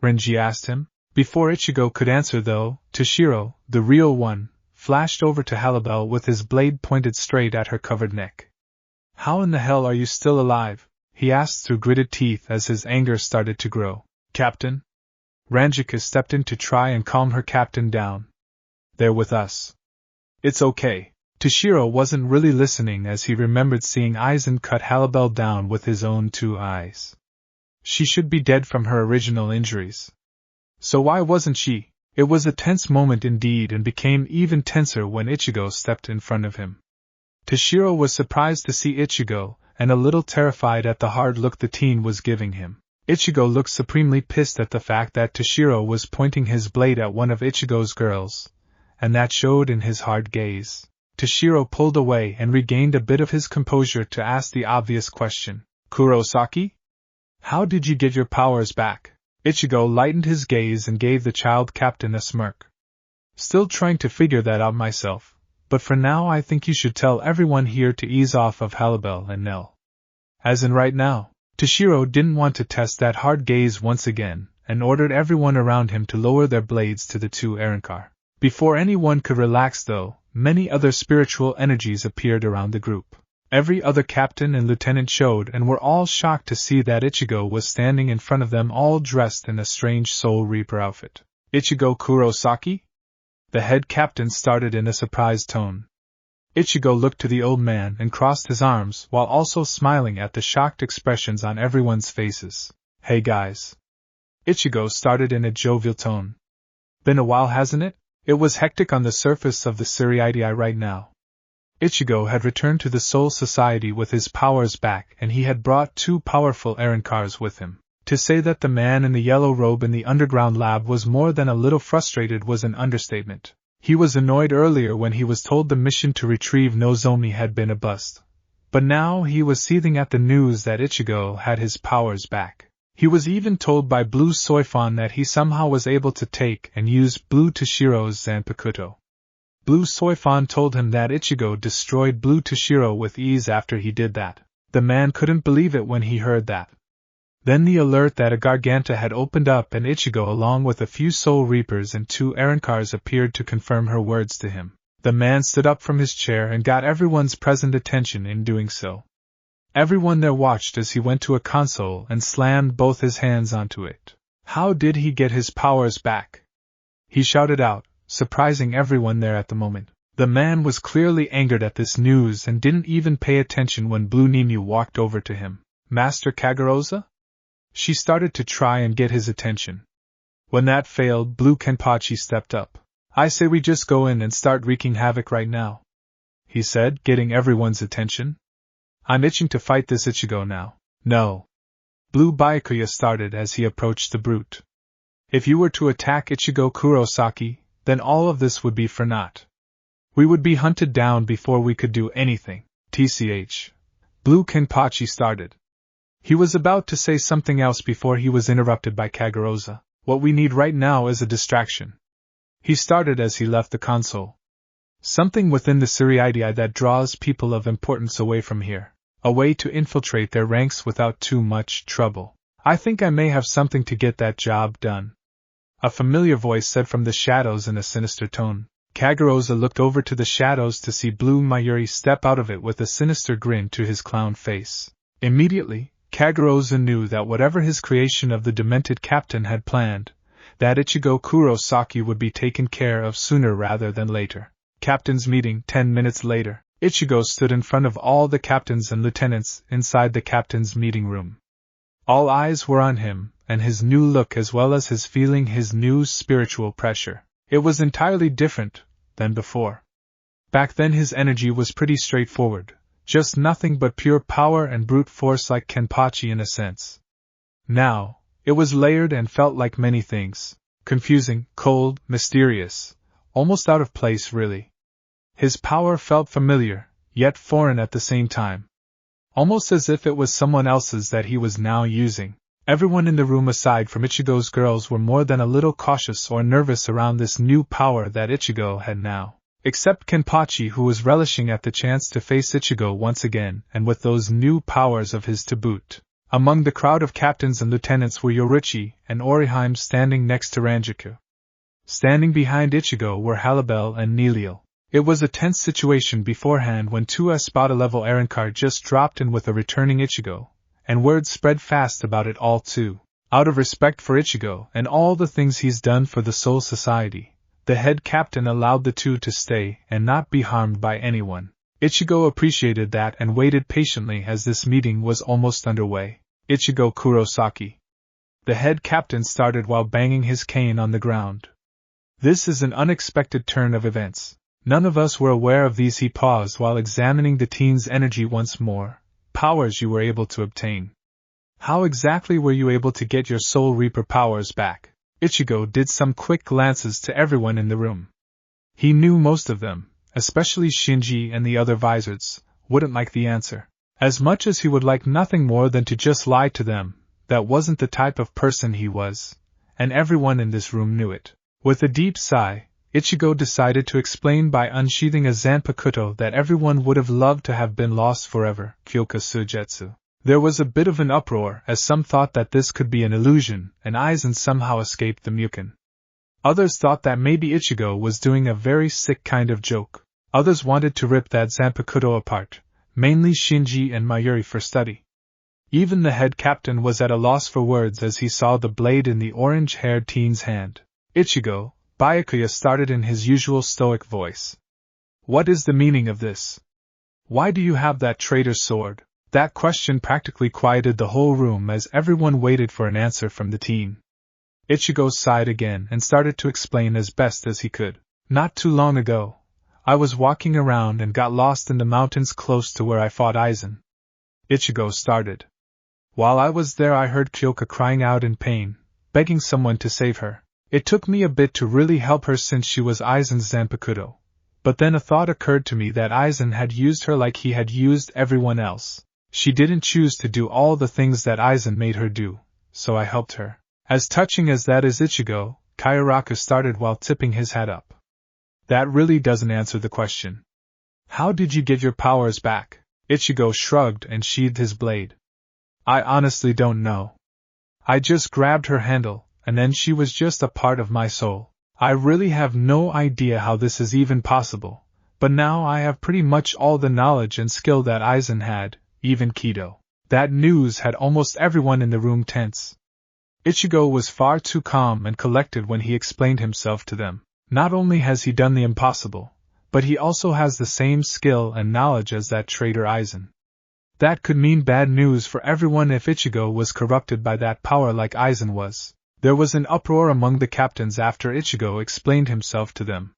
Renji asked him. Before Ichigo could answer though, Toshiro, the real one, flashed over to Halibel with his blade pointed straight at her covered neck. How in the hell are you still alive? He asked through gritted teeth as his anger started to grow. Captain? Ranjika stepped in to try and calm her captain down. They're with us. It's okay. Toshiro wasn't really listening as he remembered seeing Aizen cut Halibel down with his own 2 eyes. She should be dead from her original injuries. So why wasn't she? It was a tense moment indeed and became even tenser when Ichigo stepped in front of him. Toshiro was surprised to see Ichigo, and a little terrified at the hard look the teen was giving him. Ichigo looked supremely pissed at the fact that Toshiro was pointing his blade at one of Ichigo's girls, and that showed in his hard gaze. Toshiro pulled away and regained a bit of his composure to ask the obvious question. Kurosaki? How did you get your powers back? Ichigo lightened his gaze and gave the child captain a smirk. Still trying to figure that out myself, but for now I think you should tell everyone here to ease off of Halibel and Nell. As in right now. Toshiro didn't want to test that hard gaze once again, and ordered everyone around him to lower their blades to the 2 Arrancar. Before anyone could relax though, many other spiritual energies appeared around the group. Every other captain and lieutenant showed and were all shocked to see that Ichigo was standing in front of them all dressed in a strange Soul Reaper outfit. Ichigo Kurosaki? The head captain started in a surprised tone. Ichigo looked to the old man and crossed his arms while also smiling at the shocked expressions on everyone's faces. Hey guys. Ichigo started in a jovial tone. Been a while, hasn't it? It was hectic on the surface of the Suriidii right now. Ichigo had returned to the Soul Society with his powers back and he had brought 2 powerful Arrancars with him. To say that the man in the yellow robe in the underground lab was more than a little frustrated was an understatement. He was annoyed earlier when he was told the mission to retrieve Nozomi had been a bust. But now he was seething at the news that Ichigo had his powers back. He was even told by Blue Soifon that he somehow was able to take and use Blue Toshiro's Zanpakyo. Blue Soifon told him that Ichigo destroyed Blue Toshiro with ease after he did that. The man couldn't believe it when he heard that. Then the alert that a Garganta had opened up and Ichigo along with a few Soul Reapers and 2 Arrancars appeared to confirm her words to him. The man stood up from his chair and got everyone's present attention in doing so. Everyone there watched as he went to a console and slammed both his hands onto it. How did he get his powers back? He shouted out, surprising everyone there at the moment. The man was clearly angered at this news and didn't even pay attention when Blue Ninu walked over to him. Master Kageroza? She started to try and get his attention. When that failed, Blue Kenpachi stepped up. I say we just go in and start wreaking havoc right now, he said, getting everyone's attention. I'm itching to fight this Ichigo now. No. Blue Byakuya started as he approached the brute. If you were to attack Ichigo Kurosaki, then all of this would be for naught. We would be hunted down before we could do anything. TCH. Blue Kenpachi started. He was about to say something else before he was interrupted by Kageroza. What we need right now is a distraction. He started as he left the console. Something within the Suriidii that draws people of importance away from here. A way to infiltrate their ranks without too much trouble. I think I may have something to get that job done. A familiar voice said from the shadows in a sinister tone. Kageroza looked over to the shadows to see Blue Mayuri step out of it with a sinister grin to his clown face. Immediately, Kageroza knew that whatever his creation of the demented captain had planned, that Ichigo Kurosaki would be taken care of sooner rather than later. Captain's meeting. 10 minutes later, Ichigo stood in front of all the captains and lieutenants inside the captain's meeting room. All eyes were on him, and his new look as well as his feeling his new spiritual pressure. It was entirely different than before. Back then his energy was pretty straightforward, Just nothing but pure power and brute force like Kenpachi in a sense. Now, it was layered and felt like many things. Confusing, cold, mysterious. Almost out of place, really. His power felt familiar, yet foreign at the same time. Almost as if it was someone else's that he was now using. Everyone in the room aside from Ichigo's girls were more than a little cautious or nervous around this new power that Ichigo had now. Except Kenpachi, who was relishing at the chance to face Ichigo once again and with those new powers of his to boot. Among the crowd of captains and lieutenants were Yoruichi and Orihime standing next to Ranjaku. Standing behind Ichigo were Halibel and Nilil. It was a tense situation beforehand when two Espada-level Arankar just dropped in with a returning Ichigo, and word spread fast about it all too. Out of respect for Ichigo and all the things he's done for the Soul Society, the head captain allowed the two to stay and not be harmed by anyone. Ichigo appreciated that and waited patiently as this meeting was almost underway. Ichigo Kurosaki. The head captain started while banging his cane on the ground. This is an unexpected turn of events. None of us were aware of these. He paused while examining the teen's energy once more. Powers you were able to obtain. How exactly were you able to get your Soul Reaper powers back? Ichigo did some quick glances to everyone in the room. He knew most of them, especially Shinji and the other Vizards, wouldn't like the answer. As much as he would like nothing more than to just lie to them, that wasn't the type of person he was, and everyone in this room knew it. With a deep sigh, Ichigo decided to explain by unsheathing a Zanpakyo that everyone would have loved to have been lost forever, KYOKA SUIGETSU. There was a bit of an uproar as some thought that this could be an illusion and Aizen somehow escaped the Mukin. Others thought that maybe Ichigo was doing a very sick kind of joke. Others wanted to rip that Zanpakyo apart, mainly Shinji and Mayuri for study. Even the head captain was at a loss for words as he saw the blade in the orange-haired teen's hand. Ichigo, Byakuya started in his usual stoic voice. What is the meaning of this? Why do you have that traitor's sword? That question practically quieted the whole room as everyone waited for an answer from the teen. Ichigo sighed again and started to explain as best as he could. Not too long ago, I was walking around and got lost in the mountains close to where I fought Aizen. Ichigo started. While I was there I heard Kyoka crying out in pain, begging someone to save her. It took me a bit to really help her since she was Aizen's Zanpakyo. But then a thought occurred to me that Aizen had used her like he had used everyone else. She didn't choose to do all the things that Aizen made her do, so I helped her. As touching as that is, Ichigo, Kyoraku started while tipping his hat up. That really doesn't answer the question. How did you get your powers back? Ichigo shrugged and sheathed his blade. I honestly don't know. I just grabbed her handle, and then she was just a part of my soul. I really have no idea how this is even possible, but now I have pretty much all the knowledge and skill that Aizen had, even Kido. That news had almost everyone in the room tense. Ichigo was far too calm and collected when he explained himself to them. Not only has he done the impossible, but he also has the same skill and knowledge as that traitor Aizen. That could mean bad news for everyone if Ichigo was corrupted by that power like Aizen was. There was an uproar among the captains after Ichigo explained himself to them.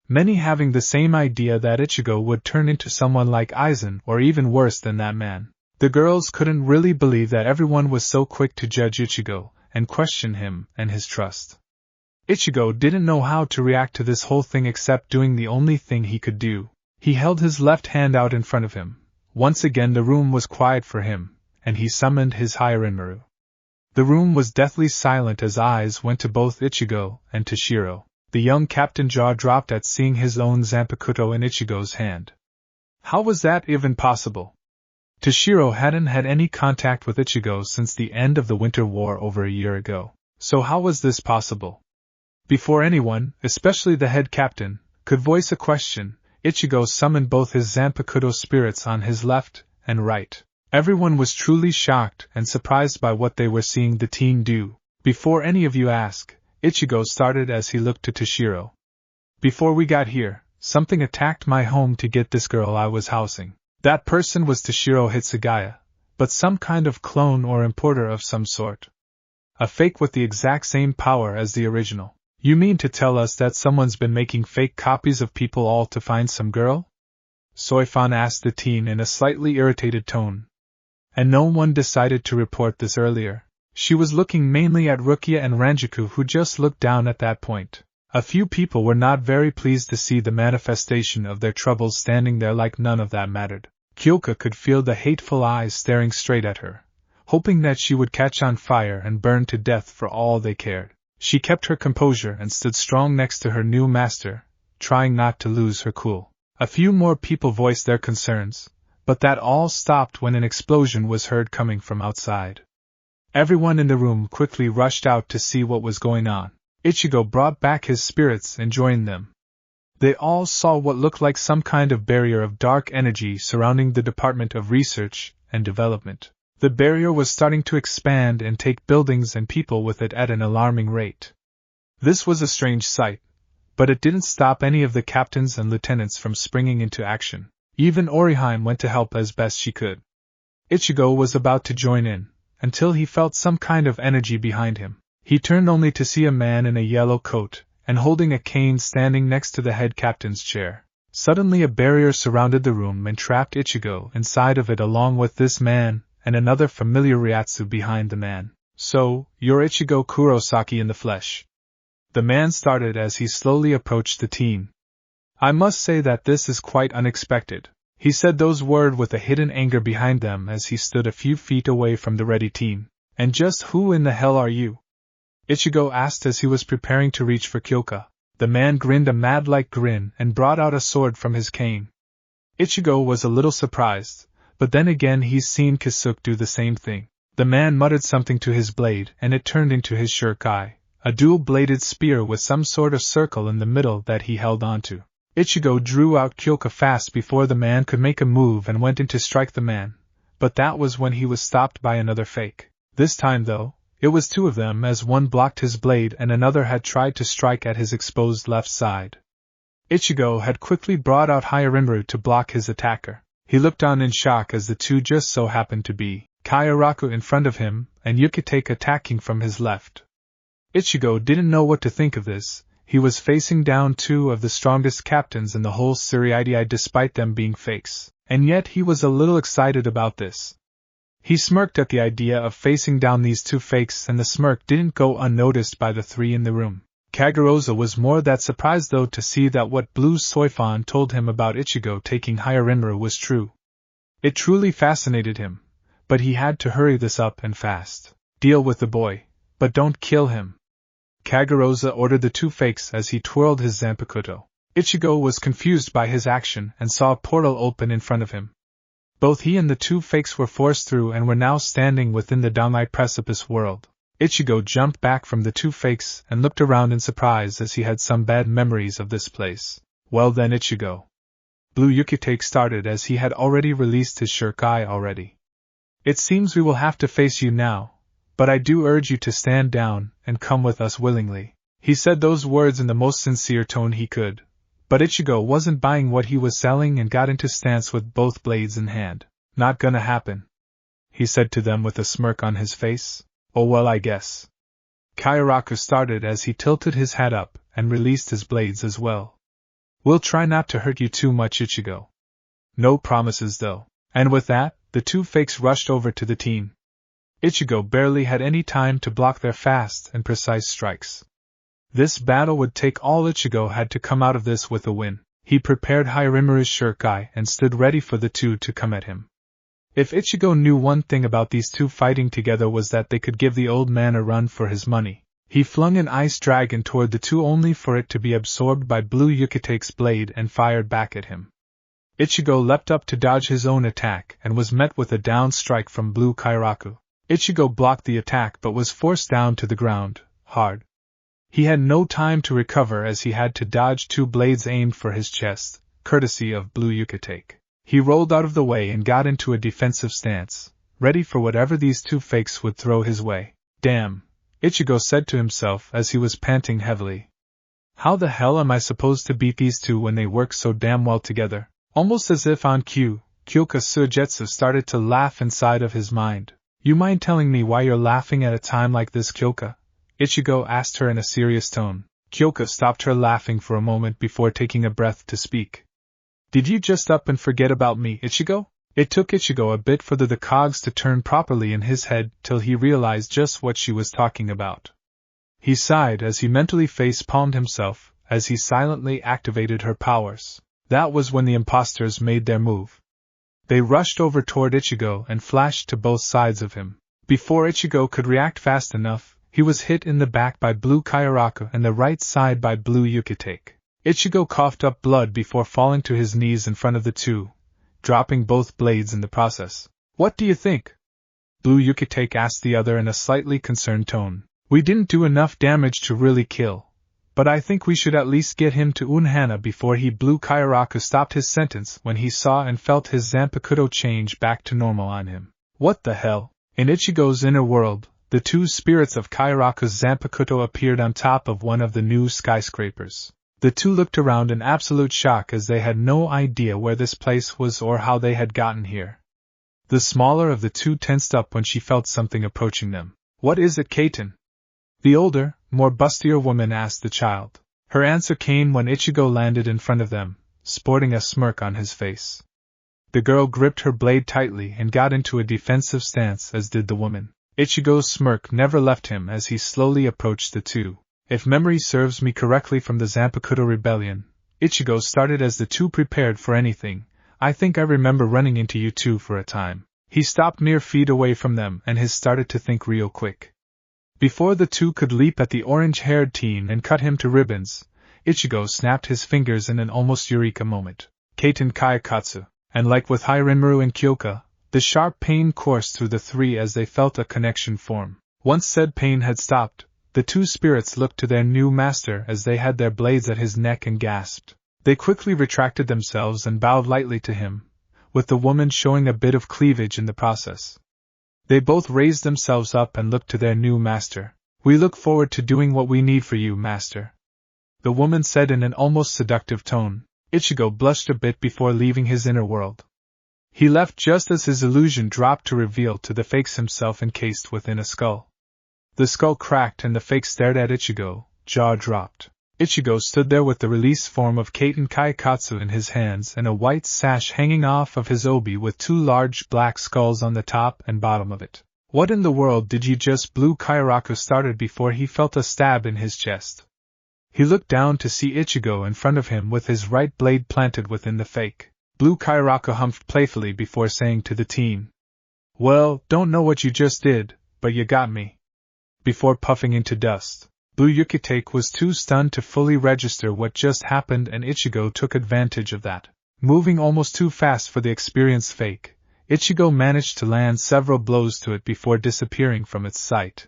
Many having the same idea that Ichigo would turn into someone like Aizen or even worse than that man. The girls couldn't really believe that everyone was so quick to judge Ichigo and question him and his trust. Ichigo didn't know how to react to this whole thing except doing the only thing he could do. He held his left hand out in front of him. Once again the room was quiet for him, and he summoned his Hyorinmaru. The room was deathly silent as eyes went to both Ichigo and Toshiro. The young captain jaw dropped at seeing his own Zanpakyo in Ichigo's hand. How was that even possible? Toshiro hadn't had any contact with Ichigo since the end of the Winter War over a year ago. So how was this possible? Before anyone, especially the head captain, could voice a question, Ichigo summoned both his Zanpakyo spirits on his left and right. Everyone was truly shocked and surprised by what they were seeing the teen do. Before any of you ask, Ichigo started as he looked to Toshiro. Before we got here, something attacked my home to get this girl I was housing. That person was Toshiro Hitsugaya, but some kind of clone or importer of some sort. A fake with the exact same power as the original. You mean to tell us that someone's been making fake copies of people all to find some girl? Soifan asked the teen in a slightly irritated tone. And no one decided to report this earlier. She was looking mainly at Rukia and Ranjaku, who just looked down at that point. A few people were not very pleased to see the manifestation of their troubles standing there like none of that mattered. KYOKA could feel the hateful eyes staring straight at her, hoping that she would catch on fire and burn to death for all they cared. She kept her composure and stood strong next to her new master, trying not to lose her cool. A few more people voiced their concerns, but that all stopped when an explosion was heard coming from outside. Everyone in the room quickly rushed out to see what was going on. Ichigo brought back his spirits and joined them. They all saw what looked like some kind of barrier of dark energy surrounding the Department of Research and Development. The barrier was starting to expand and take buildings and people with it at an alarming rate. This was a strange sight, but it didn't stop any of the captains and lieutenants from springing into action. Even Orihime went to help as best she could. Ichigo was about to join in, until he felt some kind of energy behind him. He turned only to see a man in a yellow coat, and holding a cane standing next to the head captain's chair. Suddenly a barrier surrounded the room and trapped Ichigo inside of it along with this man, and another familiar Ryatsu behind the man. So, you're Ichigo Kurosaki in the flesh. The man started as he slowly approached the teen. I must say that this is quite unexpected. He said those words with a hidden anger behind them as he stood a few feet away from the ready teen. And just who in the hell are you? Ichigo asked as he was preparing to reach for KYOKA. The man grinned a mad-like grin and brought out a sword from his cane. Ichigo was a little surprised, but then again he's seen Kisuke do the same thing. The man muttered something to his blade and it turned into his shuriken, a dual-bladed spear with some sort of circle in the middle that he held onto. Ichigo drew out KYOKA fast before the man could make a move and went in to strike the man, but that was when he was stopped by another fake. This time though, it was two of them as one blocked his blade and another had tried to strike at his exposed left side. Ichigo had quickly brought out Hyorinmaru to block his attacker. He looked on in shock as the two just so happened to be Kaioraku in front of him and Yukitake attacking from his left. Ichigo didn't know what to think of this. He was facing down two of the strongest captains in the whole Tsurugi despite them being fakes, and yet he was a little excited about this. He smirked at the idea of facing down these two fakes and the smirk didn't go unnoticed by the three in the room. Kageroza was more that surprised though to see that what Blue Soifan told him about Ichigo taking Hyorinmaru was true. It truly fascinated him, but he had to hurry this up and fast. Deal with the boy, but don't kill him. Kageroza ordered the two fakes as he twirled his Zanpakyo. Ichigo was confused by his action and saw a portal open in front of him. Both he and the two fakes were forced through and were now standing within the Dangai precipice world. Ichigo jumped back from the two fakes and looked around in surprise as he had some bad memories of this place. Well then Ichigo. Blue Yukitake started as he had already released his shuriken already. It seems we will have to face you now, but I do urge you to stand down and come with us willingly. He said those words in the most sincere tone he could. But Ichigo wasn't buying what he was selling and got into stance with both blades in hand. Not gonna happen, he said to them with a smirk on his face. Oh well I guess. Kaioraku started as he tilted his hat up and released his blades as well. We'll try not to hurt you too much Ichigo. No promises though. And with that, the two fakes rushed over to the teen. Ichigo barely had any time to block their fast and precise strikes. This battle would take all Ichigo had to come out of this with a win. He prepared Hyorinmaru's shuriken and stood ready for the two to come at him. If Ichigo knew one thing about these two fighting together was that they could give the old man a run for his money. He flung an ice dragon toward the two only for it to be absorbed by Blue Yukitake's blade and fired back at him. Ichigo leapt up to dodge his own attack and was met with a down strike from Blue Kaioraku. Ichigo blocked the attack but was forced down to the ground, hard. He had no time to recover as he had to dodge two blades aimed for his chest, courtesy of Blue Yukitake. He rolled out of the way and got into a defensive stance, ready for whatever these two fakes would throw his way. Damn, Ichigo said to himself as he was panting heavily. How the hell am I supposed to beat these two when they work so damn well together? Almost as if on cue, KYOKA Suigetsu started to laugh inside of his mind. You mind telling me why you're laughing at a time like this, KYOKA? Ichigo asked her in a serious tone. KYOKA stopped her laughing for a moment before taking a breath to speak. Did you just up and forget about me, Ichigo? It took Ichigo a bit for the cogs to turn properly in his head till he realized just what she was talking about. He sighed as he mentally face-palmed himself, as he silently activated her powers. That was when the imposters made their move. They rushed over toward Ichigo and flashed to both sides of him. Before Ichigo could react fast enough, he was hit in the back by Blue Kyoraku and the right side by Blue Yukitake. Ichigo coughed up blood before falling to his knees in front of the two, dropping both blades in the process. What do you think? Blue Yukitake asked the other in a slightly concerned tone. We didn't do enough damage to really kill, but I think we should at least get him to Unohana before he. Blue Kyoraku stopped his sentence when he saw and felt his Zanpakyo change back to normal on him. What the hell? In Ichigo's inner world, the two spirits of Kyoraku's Zanpakyo appeared on top of one of the new skyscrapers. The two looked around in absolute shock as they had no idea where this place was or how they had gotten here. The smaller of the two tensed up when she felt something approaching them. What is it, Kaiten? The older, more bustier woman asked the child. Her answer came when Ichigo landed in front of them, sporting a smirk on his face. The girl gripped her blade tightly and got into a defensive stance, as did the woman. Ichigo's smirk never left him as he slowly approached the two. If memory serves me correctly from the Zanpakyo rebellion, Ichigo started as the two prepared for anything. I think I remember running into you two for a time. He stopped mere feet away from them and his started to think real quick. Before the two could leap at the orange-haired teen and cut him to ribbons, Ichigo snapped his fingers in an almost eureka moment. Kaiten Kaikatsu. And like with Hyorinmaru and KYOKA, the sharp pain coursed through the three as they felt a connection form. Once said pain had stopped, the two spirits looked to their new master as they had their blades at his neck and gasped. They quickly retracted themselves and bowed lightly to him, with the woman showing a bit of cleavage in the process. They both raised themselves up and looked to their new master. We look forward to doing what we need for you, master, the woman said in an almost seductive tone. Ichigo blushed a bit before leaving his inner world. He left just as his illusion dropped to reveal to the fakes himself encased within a skull. The skull cracked and the fake stared at Ichigo, jaw dropped. Ichigo stood there with the release form of Kaiten Kaikatsu in his hands and a white sash hanging off of his obi with two large black skulls on the top and bottom of it. What in the world did you just? Blue Kyoraku started before he felt a stab in his chest. He looked down to see Ichigo in front of him with his right blade planted within the fake. Blue Kyoraku humphed playfully before saying to the teen, Well, don't know what you just did, but you got me. Before puffing into dust. Blue Yukitake was too stunned to fully register what just happened and Ichigo took advantage of that. Moving almost too fast for the experienced fake, Ichigo managed to land several blows to it before disappearing from its sight.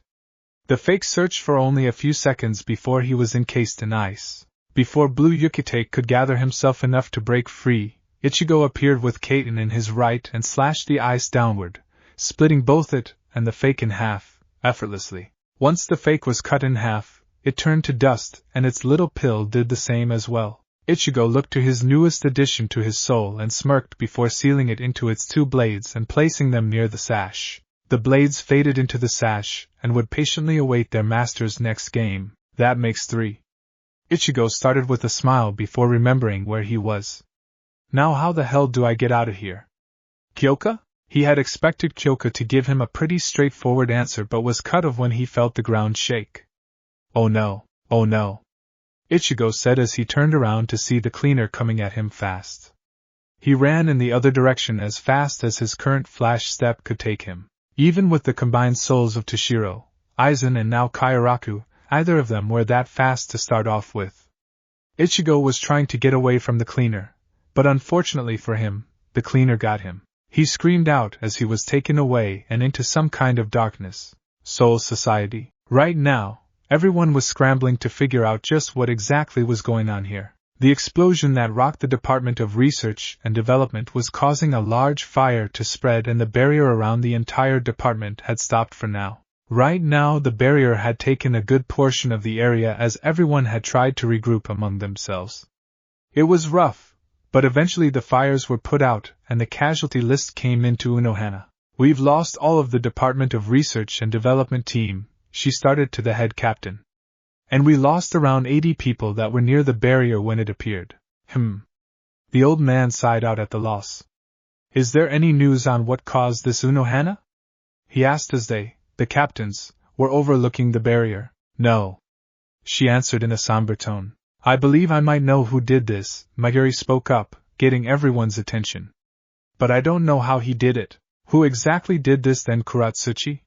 The fake searched for only a few seconds before he was encased in ice. Before Blue Yukitake could gather himself enough to break free, Ichigo appeared with Kaiten in his right and slashed the ice downward, splitting both it and the fake in half, effortlessly. Once the fake was cut in half, it turned to dust, and its little pill did the same as well. Ichigo looked to his newest addition to his soul and smirked before sealing it into its two blades and placing them near the sash. The blades faded into the sash, and would patiently await their master's next game. That makes 3. Ichigo started with a smile before remembering where he was. Now how the hell do I get out of here? KYOKA? He had expected KYOKA to give him a pretty straightforward answer but was cut off when he felt the ground shake. Oh no, oh no, Ichigo said as he turned around to see the cleaner coming at him fast. He ran in the other direction as fast as his current flash step could take him. Even with the combined souls of Toshiro, Aizen and now Kyoraku, either of them were that fast to start off with. Ichigo was trying to get away from the cleaner, but unfortunately for him, the cleaner got him. He screamed out as he was taken away and into some kind of darkness. Soul Society. Right now, everyone was scrambling to figure out just what exactly was going on here. The explosion that rocked the Department of Research and Development was causing a large fire to spread and the barrier around the entire department had stopped for now. Right now the barrier had taken a good portion of the area as everyone had tried to regroup among themselves. It was rough, but eventually the fires were put out and the casualty list came into Unohana. We've lost all of the Department of Research and Development team, she started to the head captain. And we lost around 80 people that were near the barrier when it appeared. The old man sighed out at the loss. Is there any news on what caused this Unohana? He asked as they, the captains, were overlooking the barrier. No. She answered in a somber tone. I believe I might know who did this, Mayuri spoke up, getting everyone's attention. But I don't know how he did it. Who exactly did this then, Kuratsuchi?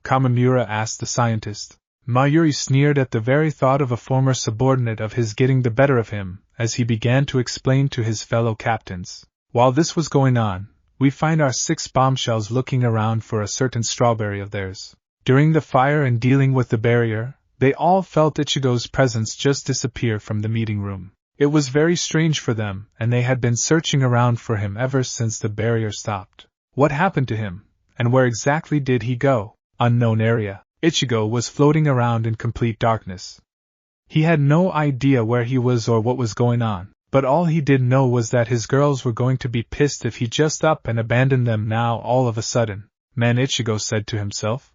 Kamimura asked the scientist. Mayuri sneered at the very thought of a former subordinate of his getting the better of him, as he began to explain to his fellow captains. While this was going on, we find our 6 bombshells looking around for a certain strawberry of theirs. During the fire and dealing with the barrier, they all felt Ichigo's presence just disappear from the meeting room. It was very strange for them, and they had been searching around for him ever since the barrier stopped. What happened to him, and where exactly did he go? Unknown area. Ichigo was floating around in complete darkness. He had no idea where he was or what was going on, but all he did know was that his girls were going to be pissed if he just up and abandoned them now all of a sudden. Man, Ichigo said to himself.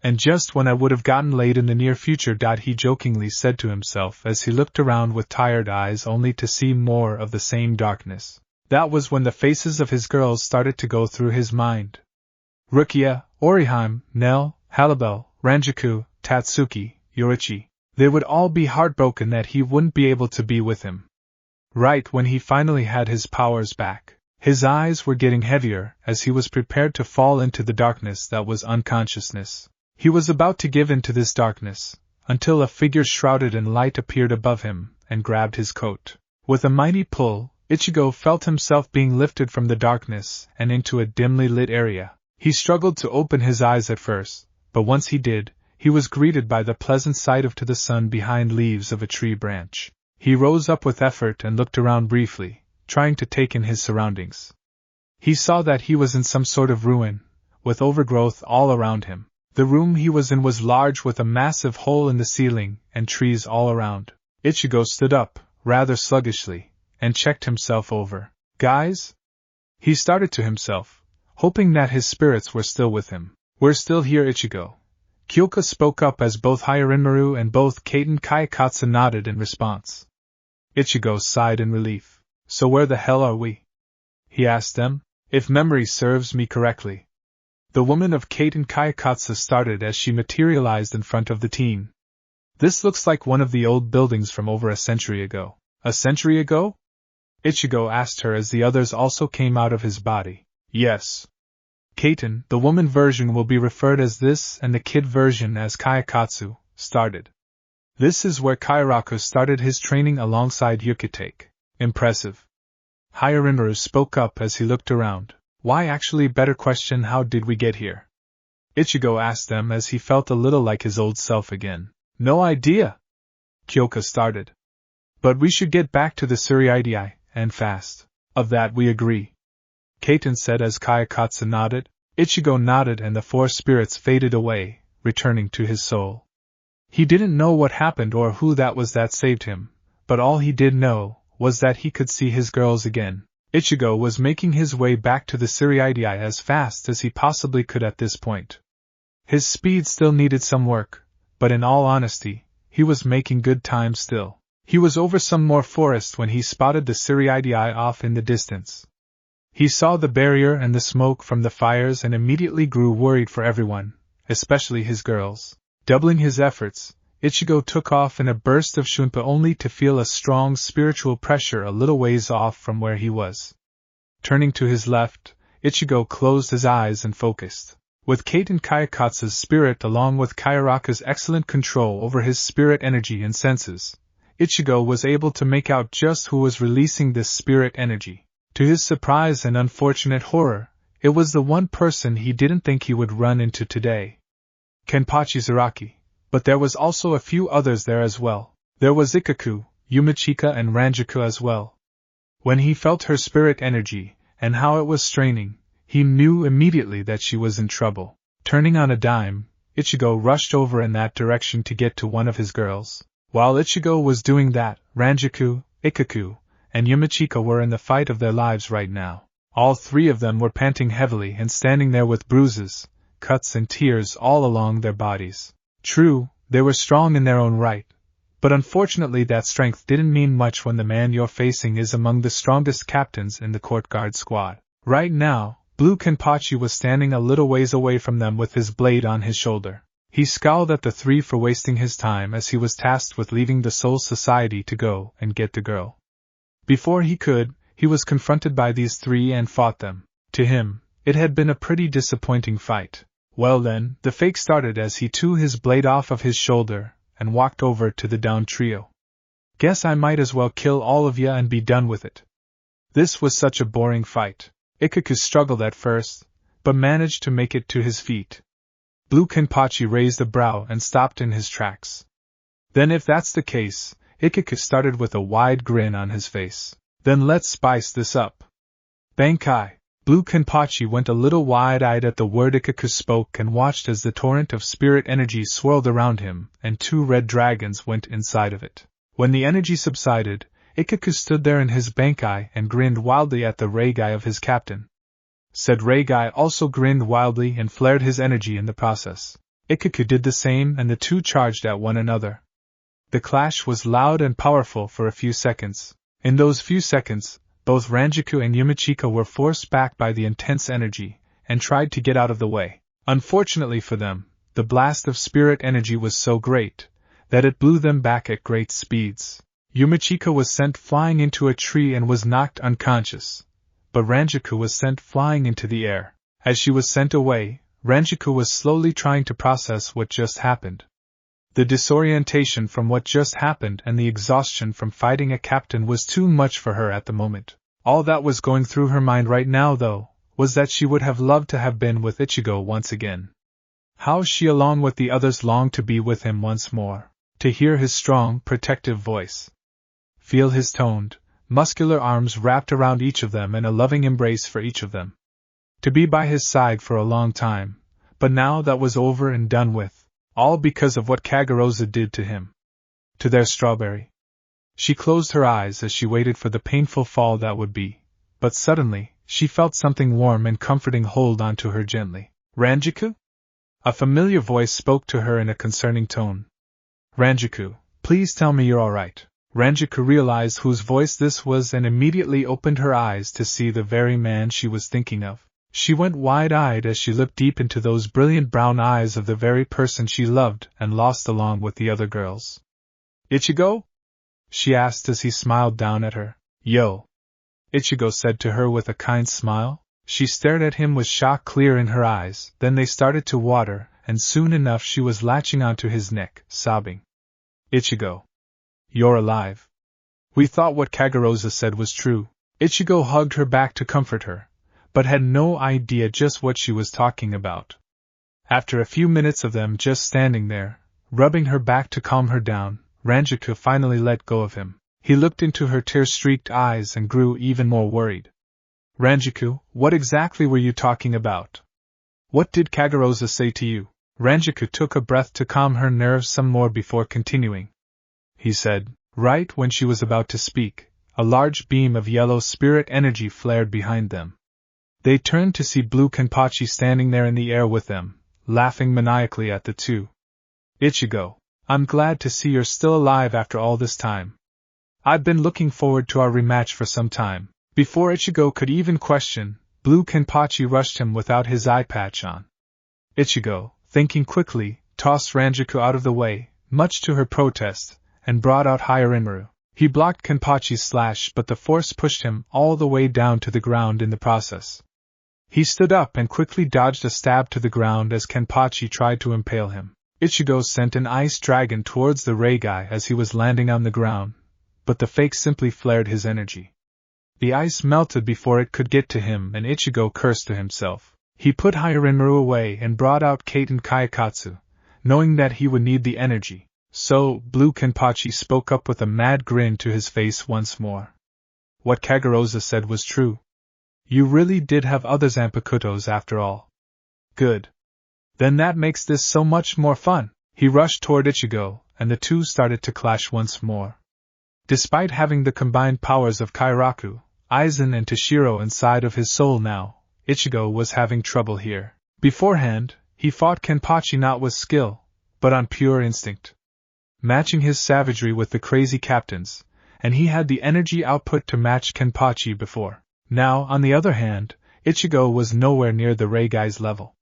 And just when I would have gotten laid in the near future, he jokingly said to himself as he looked around with tired eyes only to see more of the same darkness. That was when the faces of his girls started to go through his mind. Rukia, Orihime, Nell, Halibel, Ranjaku, Tatsuki, Yoruichi. They would all be heartbroken that he wouldn't be able to be with him. Right when he finally had his powers back, his eyes were getting heavier as he was prepared to fall into the darkness that was unconsciousness. He was about to give in to this darkness, until a figure shrouded in light appeared above him and grabbed his coat. With a mighty pull, Ichigo felt himself being lifted from the darkness and into a dimly lit area. He struggled to open his eyes at first, but once he did, he was greeted by the pleasant sight of the sun behind leaves of a tree branch. He rose up with effort and looked around briefly, trying to take in his surroundings. He saw that he was in some sort of ruin, with overgrowth all around him. The room he was in was large with a massive hole in the ceiling and trees all around. Ichigo stood up, rather sluggishly, and checked himself over. Guys? He started to himself, hoping that his spirits were still with him. We're still here, Ichigo. KYOKA spoke up as both Hyorinmaru and both Kaiten Kaikatsu nodded in response. Ichigo sighed in relief. So where the hell are we? He asked them. If memory serves me correctly. The woman of Kaiten Kaikatsu started as she materialized in front of the teen. This looks like one of the old buildings from over a century ago. A century ago? Ichigo asked her as the others also came out of his body. Yes. Kaiten, the woman version will be referred as this and the kid version as Kaikatsu, started. This is where Kairaku started his training alongside Yukitake. Impressive. Hyorinmaru spoke up as he looked around. Why actually better question, how did we get here? Ichigo asked them as he felt a little like his old self again. No idea. KYOKA started. But we should get back to the Tsuruidai, and fast. Of that we agree. Kaiten said as Kaikatsu nodded. Ichigo nodded and the 4 spirits faded away, returning to his soul. He didn't know what happened or who that was that saved him, but all he did know was that he could see his girls again. Ichigo was making his way back to the Tsuruidai as fast as he possibly could at this point. His speed still needed some work, but in all honesty, he was making good time still. He was over some more forest when he spotted the Tsuruidai off in the distance. He saw the barrier and the smoke from the fires and immediately grew worried for everyone, especially his girls. Doubling his efforts, Ichigo took off in a burst of shunpa only to feel a strong spiritual pressure a little ways off from where he was. Turning to his left, Ichigo closed his eyes and focused. With Kaiten Kaikatsu's spirit along with Kairaku's excellent control over his spirit energy and senses, Ichigo was able to make out just who was releasing this spirit energy. To his surprise and unfortunate horror, it was the one person he didn't think he would run into today. Kenpachi Zaraki. But there was also a few others there as well. There was Ikaku, Yumichika and Ranjaku as well. When he felt her spirit energy, and how it was straining, he knew immediately that she was in trouble. Turning on a dime, Ichigo rushed over in that direction to get to one of his girls. While Ichigo was doing that, Ranjaku, Ikaku, and Yumichika were in the fight of their lives right now. All 3 of them were panting heavily and standing there with bruises, cuts and tears all along their bodies. True, they were strong in their own right, But unfortunately that strength didn't mean much when the man you're facing is among the strongest captains in the court guard squad. Right now, Blue Kenpachi was standing a little ways away from them with his blade on his shoulder. He scowled at the three for wasting his time as he was tasked with leaving the Soul Society to go and get the girl. Before he could, he was confronted by these three and fought them. To him, it had been a pretty disappointing fight. Well then, the fake started as he threw his blade off of his shoulder and walked over to the downed trio. Guess I might as well kill all of ya and be done with it. This was such a boring fight. Ichigo struggled at first, but managed to make it to his feet. Blue Kenpachi raised a brow and stopped in his tracks. Then if that's the case, Ichigo started with a wide grin on his face. Then let's spice this up. Bankai. Blue Kenpachi went a little wide-eyed at the word Ichigo spoke and watched as the torrent of spirit energy swirled around him and 2 red dragons went inside of it. When the energy subsided, Ichigo stood there in his bankai and grinned wildly at the Reigai of his captain. Said Reigai also grinned wildly and flared his energy in the process. Ichigo did the same and the two charged at one another. The clash was loud and powerful for a few seconds. In those few seconds, both Ranjiku and Yumichika were forced back by the intense energy, and tried to get out of the way. Unfortunately for them, the blast of spirit energy was so great, that it blew them back at great speeds. Yumichika was sent flying into a tree and was knocked unconscious, but Ranjiku was sent flying into the air. As she was sent away, Ranjiku was slowly trying to process what just happened. The disorientation from what just happened and the exhaustion from fighting a captain was too much for her at the moment. All that was going through her mind right now, though, was that she would have loved to have been with Ichigo once again. How she along with the others longed to be with him once more, to hear his strong, protective voice. Feel his toned, muscular arms wrapped around each of them and a loving embrace for each of them. To be by his side for a long time, but now that was over and done with, all because of what Kageroza did to him. To their strawberry. She closed her eyes as she waited for the painful fall that would be, but suddenly, she felt something warm and comforting hold onto her gently. Ranjiku? A familiar voice spoke to her in a concerning tone. Ranjiku, please tell me you're alright. Ranjiku realized whose voice this was and immediately opened her eyes to see the very man she was thinking of. She went wide-eyed as she looked deep into those brilliant brown eyes of the very person she loved and lost along with the other girls. Ichigo? She asked as he smiled down at her. Yo. Ichigo said to her with a kind smile. She stared at him with shock clear in her eyes, then they started to water, and soon enough she was latching onto his neck, sobbing. Ichigo. You're alive. We thought what Kageroza said was true. Ichigo hugged her back to comfort her, but had no idea just what she was talking about. After a few minutes of them just standing there, rubbing her back to calm her down, Ranjiku finally let go of him. He looked into her tear-streaked eyes and grew even more worried. Ranjiku, what exactly were you talking about? What did Kageroza say to you? Ranjiku took a breath to calm her nerves some more before continuing. He said, right when she was about to speak, a large beam of yellow spirit energy flared behind them. They turned to see Blue Kenpachi standing there in the air with them, laughing maniacally at the two. Ichigo, I'm glad to see you're still alive after all this time. I've been looking forward to our rematch for some time. Before Ichigo could even question, Blue Kenpachi rushed him without his eye patch on. Ichigo, thinking quickly, tossed Ranjiku out of the way, much to her protest, and brought out Hyorinmaru. He blocked Kenpachi's slash, but the force pushed him all the way down to the ground in the process. He stood up and quickly dodged a stab to the ground as Kenpachi tried to impale him. Ichigo sent an ice dragon towards the Reigai as he was landing on the ground, but the fake simply flared his energy. The ice melted before it could get to him and Ichigo cursed to himself. He put Hyorinmaru away and brought out Kaiten Kayakatsu, knowing that he would need the energy. So, Blue Kenpachi spoke up with a mad grin to his face once more. What Kageroza said was true. You really did have other Zanpakutos after all. Good. Then that makes this so much more fun. He rushed toward Ichigo, and the two started to clash once more. Despite having the combined powers of Kairaku, Aizen and Toshiro inside of his soul now, Ichigo was having trouble here. Beforehand, he fought Kenpachi not with skill, but on pure instinct. matching his savagery with the crazy captain's, and he had the energy output to match Kenpachi before. Now, on the other hand, Ichigo was nowhere near the Reigai's level.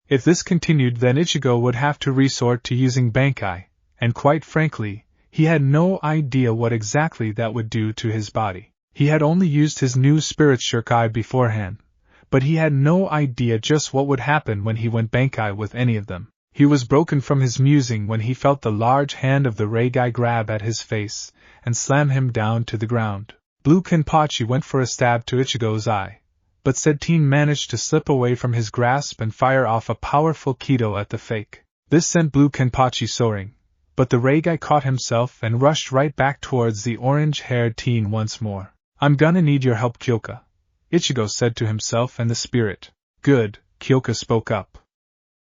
If this continued, then Ichigo would have to resort to using bankai, and quite frankly, he had no idea what exactly that would do to his body. He had only used his new spirit shuriken beforehand, but he had no idea just what would happen when he went bankai with any of them. He was broken from his musing when he felt the large hand of the Reigai grab at his face and slam him down to the ground. Blue Kenpachi went for a stab to Ichigo's eye, but said teen managed to slip away from his grasp and fire off a powerful Kido at the fake. This sent Blue Kenpachi soaring, but the Reigai caught himself and rushed right back towards the orange-haired teen once more. I'm gonna need your help, KYOKA, Ichigo said to himself and the spirit. Good, KYOKA spoke up.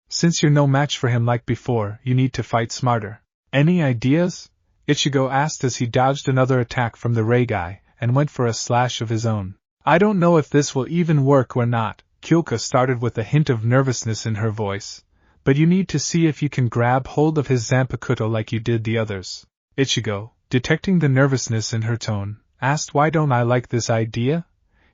Since you're no match for him like before, you need to fight smarter. Any ideas? Ichigo asked as he dodged another attack from the Reigai and went for a slash of his own. I don't know if this will even work or not, KYOKA started with a hint of nervousness in her voice, but you need to see if you can grab hold of his Zanpakyo like you did the others. Ichigo, detecting the nervousness in her tone, asked why don't I like this idea?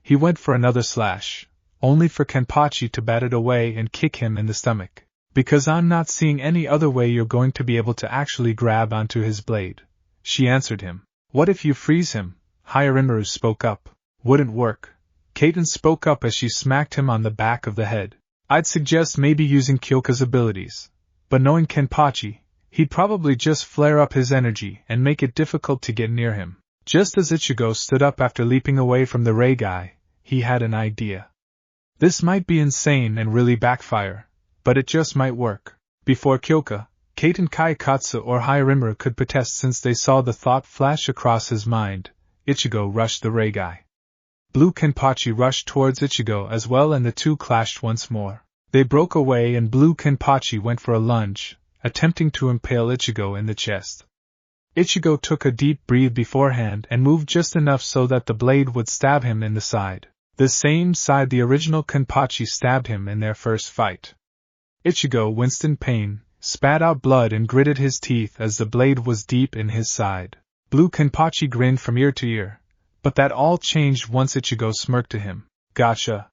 He went for another slash, only for Kenpachi to bat it away and kick him in the stomach. Because I'm not seeing any other way you're going to be able to actually grab onto his blade, she answered him. What if you freeze him? Hyorinmaru spoke up. Wouldn't work. Kaiten spoke up as she smacked him on the back of the head. I'd suggest maybe using KYOKA's abilities, but knowing Kenpachi, he'd probably just flare up his energy and make it difficult to get near him. Just as Ichigo stood up after leaping away from the Reigai, he had an idea. This might be insane and really backfire, but it just might work. Before KYOKA, Kaiten Kaikatsu or Hyorinmaru could protest since they saw the thought flash across his mind, Ichigo rushed the Reigai. Blue Kenpachi rushed towards Ichigo as well and the two clashed once more. They broke away and Blue Kenpachi went for a lunge, attempting to impale Ichigo in the chest. Ichigo took a deep breath beforehand and moved just enough so that the blade would stab him in the side. The same side the original Kenpachi stabbed him in their first fight. Ichigo winced in pain, spat out blood and gritted his teeth as the blade was deep in his side. Blue Kenpachi grinned from ear to ear, but that all changed once Ichigo smirked to him. Gotcha.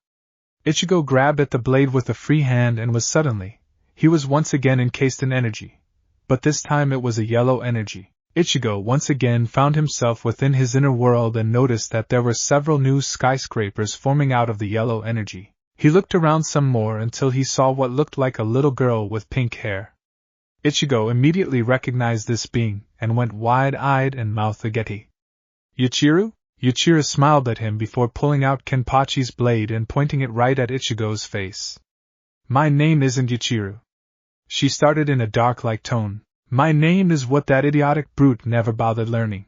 Ichigo grabbed at the blade with a free hand and he was once again encased in energy. But this time it was a yellow energy. Ichigo once again found himself within his inner world and noticed that there were several new skyscrapers forming out of the yellow energy. He looked around some more until he saw what looked like a little girl with pink hair. Ichigo immediately recognized this being, and went wide-eyed and mouth agape. Yuichiro? Yuichiro smiled at him before pulling out Kenpachi's blade and pointing it right at Ichigo's face. My name isn't Yuichiro. She started in a dark-like tone. My name is what that idiotic brute never bothered learning.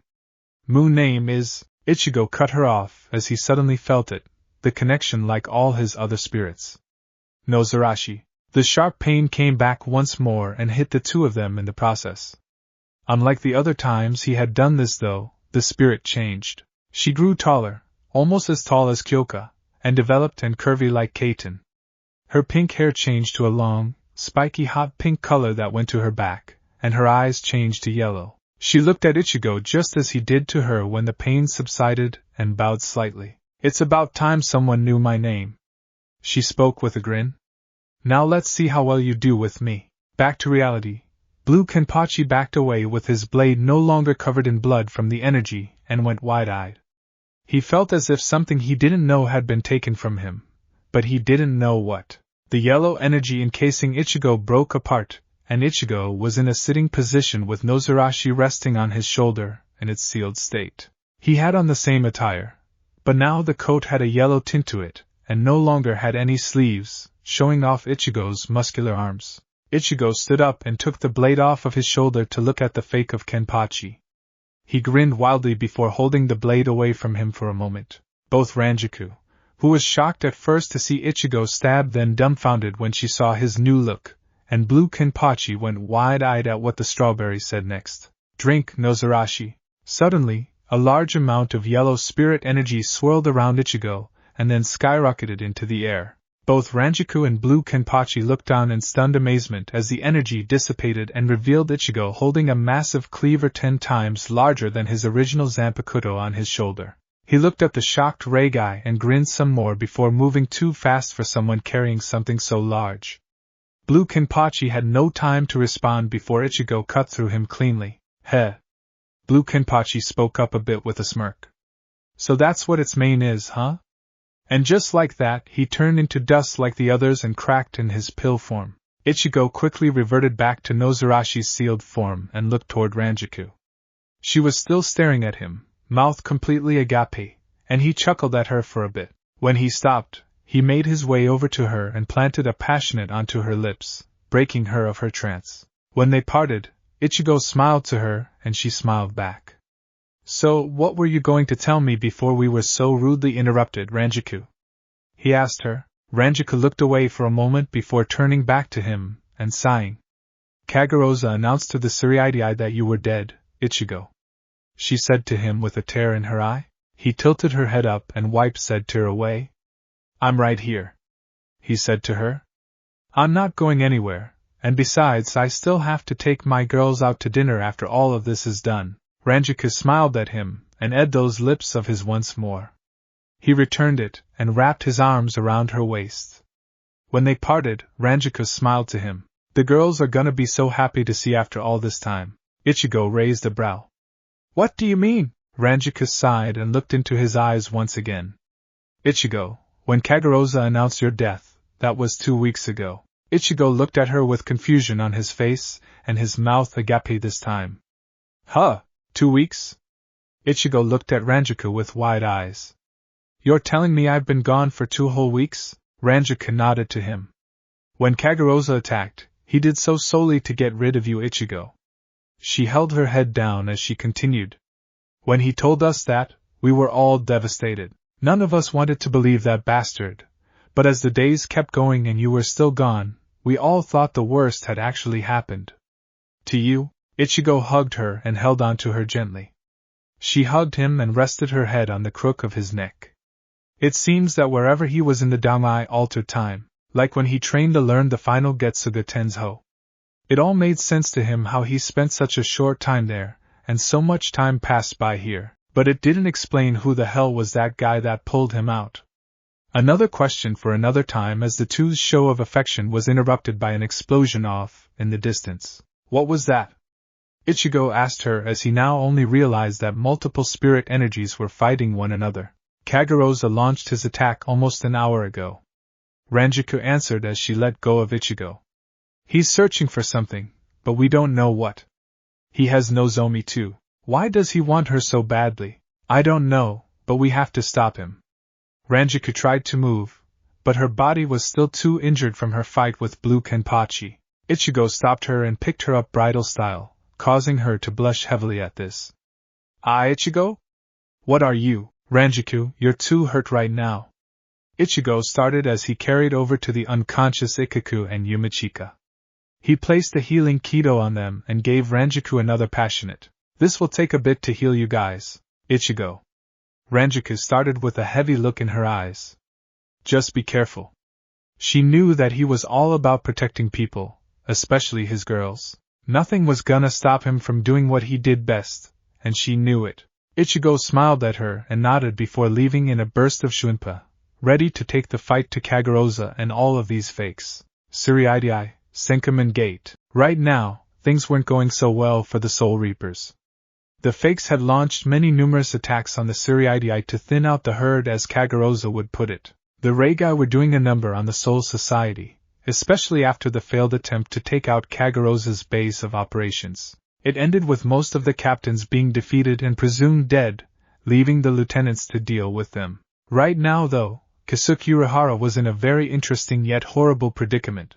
Moon name is... Ichigo cut her off as he suddenly felt it, the connection like all his other spirits. Nozarashi. The sharp pain came back once more and hit the two of them in the process. Unlike the other times he had done this though, the spirit changed. She grew taller, almost as tall as KYOKA, and developed and curvy like Kaiten. Her pink hair changed to a long, spiky hot pink color that went to her back, and her eyes changed to yellow. She looked at Ichigo just as he did to her when the pain subsided and bowed slightly. It's about time someone knew my name. She spoke with a grin. Now let's see how well you do with me. Back to reality. Blue Kenpachi backed away with his blade no longer covered in blood from the energy and went wide-eyed. He felt as if something he didn't know had been taken from him, but he didn't know what. The yellow energy encasing Ichigo broke apart, and Ichigo was in a sitting position with Nozarashi resting on his shoulder in its sealed state. He had on the same attire, but now the coat had a yellow tint to it, and no longer had any sleeves, showing off Ichigo's muscular arms. Ichigo stood up and took the blade off of his shoulder to look at the fake of Kenpachi. He grinned wildly before holding the blade away from him for a moment. Both Ranjaku, who was shocked at first to see Ichigo stabbed then dumbfounded when she saw his new look, and Blue Kenpachi went wide-eyed at what the strawberry said next. Drink, Nozarashi. Suddenly, a large amount of yellow spirit energy swirled around Ichigo, and then skyrocketed into the air. Both Ranjiku and Blue Kenpachi looked down in stunned amazement as the energy dissipated and revealed Ichigo holding a massive cleaver 10 times larger than his original Zanpakyo on his shoulder. He looked at the shocked Reigai and grinned some more before moving too fast for someone carrying something so large. Blue Kenpachi had no time to respond before Ichigo cut through him cleanly. Heh. Blue Kenpachi spoke up a bit with a smirk. So that's what its main is, huh? And just like that, he turned into dust like the others and cracked in his pill form. Ichigo quickly reverted back to Nozarashi's sealed form and looked toward Ranjiku. She was still staring at him, mouth completely agape, and he chuckled at her for a bit. When he stopped, he made his way over to her and planted a passionate onto her lips, breaking her of her trance. When they parted, Ichigo smiled to her, and she smiled back. So, what were you going to tell me before we were so rudely interrupted, Ranjiku? He asked her. Ranjiku looked away for a moment before turning back to him, and sighing. Kageroza announced to the Tsuruichi that you were dead, Ichigo. She said to him with a tear in her eye. He tilted her head up and wiped said tear away. I'm right here, he said to her. I'm not going anywhere, and besides I still have to take my girls out to dinner after all of this is done. Ranjiku smiled at him, and ed those lips of his once more. He returned it, and wrapped his arms around her waist. When they parted, Ranjiku smiled to him. The girls are gonna be so happy to see after all this time. Ichigo raised a brow. What do you mean? Ranjiku sighed and looked into his eyes once again. Ichigo, when Kageroza announced your death, that was 2 weeks ago. Ichigo looked at her with confusion on his face, and his mouth agape this time. Huh! 2 weeks? Ichigo looked at Ranjiku with wide eyes. You're telling me I've been gone for 2 whole weeks? Ranjiku nodded to him. When Kageroza attacked, he did so solely to get rid of you, Ichigo. She held her head down as she continued. When he told us that, we were all devastated. None of us wanted to believe that bastard, but as the days kept going and you were still gone, we all thought the worst had actually happened. To you? Ichigo hugged her and held on to her gently. She hugged him and rested her head on the crook of his neck. It seems that wherever he was in the Dangai altered time, like when he trained to learn the final Getsuga Tensho. It all made sense to him how he spent such a short time there, and so much time passed by here, but it didn't explain who the hell was that guy that pulled him out. Another question for another time, as the two's show of affection was interrupted by an explosion off in the distance. What was that? Ichigo asked her as he now only realized that multiple spirit energies were fighting one another. Kageroza launched his attack almost an hour ago. Ranjiku answered as she let go of Ichigo. He's searching for something, but we don't know what. He has Nozomi too. Why does he want her so badly? I don't know, but we have to stop him. Ranjiku tried to move, but her body was still too injured from her fight with Blue Kenpachi. Ichigo stopped her and picked her up bridal style, causing her to blush heavily at this. Ah, Ichigo? What are you, Ranjiku? You're too hurt right now. Ichigo started as he carried over to the unconscious Ikaku and Yumichika. He placed a healing Kido on them and gave Ranjiku another passionate. This will take a bit to heal you guys, Ichigo. Ranjiku started with a heavy look in her eyes. Just be careful. She knew that he was all about protecting people, especially his girls. Nothing was gonna stop him from doing what he did best, and she knew it. Ichigo smiled at her and nodded before leaving in a burst of shunpa, ready to take the fight to Kageroza and all of these fakes. Tsuruichi, Senkaman Gate. Right now, things weren't going so well for the Soul Reapers. The fakes had launched many numerous attacks on the Tsuruichi to thin out the herd, as Kageroza would put it. The Reigai were doing a number on the Soul Society, especially after the failed attempt to take out Kageroza's base of operations. It ended with most of the captains being defeated and presumed dead, leaving the lieutenants to deal with them. Right now, though, Kisuke Urahara was in a very interesting yet horrible predicament.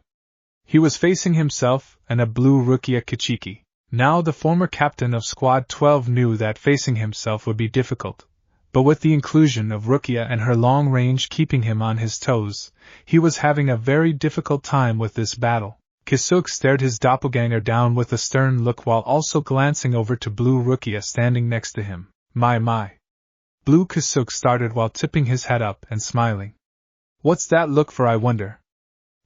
He was facing himself and a blue Rukia Kichiki. Now the former captain of Squad 12 knew that facing himself would be difficult, but with the inclusion of Rukia and her long range keeping him on his toes, he was having a very difficult time with this battle. Kisuke stared his doppelganger down with a stern look while also glancing over to blue Rukia standing next to him. My. Blue Kisuke started while tipping his head up and smiling. What's that look for, I wonder?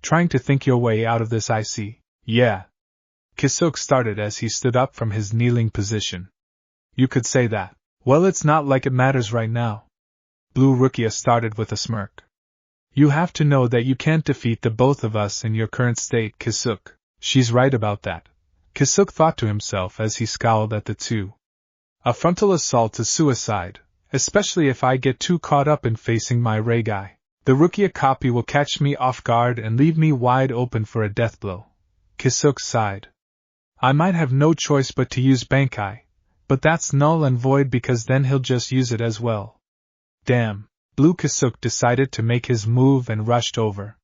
Trying to think your way out of this, I see. Yeah. Kisuke started as he stood up from his kneeling position. You could say that. Well, it's not like it matters right now. Blue Rukia started with a smirk. You have to know that you can't defeat the both of us in your current state, Kisuke. She's right about that. Kisuke thought to himself as he scowled at the two. A frontal assault is suicide, especially if I get too caught up in facing my Reigai. The Rukia copy will catch me off guard and leave me wide open for a death blow. Kisuke sighed. I might have no choice but to use bankai, but that's null and void because then he'll just use it as well. Damn. Blue Kisuke decided to make his move and rushed over.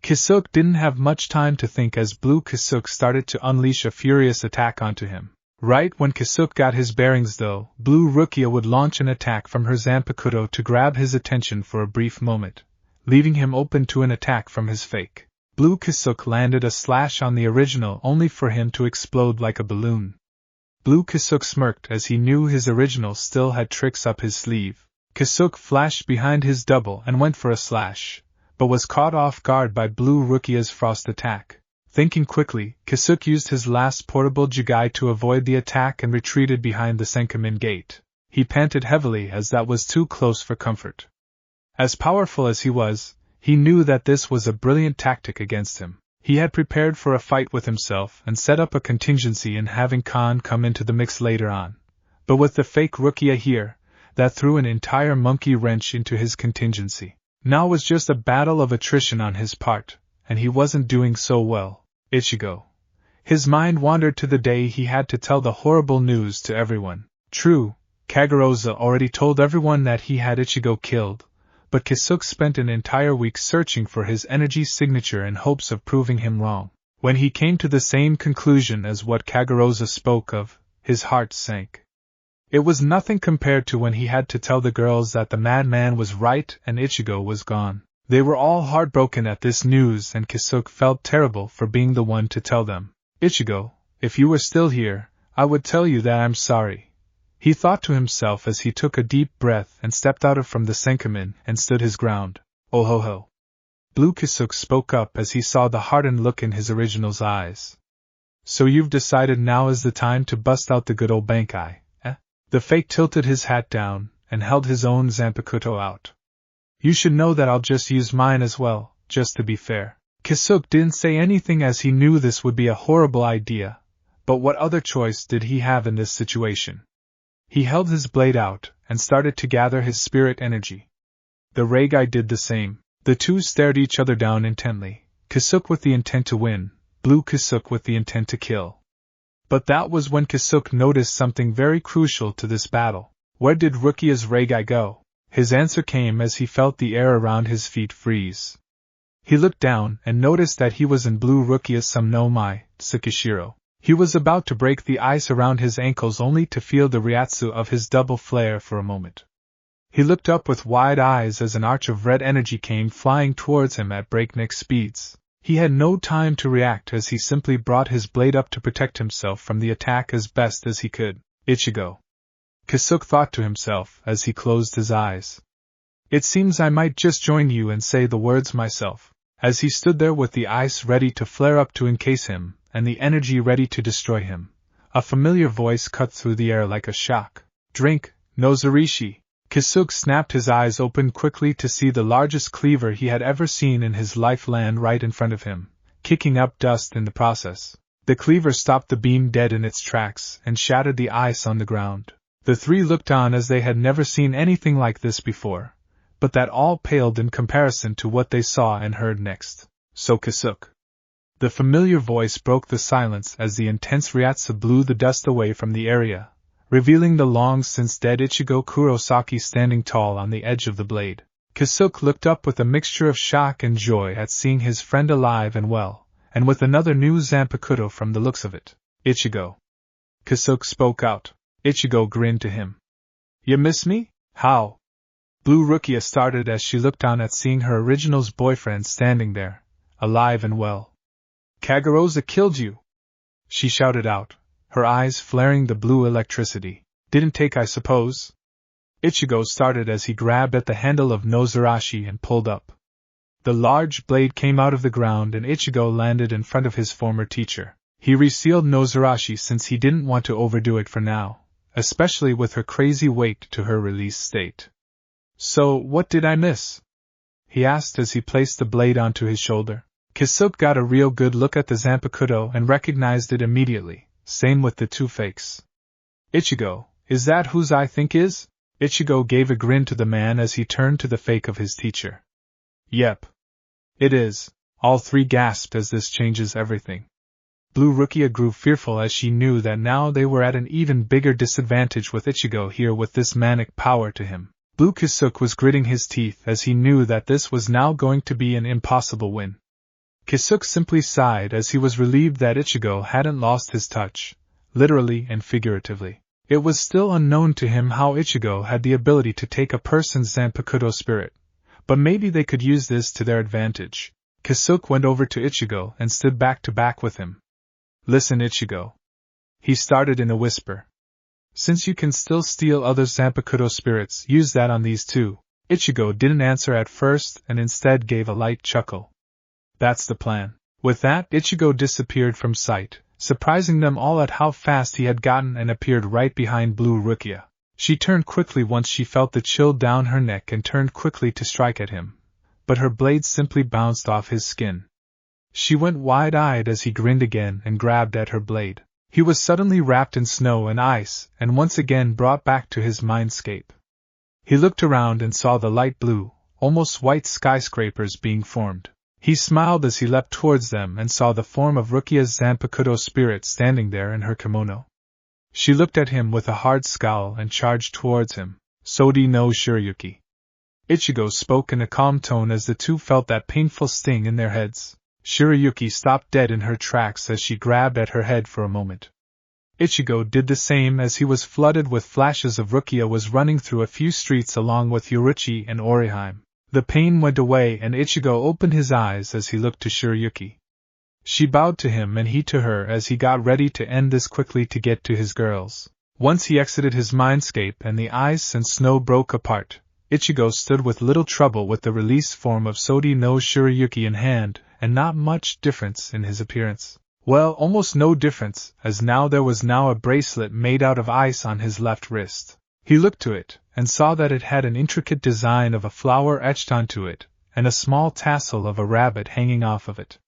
Kisuke didn't have much time to think as Blue Kisuke started to unleash a furious attack onto him. Right when Kisuke got his bearings though, Blue Rukia would launch an attack from her Zanpakyo to grab his attention for a brief moment, leaving him open to an attack from his fake. Blue Kisuke landed a slash on the original only for him to explode like a balloon. Blue Kisuke smirked as he knew his original still had tricks up his sleeve. Kisuke flashed behind his double and went for a slash, but was caught off guard by Blue Rukia's frost attack. Thinking quickly, Kisuke used his last portable Jugai to avoid the attack and retreated behind the Senkamin gate. He panted heavily as that was too close for comfort. As powerful as he was, he knew that this was a brilliant tactic against him. He had prepared for a fight with himself and set up a contingency in having Khan come into the mix later on. But with the fake Rukia here, that threw an entire monkey wrench into his contingency. Now was just a battle of attrition on his part, and he wasn't doing so well. Ichigo. His mind wandered to the day he had to tell the horrible news to everyone. True, Kageroza already told everyone that he had Ichigo killed, but Kisuke spent an entire week searching for his energy signature in hopes of proving him wrong. When he came to the same conclusion as what Kageroza spoke of, his heart sank. It was nothing compared to when he had to tell the girls that the madman was right and Ichigo was gone. They were all heartbroken at this news and Kisuke felt terrible for being the one to tell them. Ichigo, if you were still here, I would tell you that I'm sorry. He thought to himself as he took a deep breath and stepped out from the Senkamin and stood his ground. Oh ho ho. Blue Kisuke spoke up as he saw the hardened look in his original's eyes. So you've decided now is the time to bust out the good old bankai, eh? The fake tilted his hat down and held his own Zanpakyo out. You should know that I'll just use mine as well, just to be fair. Kisuke didn't say anything as he knew this would be a horrible idea, but what other choice did he have in this situation? He held his blade out and started to gather his spirit energy. The Reigai did the same. The two stared each other down intently, Kisuke with the intent to win, Blue Kisuke with the intent to kill. But that was when Kisuke noticed something very crucial to this battle. Where did Rukia's Reigai go? His answer came as he felt the air around his feet freeze. He looked down and noticed that he was in Blue Rukia's Sumnomai, Tsukishiro. He was about to break the ice around his ankles only to feel the ryatsu of his double flare for a moment. He looked up with wide eyes as an arch of red energy came flying towards him at breakneck speeds. He had no time to react as he simply brought his blade up to protect himself from the attack as best as he could. Ichigo. Kisuke thought to himself as he closed his eyes. It seems I might just join you and say the words myself. As he stood there with the ice ready to flare up to encase him, and the energy ready to destroy him, a familiar voice cut through the air like a shock. Drink, Nozarashi. Kisuke snapped his eyes open quickly to see the largest cleaver he had ever seen in his life land right in front of him, kicking up dust in the process. The cleaver stopped the beam dead in its tracks and shattered the ice on the ground. The three looked on as they had never seen anything like this before, but that all paled in comparison to what they saw and heard next. So Kisuke. The familiar voice broke the silence as the intense ryatsu blew the dust away from the area, revealing the long-since-dead Ichigo Kurosaki standing tall on the edge of the blade. Kisuke looked up with a mixture of shock and joy at seeing his friend alive and well, and with another new Zanpakyo from the looks of it. Ichigo. Kisuke spoke out. Ichigo grinned to him. You miss me? How? Blue Rukia started as she looked on at seeing her original's boyfriend standing there, alive and well. Kageroza killed you! She shouted out, her eyes flaring the blue electricity. Didn't take, I suppose? Ichigo started as he grabbed at the handle of Nozarashi and pulled up. The large blade came out of the ground and Ichigo landed in front of his former teacher. He resealed Nozarashi since he didn't want to overdo it for now, especially with her crazy wake to her release state. So, what did I miss? He asked as he placed the blade onto his shoulder. Kisuke got a real good look at the Zanpakyo and recognized it immediately, same with the two fakes. Ichigo, is that whose I think is? Ichigo gave a grin to the man as he turned to the fake of his teacher. Yep. It is, all three gasped as this changes everything. Blue Rukia grew fearful as she knew that now they were at an even bigger disadvantage with Ichigo here with this manic power to him. Blue Kisuke was gritting his teeth as he knew that this was now going to be an impossible win. Kisuke simply sighed as he was relieved that Ichigo hadn't lost his touch, literally and figuratively. It was still unknown to him how Ichigo had the ability to take a person's Zanpakyo spirit, but maybe they could use this to their advantage. Kisuke went over to Ichigo and stood back to back with him. Listen, Ichigo. He started in a whisper. Since you can still steal other Zanpakyo spirits, use that on these two. Ichigo didn't answer at first and instead gave a light chuckle. That's the plan. With that, Ichigo disappeared from sight, surprising them all at how fast he had gotten and appeared right behind Blue Rukia. She turned quickly once she felt the chill down her neck and turned quickly to strike at him, but her blade simply bounced off his skin. She went wide-eyed as he grinned again and grabbed at her blade. He was suddenly wrapped in snow and ice and once again brought back to his mindscape. He looked around and saw the light blue, almost white skyscrapers being formed. He smiled as he leapt towards them and saw the form of Rukia's Zanpakyo spirit standing there in her kimono. She looked at him with a hard scowl and charged towards him. Sodi no Shirayuki. Ichigo spoke in a calm tone as the two felt that painful sting in their heads. Shirayuki stopped dead in her tracks as she grabbed at her head for a moment. Ichigo did the same as he was flooded with flashes of Rukia was running through a few streets along with Yoruichi and Orihime. The pain went away and Ichigo opened his eyes as he looked to Shirayuki. She bowed to him and he to her as he got ready to end this quickly to get to his girls. Once he exited his mindscape and the ice and snow broke apart, Ichigo stood with little trouble with the release form of Sodi no Shirayuki in hand, and not much difference in his appearance. Well, almost no difference, as now there was now a bracelet made out of ice on his left wrist. He looked to it, and saw that it had an intricate design of a flower etched onto it, and a small tassel of a rabbit hanging off of it.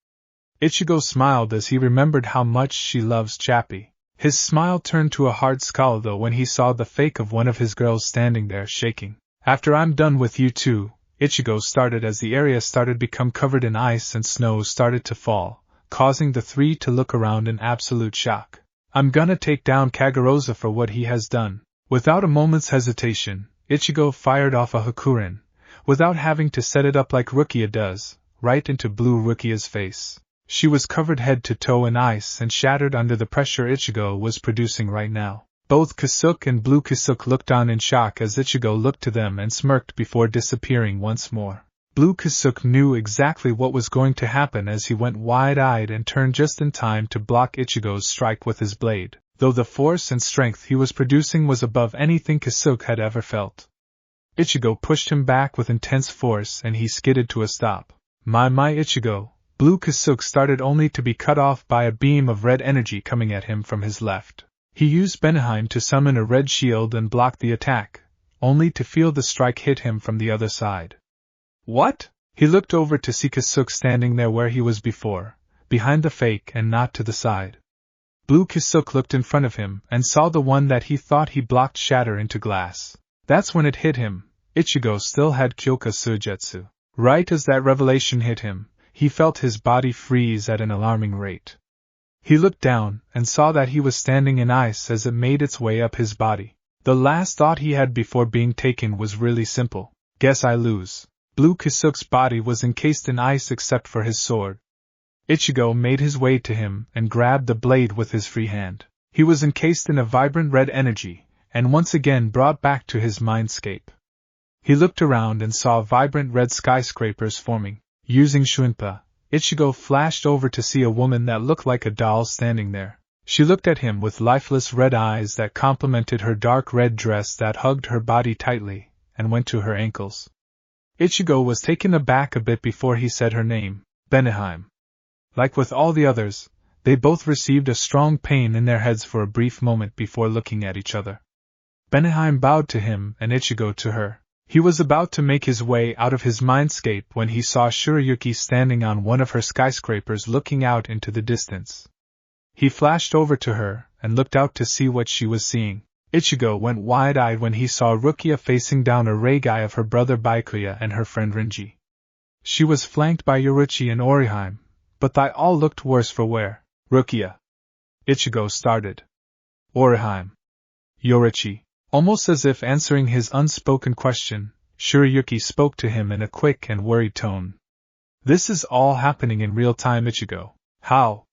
Ichigo smiled as he remembered how much she loves Chappie. His smile turned to a hard scowl though when he saw the fake of one of his girls standing there shaking. After I'm done with you two, Ichigo started as the area started become covered in ice and snow started to fall, causing the three to look around in absolute shock. I'm gonna take down Kageroza for what he has done. Without a moment's hesitation, Ichigo fired off a Hakurin, without having to set it up like Rukia does, right into Blue Rukia's face. She was covered head to toe in ice and shattered under the pressure Ichigo was producing right now. Both Kisuke and Blue Kisuke looked on in shock as Ichigo looked to them and smirked before disappearing once more. Blue Kisuke knew exactly what was going to happen as he went wide-eyed and turned just in time to block Ichigo's strike with his blade, though the force and strength he was producing was above anything Kisuke had ever felt. Ichigo pushed him back with intense force and he skidded to a stop. My Ichigo! Blue Kisuke started only to be cut off by a beam of red energy coming at him from his left. He used Benheim to summon a red shield and block the attack, only to feel the strike hit him from the other side. What? He looked over to see Kisuke standing there where he was before, behind the fake and not to the side. Blue Kisuke looked in front of him and saw the one that he thought he blocked shatter into glass. That's when it hit him. Ichigo still had KYOKA SUIGETSU. Right as that revelation hit him, he felt his body freeze at an alarming rate. He looked down and saw that he was standing in ice as it made its way up his body. The last thought he had before being taken was really simple. Guess I lose. Blue Kisuke's body was encased in ice except for his sword. Ichigo made his way to him and grabbed the blade with his free hand. He was encased in a vibrant red energy, and once again brought back to his mindscape. He looked around and saw vibrant red skyscrapers forming. Using Shunpa, Ichigo flashed over to see a woman that looked like a doll standing there. She looked at him with lifeless red eyes that complemented her dark red dress that hugged her body tightly and went to her ankles. Ichigo was taken aback a bit before he said her name, Beneheim. Like with all the others, they both received a strong pain in their heads for a brief moment before looking at each other. Beneheim bowed to him and Ichigo to her. He was about to make his way out of his mindscape when he saw Shirayuki standing on one of her skyscrapers looking out into the distance. He flashed over to her and looked out to see what she was seeing. Ichigo went wide-eyed when he saw Rukia facing down a Reigai of her brother Byakuya and her friend Rinji. She was flanked by Yoruichi and Orihime, but they all looked worse for wear. Rukia. Ichigo started. Orihime. Yoruichi. Almost as if answering his unspoken question, Shirayuki spoke to him in a quick and worried tone. This is all happening in real time, Ichigo. How?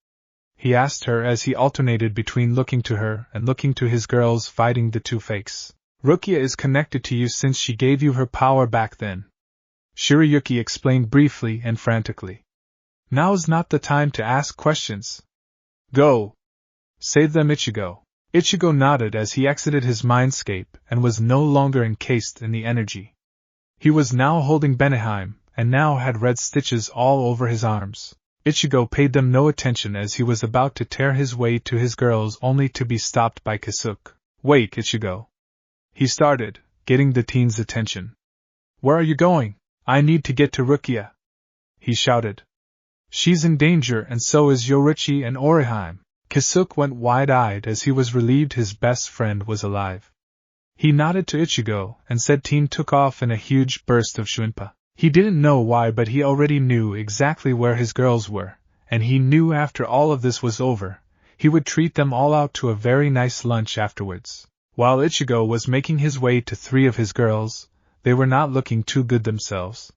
He asked her as he alternated between looking to her and looking to his girls fighting the two fakes. Rukia is connected to you since she gave you her power back then. Shirayuki explained briefly and frantically. Now's not the time to ask questions. Go. Save them, Ichigo. Ichigo nodded as he exited his mindscape and was no longer encased in the energy. He was now holding Beneheim, and now had red stitches all over his arms. Ichigo paid them no attention as he was about to tear his way to his girls only to be stopped by Kisuke. Wait, Ichigo. He started, getting the teen's attention. Where are you going? I need to get to Rukia. He shouted. She's in danger and so is Yoruichi and Orihime. Kisuke went wide-eyed as he was relieved his best friend was alive. He nodded to Ichigo and said Teen took off in a huge burst of Shuinpa. He didn't know why, but he already knew exactly where his girls were, and he knew after all of this was over, he would treat them all out to a very nice lunch afterwards. While Ichigo was making his way to 3 of his girls, they were not looking too good themselves.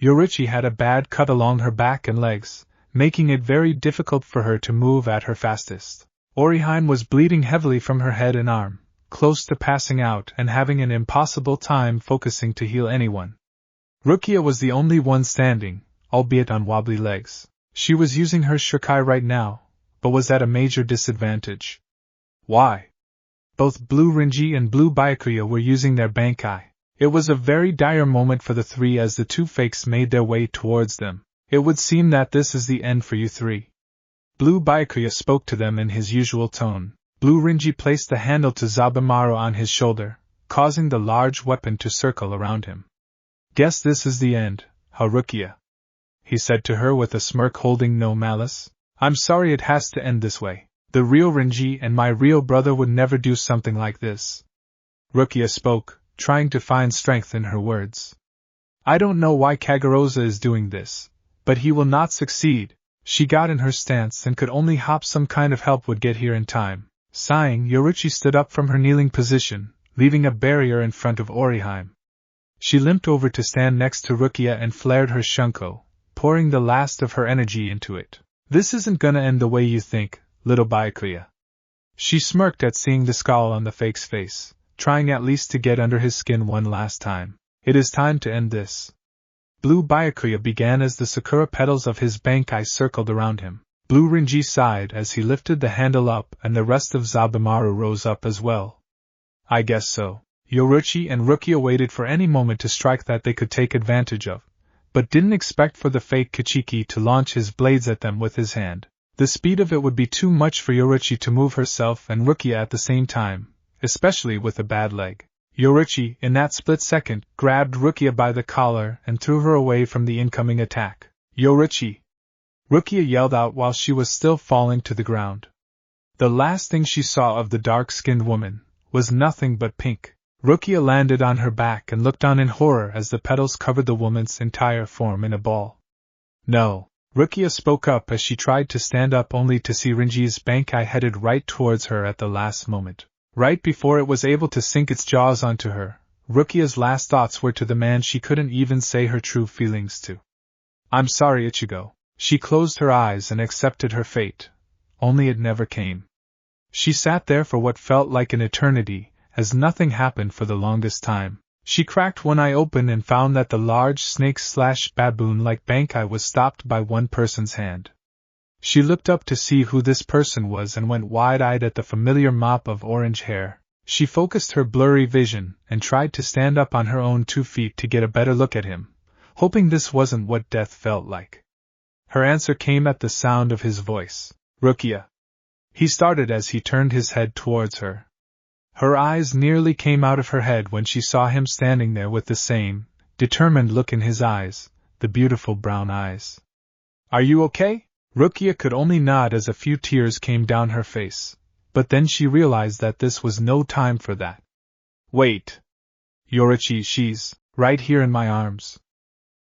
Yoruichi had a bad cut along her back and legs, making it very difficult for her to move at her fastest. Orihime was bleeding heavily from her head and arm, close to passing out and having an impossible time focusing to heal anyone. Rukia was the only one standing, albeit on wobbly legs. She was using her Shurikai right now, but was at a major disadvantage. Why? Both Blue Rinji and Blue Byakuya were using their bankai. It was a very dire moment for the 3 as the 2 fakes made their way towards them. It would seem that this is the end for you 3. Blue Byakuya spoke to them in his usual tone. Blue Rinji placed the handle to Zanpakyo on his shoulder, causing the large weapon to circle around him. Guess this is the end, Rukia. He said to her with a smirk holding no malice. I'm sorry it has to end this way. The real Rinji and my real brother would never do something like this. Rukia spoke, trying to find strength in her words. I don't know why Kageroza is doing this, but he will not succeed. She got in her stance and could only hope some kind of help would get here in time. Sighing, Yoruichi stood up from her kneeling position, leaving a barrier in front of Orihime. She limped over to stand next to Rukia and flared her shunko, pouring the last of her energy into it. This isn't gonna end the way you think, little Byakuya. She smirked at seeing the scowl on the fake's face, trying at least to get under his skin one last time. It is time to end this. Blue Byakuya began as the sakura petals of his bankai circled around him. Blue Rinji sighed as he lifted the handle up and the rest of Zanpakyo rose up as well. I guess so. Yoruichi and Rukia waited for any moment to strike that they could take advantage of, but didn't expect for the fake Kichiki to launch his blades at them with his hand. The speed of it would be too much for Yoruichi to move herself and Rukia at the same time, especially with a bad leg. Yoruichi, in that split second, grabbed Rukia by the collar and threw her away from the incoming attack. Yoruichi! Rukia yelled out while she was still falling to the ground. The last thing she saw of the dark-skinned woman was nothing but pink. Rukia landed on her back and looked on in horror as the petals covered the woman's entire form in a ball. No! Rukia spoke up as she tried to stand up only to see Rinji's bankai headed right towards her at the last moment. Right before it was able to sink its jaws onto her, Rukia's last thoughts were to the man she couldn't even say her true feelings to. I'm sorry, Ichigo. She closed her eyes and accepted her fate, only it never came. She sat there for what felt like an eternity, as nothing happened for the longest time. She cracked one eye open and found that the large snake/baboon-like bankai was stopped by one person's hand. She looked up to see who this person was and went wide-eyed at the familiar mop of orange hair. She focused her blurry vision and tried to stand up on her own 2 feet to get a better look at him, hoping this wasn't what death felt like. Her answer came at the sound of his voice. Rukia. He started as he turned his head towards her. Her eyes nearly came out of her head when she saw him standing there with the same, determined look in his eyes, the beautiful brown eyes. Are you okay? Rukia could only nod as a few tears came down her face, but then she realized that this was no time for that. Wait. Yoruichi, she's right here in my arms.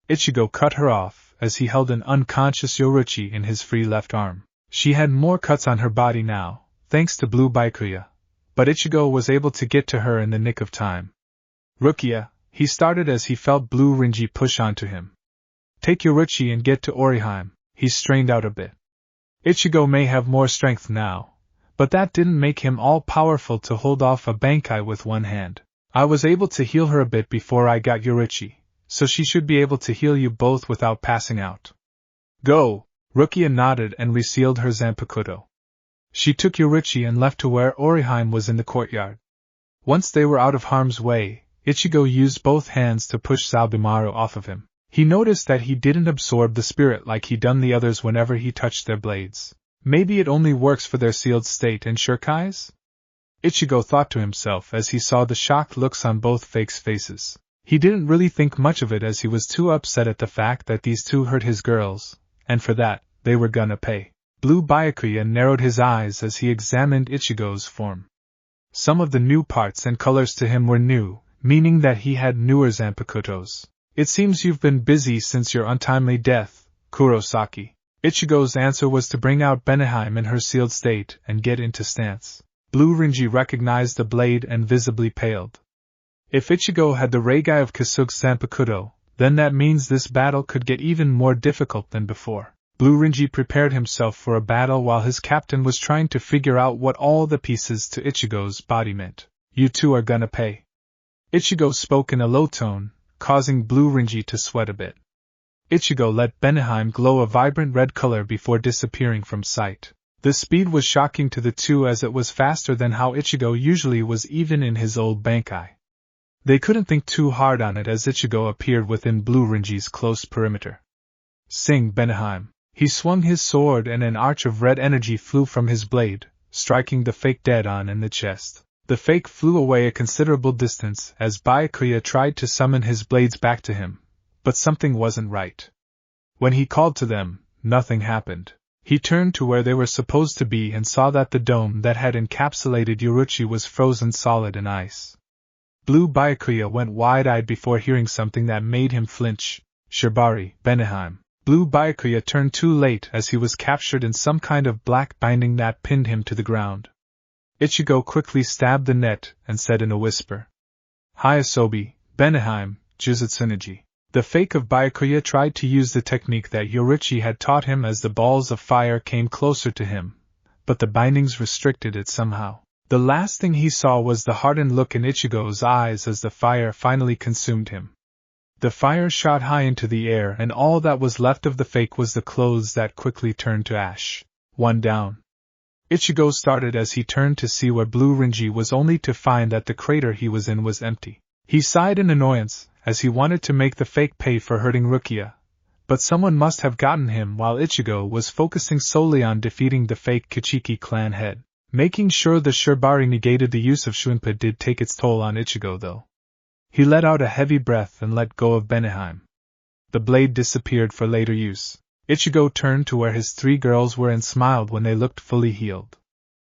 Ichigo cut her off as he held an unconscious Yoruichi in his free left arm. She had more cuts on her body now, thanks to blue Byakuya, but Ichigo was able to get to her in the nick of time. Rukia, he started as he felt blue Rinji push onto him. Take Yoruichi and get to Orihime. He strained out a bit. Ichigo may have more strength now, but that didn't make him all-powerful to hold off a bankai with one hand. I was able to heal her a bit before I got Yoruichi, so she should be able to heal you both without passing out. Go! Rukia nodded and resealed her Zanpakyo. She took Yoruichi and left to where Orihime was in the courtyard. Once they were out of harm's way, Ichigo used both hands to push Hyorinmaru off of him. He noticed that he didn't absorb the spirit like he'd done the others whenever he touched their blades. Maybe it only works for their sealed state and shurikais? Ichigo thought to himself as he saw the shocked looks on both fakes' faces. He didn't really think much of it as he was too upset at the fact that these two hurt his girls, and for that, they were gonna pay. Blue Byakuya narrowed his eyes as he examined Ichigo's form. Some of the new parts and colors to him were new, meaning that he had newer Zanpakyos. It seems you've been busy since your untimely death, Kurosaki. Ichigo's answer was to bring out Benihime in her sealed state and get into stance. Blue Rinji recognized the blade and visibly paled. If Ichigo had the Reigai of Kisuke's Zanpakyo, then that means this battle could get even more difficult than before. Blue Rinji prepared himself for a battle while his captain was trying to figure out what all the pieces to Ichigo's body meant. You two are gonna pay. Ichigo spoke in a low tone, causing Blue Rinji to sweat a bit. Ichigo let Benihime glow a vibrant red color before disappearing from sight. The speed was shocking to the two as it was faster than how Ichigo usually was even in his old bankai. They couldn't think too hard on it as Ichigo appeared within Blue Rinji's close perimeter. Sing, Benihime. He swung his sword and an arch of red energy flew from his blade, striking the fake dead on in the chest. The fake flew away a considerable distance as Byakuya tried to summon his blades back to him, but something wasn't right. When he called to them, nothing happened. He turned to where they were supposed to be and saw that the dome that had encapsulated Yoruichi was frozen solid in ice. Blue Byakuya went wide-eyed before hearing something that made him flinch. Shibari, Benihime. Blue Byakuya turned too late as he was captured in some kind of black binding that pinned him to the ground. Ichigo quickly stabbed the net and said in a whisper. Hyasobi, Benihime, Juzutsuneji. The fake of Byakuya tried to use the technique that Yoruichi had taught him as the balls of fire came closer to him, but the bindings restricted it somehow. The last thing he saw was the hardened look in Ichigo's eyes as the fire finally consumed him. The fire shot high into the air and all that was left of the fake was the clothes that quickly turned to ash. One down. Ichigo started as he turned to see where Blue Rinji was only to find that the crater he was in was empty. He sighed in annoyance, as he wanted to make the fake pay for hurting Rukia, but someone must have gotten him while Ichigo was focusing solely on defeating the fake Kichiki clan head. Making sure the Shibari negated the use of Shunpa did take its toll on Ichigo though. He let out a heavy breath and let go of Benihime. The blade disappeared for later use. Ichigo turned to where his three girls were and smiled when they looked fully healed.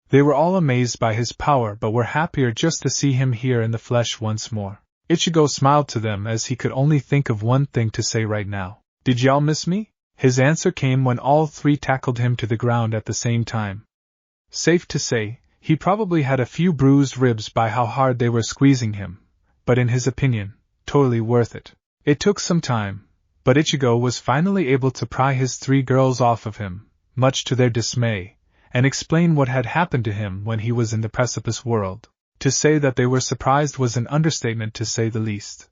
They were all amazed by his power but were happier just to see him here in the flesh once more. Ichigo smiled to them as he could only think of one thing to say right now. Did y'all miss me? His answer came when all three tackled him to the ground at the same time. Safe to say, he probably had a few bruised ribs by how hard they were squeezing him, but in his opinion, totally worth it. It took some time, but Ichigo was finally able to pry his three girls off of him, much to their dismay, and explain what had happened to him when he was in the precipice world. To say that they were surprised was an understatement to say the least.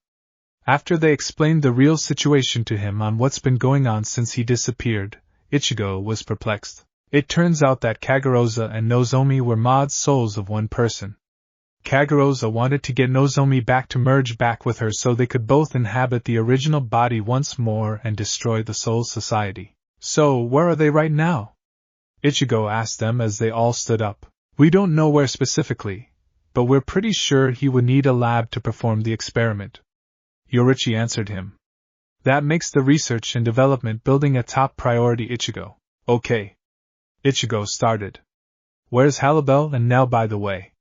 After they explained the real situation to him on what's been going on since he disappeared, Ichigo was perplexed. It turns out that Kageroza and Nozomi were mod souls of one person. Kageroza wanted to get Nozomi back to merge back with her so they could both inhabit the original body once more and destroy the Soul Society. So, where are they right now? Ichigo asked them as they all stood up. We don't know where specifically, but we're pretty sure he would need a lab to perform the experiment. Yoruichi answered him. That makes the research and development building a top priority, Ichigo. Okay. Ichigo started. Where's Halibel and Nell, by the way?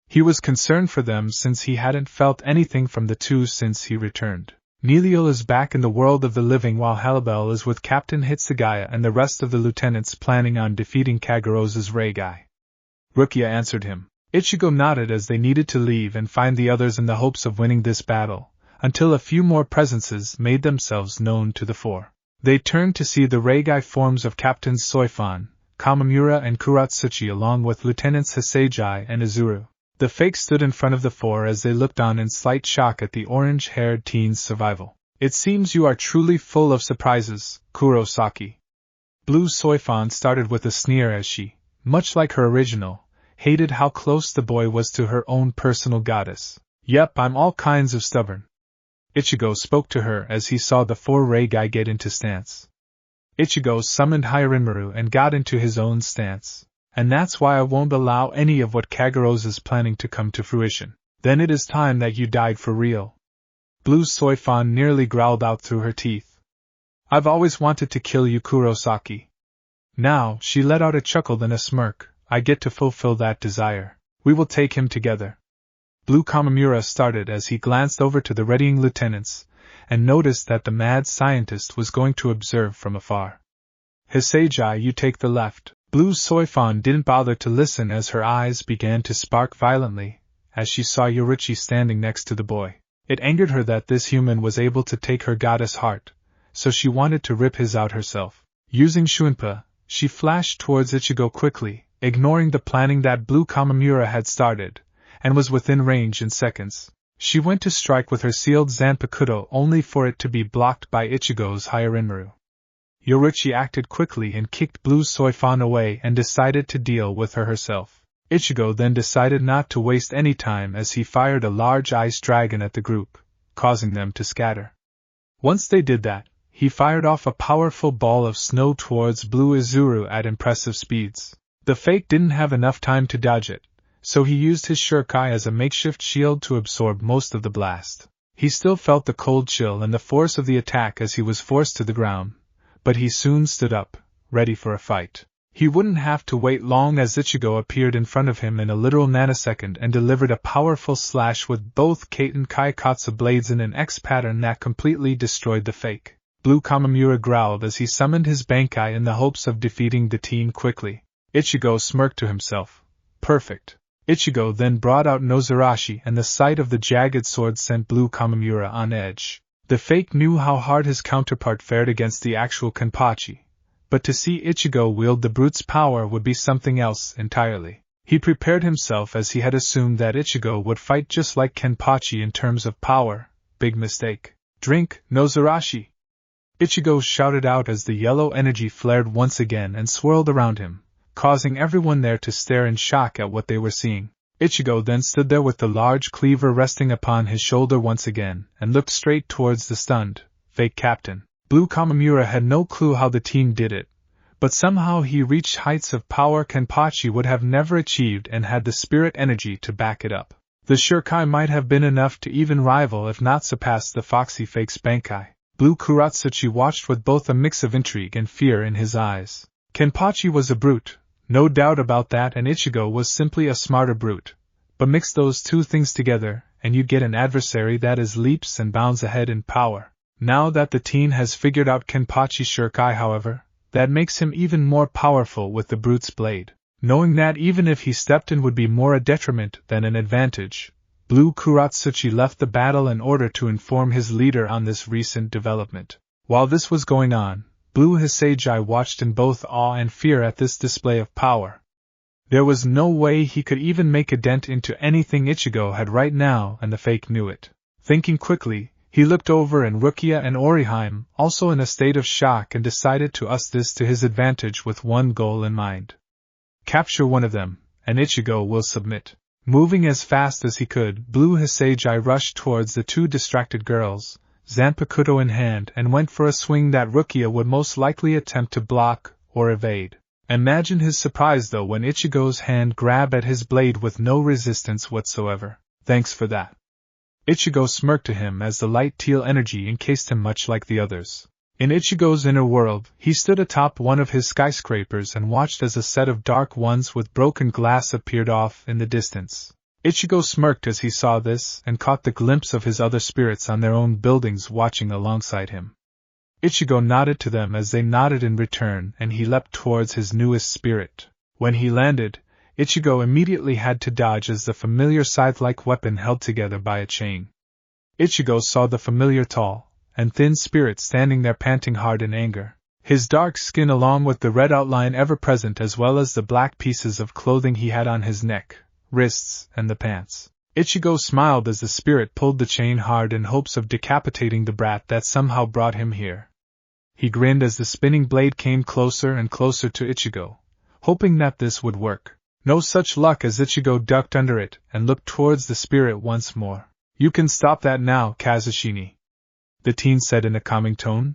He was concerned for them since he hadn't felt anything from the two since he returned. Neliel is back in the world of the living while Halibel is with Captain Hitsugaya and the rest of the lieutenants planning on defeating Kageroza's Reigai. Rukia answered him. Ichigo nodded as they needed to leave and find the others in the hopes of winning this battle, until a few more presences made themselves known to the fore. They turned to see the Reigai forms of Captains Soifan, Kamamura and Kuratsuchi along with Lieutenants Hisejai and Izuru. The fake stood in front of the four as they looked on in slight shock at the orange-haired teen's survival. It seems you are truly full of surprises, Kurosaki. Blue Soifan started with a sneer as she, much like her original, hated how close the boy was to her own personal goddess. Yep, I'm all kinds of stubborn. Ichigo spoke to her as he saw the four Reigai get into stance. Ichigo summoned Hyorinmaru and got into his own stance. And that's why I won't allow any of what Kageroza's planning to come to fruition. Then it is time that you died for real. Blue Soifan nearly growled out through her teeth. I've always wanted to kill you, Kurosaki. Now, she let out a chuckle and a smirk. I get to fulfill that desire. We will take him together. Blue Kamamura started as he glanced over to the readying lieutenants, and noticed that the mad scientist was going to observe from afar. Hisejai, you take the left. Blue Soifan didn't bother to listen as her eyes began to spark violently, as she saw Yoruichi standing next to the boy. It angered her that this human was able to take her goddess heart, so she wanted to rip his out herself. Using Shunpa, she flashed towards Ichigo quickly, ignoring the planning that Blue Kamamura had started, and was within range in seconds. She went to strike with her sealed Zanpakyo only for it to be blocked by Ichigo's Hyorinmaru. Yoruichi acted quickly and kicked Blue Soifan away and decided to deal with her herself. Ichigo then decided not to waste any time as he fired a large ice dragon at the group, causing them to scatter. Once they did that, he fired off a powerful ball of snow towards Blue Izuru at impressive speeds. The fake didn't have enough time to dodge it, so he used his shuriken as a makeshift shield to absorb most of the blast. He still felt the cold chill and the force of the attack as he was forced to the ground, but he soon stood up, ready for a fight. He wouldn't have to wait long as Ichigo appeared in front of him in a literal nanosecond and delivered a powerful slash with both Kaiten Kaikatsu blades in an X pattern that completely destroyed the fake. Blue Kamamura growled as he summoned his bankai in the hopes of defeating the teen quickly. Ichigo smirked to himself. Perfect. Ichigo then brought out Nozarashi and the sight of the jagged sword sent Blue Kamamura on edge. The fake knew how hard his counterpart fared against the actual Kenpachi, but to see Ichigo wield the brute's power would be something else entirely. He prepared himself as he had assumed that Ichigo would fight just like Kenpachi in terms of power. Big mistake. Drink, Nozarashi! Ichigo shouted out as the yellow energy flared once again and swirled around him, causing everyone there to stare in shock at what they were seeing. Ichigo then stood there with the large cleaver resting upon his shoulder once again, and looked straight towards the stunned, fake captain. Blue Kamamura had no clue how the team did it, but somehow he reached heights of power Kenpachi would have never achieved and had the spirit energy to back it up. The shuriken might have been enough to even rival if not surpass the foxy fake's bankai. Blue Kuratsuchi watched with both a mix of intrigue and fear in his eyes. Kenpachi was a brute, no doubt about that, and Ichigo was simply a smarter brute. But mix those two things together, and you get an adversary that is leaps and bounds ahead in power. Now that the teen has figured out Kenpachi's shuriken, however, that makes him even more powerful with the brute's blade. Knowing that even if he stepped in would be more a detriment than an advantage, Blue Kuratsuchi left the battle in order to inform his leader on this recent development. While this was going on, Blue Hisejai watched in both awe and fear at this display of power. There was no way he could even make a dent into anything Ichigo had right now, and the fake knew it. Thinking quickly, he looked over and Rukia and Orihime, also in a state of shock, and decided to use this to his advantage with one goal in mind. Capture one of them, and Ichigo will submit. Moving as fast as he could, Blue Hisagi rushed towards the two distracted girls, Zanpakyo in hand, and went for a swing that Rukia would most likely attempt to block or evade. Imagine his surprise though when Ichigo's hand grabbed at his blade with no resistance whatsoever. Thanks for that. Ichigo smirked to him as the light teal energy encased him much like the others. In Ichigo's inner world, he stood atop one of his skyscrapers and watched as a set of dark ones with broken glass appeared off in the distance. Ichigo smirked as he saw this and caught the glimpse of his other spirits on their own buildings watching alongside him. Ichigo nodded to them as they nodded in return, and he leapt towards his newest spirit. When he landed, Ichigo immediately had to dodge as the familiar scythe-like weapon held together by a chain. Ichigo saw the familiar tall and thin spirit standing there panting hard in anger. His dark skin along with the red outline ever present as well as the black pieces of clothing he had on his neck, wrists, and the pants. Ichigo smiled as the spirit pulled the chain hard in hopes of decapitating the brat that somehow brought him here. He grinned as the spinning blade came closer and closer to Ichigo, hoping that this would work. No such luck as Ichigo ducked under it and looked towards the spirit once more. "You can stop that now, Kazushini," the teen said in a calming tone.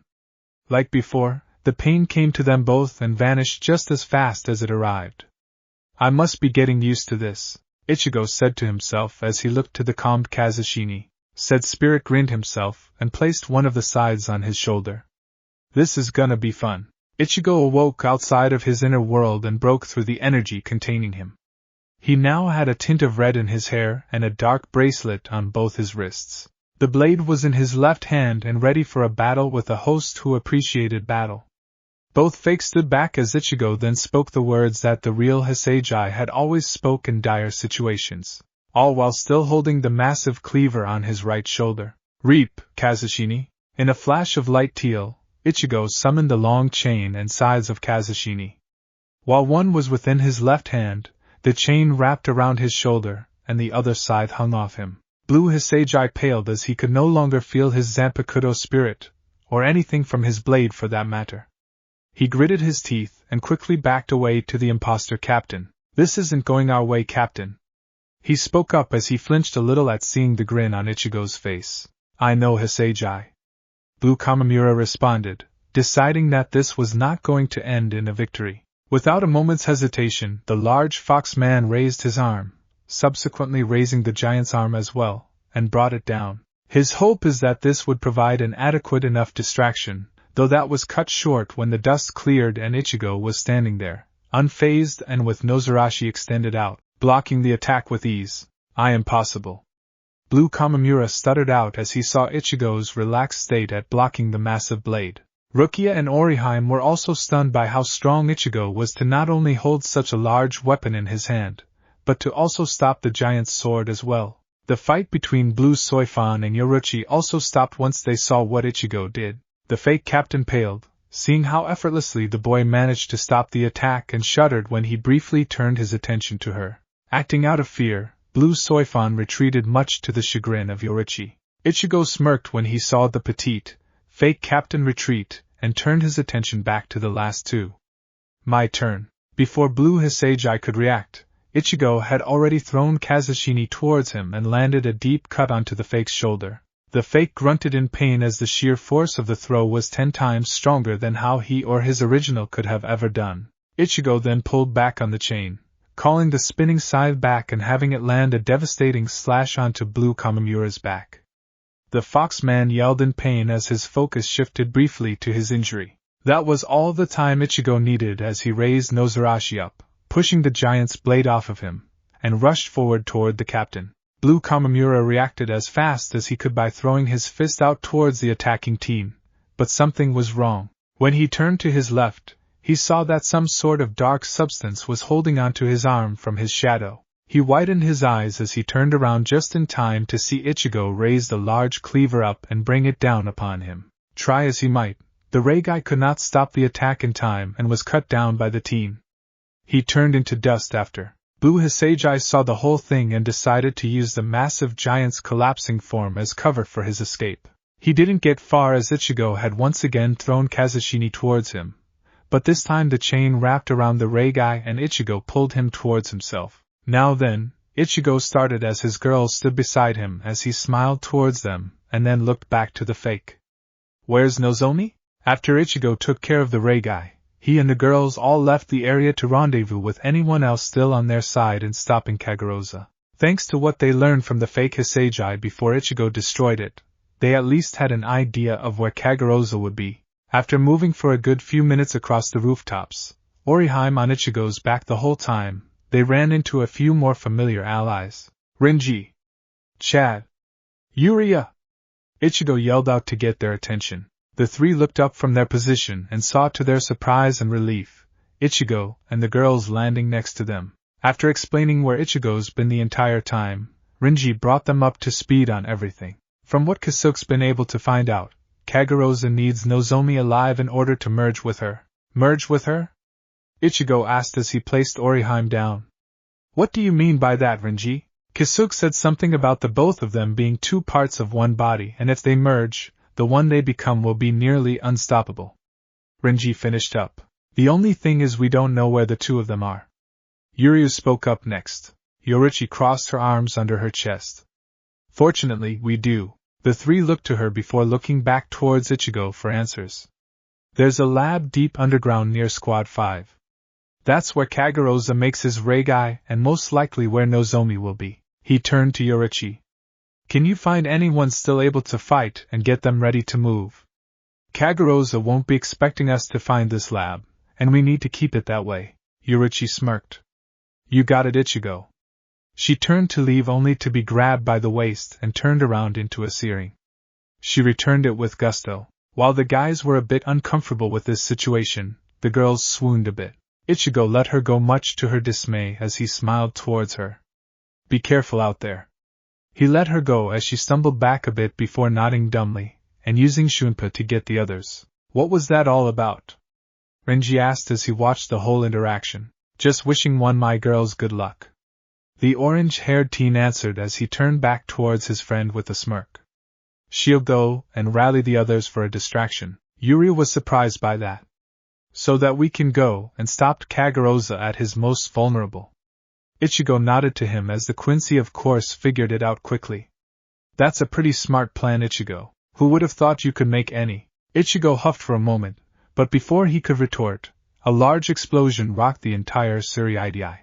Like before, the pain came to them both and vanished just as fast as it arrived. "I must be getting used to this," Ichigo said to himself as he looked to the calmed Kazushini. Said spirit grinned himself and placed one of the scythes on his shoulder. "This is gonna be fun." Ichigo awoke outside of his inner world and broke through the energy containing him. He now had a tint of red in his hair and a dark bracelet on both his wrists. The blade was in his left hand and ready for a battle with a host who appreciated battle. Both fakes stood back as Ichigo then spoke the words that the real Hisagi had always spoke in dire situations, all while still holding the massive cleaver on his right shoulder. "Reap, Kazushini!" In a flash of light teal, Ichigo summoned the long chain and scythes of Kazushini. While one was within his left hand, the chain wrapped around his shoulder, and the other scythe hung off him. Blue Hisagi paled as he could no longer feel his Zanpakyo spirit, or anything from his blade for that matter. He gritted his teeth and quickly backed away to the imposter captain. "This isn't going our way, Captain." He spoke up as he flinched a little at seeing the grin on Ichigo's face. "I know, Hisagi," Blue Kamimura responded, deciding that this was not going to end in a victory. Without a moment's hesitation, the large fox man raised his arm, subsequently raising the giant's arm as well, and brought it down. His hope is that this would provide an adequate enough distraction, though that was cut short when the dust cleared and Ichigo was standing there, unfazed and with Nozarashi extended out, blocking the attack with ease. "I am possible," Blue Kamimura stuttered out as he saw Ichigo's relaxed state at blocking the massive blade. Rukia and Orihime were also stunned by how strong Ichigo was to not only hold such a large weapon in his hand, but to also stop the giant's sword as well. The fight between Blue Soifan and Yoruichi also stopped once they saw what Ichigo did. The fake captain paled, seeing how effortlessly the boy managed to stop the attack, and shuddered when he briefly turned his attention to her. Acting out of fear, Blue Soifan retreated much to the chagrin of Yoruichi. Ichigo smirked when he saw the petite, fake captain retreat, and turned his attention back to the last two. "My turn." Before Blue Hisagi could react, Ichigo had already thrown Kazushini towards him and landed a deep cut onto the fake's shoulder. The fake grunted in pain as the sheer force of the throw was 10 times stronger than how he or his original could have ever done. Ichigo then pulled back on the chain, calling the spinning scythe back and having it land a devastating slash onto Blue Kamimura's back. The foxman yelled in pain as his focus shifted briefly to his injury. That was all the time Ichigo needed as he raised Nozarashi up, pushing the giant's blade off of him, and rushed forward toward the captain. Blue Kamimura reacted as fast as he could by throwing his fist out towards the attacking team, but something was wrong. When he turned to his left, he saw that some sort of dark substance was holding onto his arm from his shadow. He widened his eyes as he turned around just in time to see Ichigo raise the large cleaver up and bring it down upon him. Try as he might, the Reigai could not stop the attack in time and was cut down by the team. He turned into dust after. Blue Hisagi saw the whole thing and decided to use the massive giant's collapsing form as cover for his escape. He didn't get far as Ichigo had once again thrown Kazushini towards him, but this time the chain wrapped around the Reigai and Ichigo pulled him towards himself. Now then, Ichigo started as his girls stood beside him as he smiled towards them, and then looked back to the fake. Where's Nozomi? After Ichigo took care of the Reigai, he and the girls all left the area to rendezvous with anyone else still on their side in stopping Kageroza. Thanks to what they learned from the fake Hisagi before Ichigo destroyed it, they at least had an idea of where Kageroza would be. After moving for a good few minutes across the rooftops, Orihime on Ichigo's back the whole time, they ran into a few more familiar allies. Renji, Chad, Yuria! Ichigo yelled out to get their attention. The three looked up from their position and saw to their surprise and relief, Ichigo and the girls landing next to them. After explaining where Ichigo's been the entire time, Renji brought them up to speed on everything. From what Kisuke's been able to find out, Kageroza needs Nozomi alive in order to merge with her. Merge with her? Ichigo asked as he placed Orihime down. What do you mean by that, Renji? Kisuke said something about the both of them being two parts of one body, and if they merge, the one they become will be nearly unstoppable. Renji finished up. The only thing is we don't know where the two of them are. Yuryu spoke up next. Yoruichi crossed her arms under her chest. Fortunately, we do. The three looked to her before looking back towards Ichigo for answers. There's a lab deep underground near Squad 5. That's where Kageroza makes his Reigai and most likely where Nozomi will be. He turned to Yoruichi. Can you find anyone still able to fight and get them ready to move? Kageroza won't be expecting us to find this lab, and we need to keep it that way. Yoruichi smirked. You got it, Ichigo. She turned to leave only to be grabbed by the waist and turned around into a searing. She returned it with gusto. While the guys were a bit uncomfortable with this situation, the girls swooned a bit. Ichigo let her go much to her dismay as he smiled towards her. Be careful out there. He let her go as she stumbled back a bit before nodding dumbly, and using Shunpa to get the others. What was that all about? Renji asked as he watched the whole interaction. Just wishing one my girls good luck. The orange-haired teen answered as he turned back towards his friend with a smirk. She'll go and rally the others for a distraction. Yuri was surprised by that. So that we can go and stop Kageroza at his most vulnerable. Ichigo nodded to him as the Quincy of course figured it out quickly. That's a pretty smart plan, Ichigo. Who would have thought you could make any? Ichigo huffed for a moment, but before he could retort, a large explosion rocked the entire Suryaidai.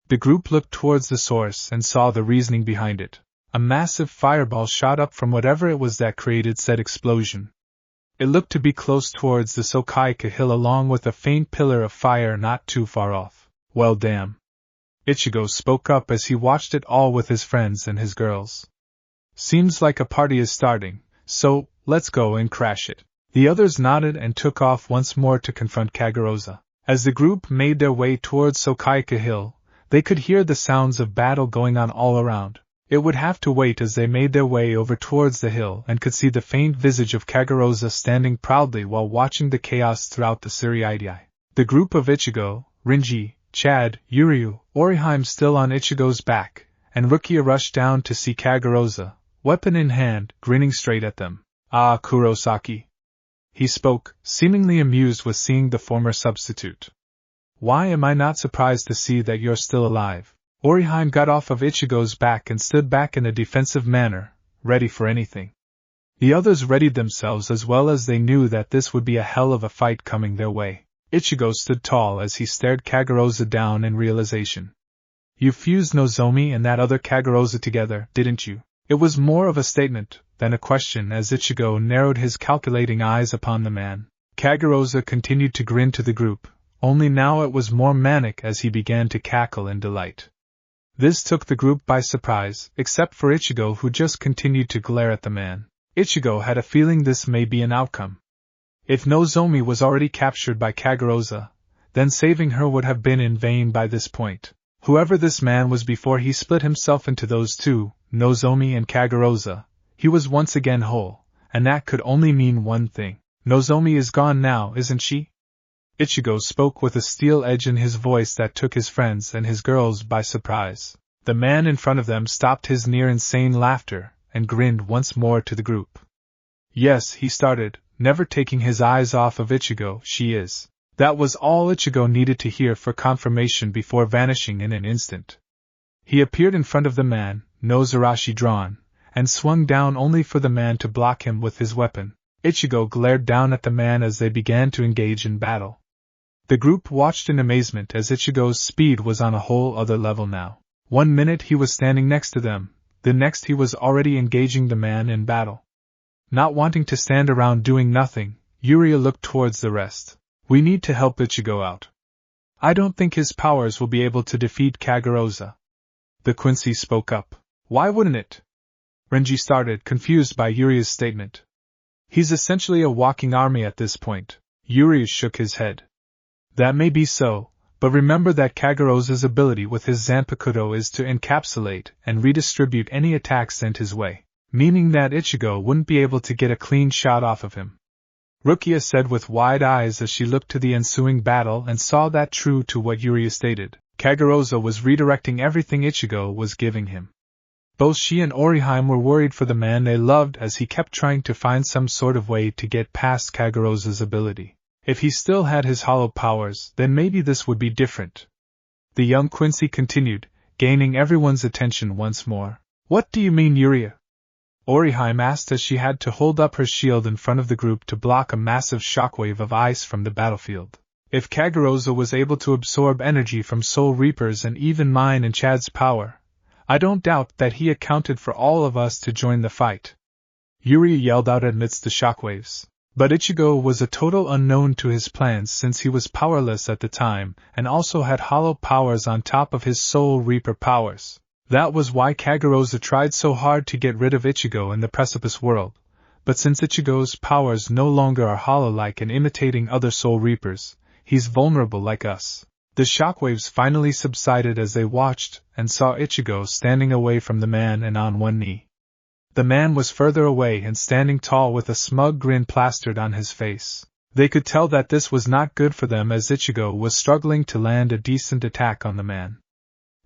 The group looked towards the source and saw the reasoning behind it. A massive fireball shot up from whatever it was that created said explosion. It looked to be close towards the Sokaika hill along with a faint pillar of fire not too far off. Well damn. Ichigo spoke up as he watched it all with his friends and his girls. Seems like a party is starting, so, let's go and crash it. The others nodded and took off once more to confront Kageroza. As the group made their way towards Sokaika hill, they could hear the sounds of battle going on all around. It would have to wait as they made their way over towards the hill and could see the faint visage of Kageroza standing proudly while watching the chaos throughout the Suryaidai. The group of Ichigo, Renji, Chad, Yuryu, Orihime still on Ichigo's back, and Rukia rushed down to see Kageroza, weapon in hand, grinning straight at them. Ah, Kurosaki. He spoke, seemingly amused with seeing the former substitute. Why am I not surprised to see that you're still alive? Orihime got off of Ichigo's back and stood back in a defensive manner, ready for anything. The others readied themselves as well as they knew that this would be a hell of a fight coming their way. Ichigo stood tall as he stared Kageroza down in realization. You fused Nozomi and that other Kageroza together, didn't you? It was more of a statement than a question as Ichigo narrowed his calculating eyes upon the man. Kageroza continued to grin to the group, only now it was more manic as he began to cackle in delight. This took the group by surprise, except for Ichigo who just continued to glare at the man. Ichigo had a feeling this may be an outcome. If Nozomi was already captured by Kageroza, then saving her would have been in vain by this point. Whoever this man was before he split himself into those two, Nozomi and Kageroza, he was once again whole, and that could only mean one thing. Nozomi is gone now, isn't she? Ichigo spoke with a steel edge in his voice that took his friends and his girls by surprise. The man in front of them stopped his near-insane laughter and grinned once more to the group. Yes, he started, never taking his eyes off of Ichigo, she is. That was all Ichigo needed to hear for confirmation before vanishing in an instant. He appeared in front of the man, Nozarashi drawn, and swung down only for the man to block him with his weapon. Ichigo glared down at the man as they began to engage in battle. The group watched in amazement as Ichigo's speed was on a whole other level now. 1 minute he was standing next to them, the next he was already engaging the man in battle. Not wanting to stand around doing nothing, Urahara looked towards the rest. We need to help Ichigo out. I don't think his powers will be able to defeat Kageroza. The Quincy spoke up. Why wouldn't it? Renji started, confused by Urahara's statement. He's essentially a walking army at this point. Urahara shook his head. That may be so, but remember that Kageroza's ability with his Zanpakyo is to encapsulate and redistribute any attack sent his way, meaning that Ichigo wouldn't be able to get a clean shot off of him. Rukia said with wide eyes as she looked to the ensuing battle and saw that true to what Urahara stated, Kageroza was redirecting everything Ichigo was giving him. Both she and Orihime were worried for the man they loved as he kept trying to find some sort of way to get past Kageroza's ability. If he still had his hollow powers, then maybe this would be different. The young Quincy continued, gaining everyone's attention once more. What do you mean, Urahara? Orihime asked as she had to hold up her shield in front of the group to block a massive shockwave of ice from the battlefield. If Kageroza was able to absorb energy from Soul Reapers and even mine and Chad's power, I don't doubt that he accounted for all of us to join the fight. Urahara yelled out amidst the shockwaves. But Ichigo was a total unknown to his plans since he was powerless at the time and also had hollow powers on top of his Soul Reaper powers. That was why Kageroza tried so hard to get rid of Ichigo in the Precipice world, but since Ichigo's powers no longer are hollow-like and imitating other Soul Reapers, he's vulnerable like us. The shockwaves finally subsided as they watched and saw Ichigo standing away from the man and on one knee. The man was further away and standing tall with a smug grin plastered on his face. They could tell that this was not good for them as Ichigo was struggling to land a decent attack on the man.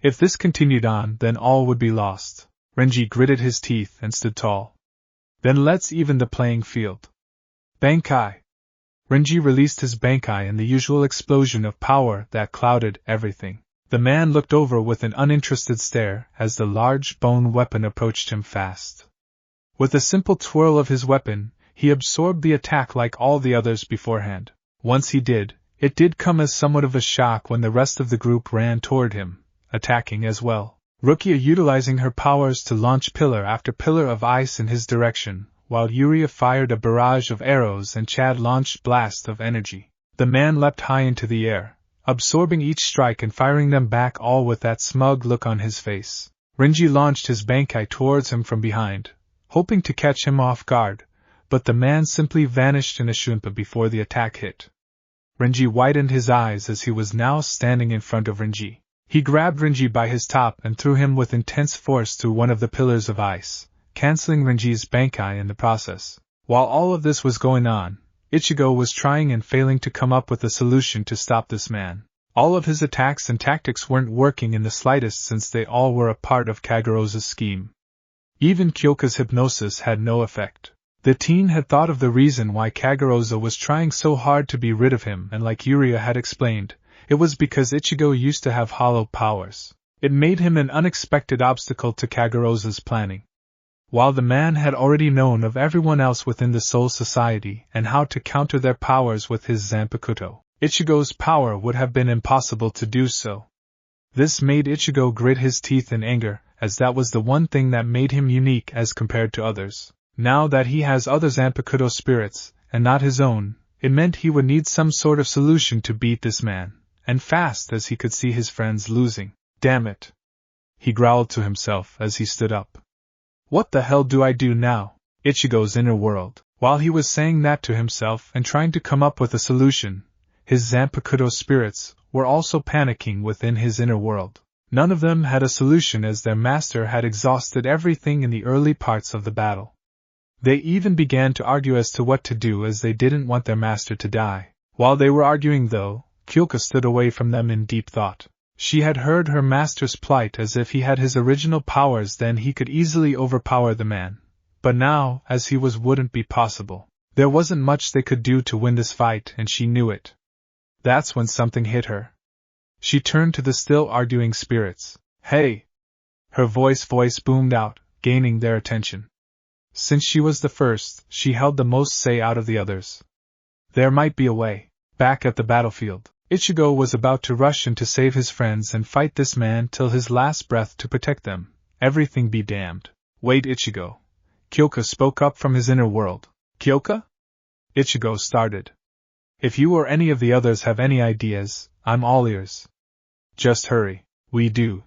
If this continued on, then all would be lost. Renji gritted his teeth and stood tall. Then let's even the playing field. Bankai. Renji released his bankai in the usual explosion of power that clouded everything. The man looked over with an uninterested stare as the large bone weapon approached him fast. With a simple twirl of his weapon, he absorbed the attack like all the others beforehand. Once he did, it did come as somewhat of a shock when the rest of the group ran toward him, attacking as well. Rukia utilizing her powers to launch pillar after pillar of ice in his direction, while Urahara fired a barrage of arrows and Chad launched blasts of energy. The man leapt high into the air, absorbing each strike and firing them back, all with that smug look on his face. Renji launched his bankai towards him from behind, hoping to catch him off guard, but the man simply vanished in a shunpa before the attack hit. Renji widened his eyes as he was now standing in front of Renji. He grabbed Renji by his top and threw him with intense force through one of the pillars of ice, canceling Renji's bankai in the process. While all of this was going on, Ichigo was trying and failing to come up with a solution to stop this man. All of his attacks and tactics weren't working in the slightest since they all were a part of Kageroza's scheme. Even KYOKA's hypnosis had no effect. The teen had thought of the reason why Kageroza was trying so hard to be rid of him, and like Urahara had explained, it was because Ichigo used to have hollow powers. It made him an unexpected obstacle to Kageroza's planning. While the man had already known of everyone else within the Soul Society and how to counter their powers with his Zanpakyo, Ichigo's power would have been impossible to do so. This made Ichigo grit his teeth in anger, as that was the one thing that made him unique as compared to others. Now that he has other Zanpakyo spirits, and not his own, it meant he would need some sort of solution to beat this man, and fast, as he could see his friends losing. Damn it! He growled to himself as he stood up. What the hell do I do now? Ichigo's inner world. While he was saying that to himself and trying to come up with a solution, his Zanpakyo spirits were also panicking within his inner world. None of them had a solution as their master had exhausted everything in the early parts of the battle. They even began to argue as to what to do as they didn't want their master to die. While they were arguing though, KYOKA stood away from them in deep thought. She had heard her master's plight as if he had his original powers then he could easily overpower the man. But now, as he wouldn't be possible. There wasn't much they could do to win this fight and she knew it. That's when something hit her. She turned to the still arguing spirits. Hey! Her voice boomed out, gaining their attention. Since she was the first, she held the most say out of the others. There might be a way. Back at the battlefield, Ichigo was about to rush in to save his friends and fight this man till his last breath to protect them. Everything be damned. Wait, Ichigo. KYOKA spoke up from his inner world. KYOKA? Ichigo started. If you or any of the others have any ideas, I'm all ears. Just hurry. We do.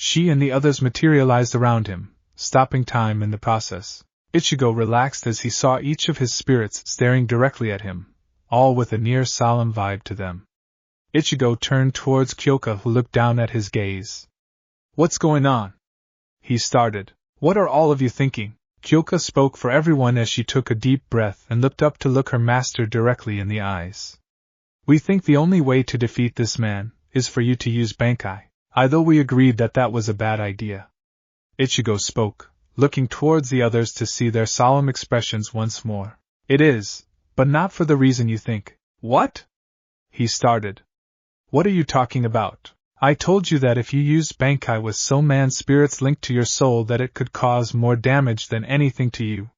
She and the others materialized around him, stopping time in the process. Ichigo relaxed as he saw each of his spirits staring directly at him, all with a near solemn vibe to them. Ichigo turned towards KYOKA, who looked down at his gaze. What's going on? He started. What are all of you thinking? KYOKA spoke for everyone as she took a deep breath and looked up to look her master directly in the eyes. We think the only way to defeat this man is for you to use bankai, although we agreed that that was a bad idea. Ichigo spoke, looking towards the others to see their solemn expressions once more. It is, but not for the reason you think. What? He started. What are you talking about? I told you that if you used bankai with so man spirits linked to your soul that it could cause more damage than anything to you.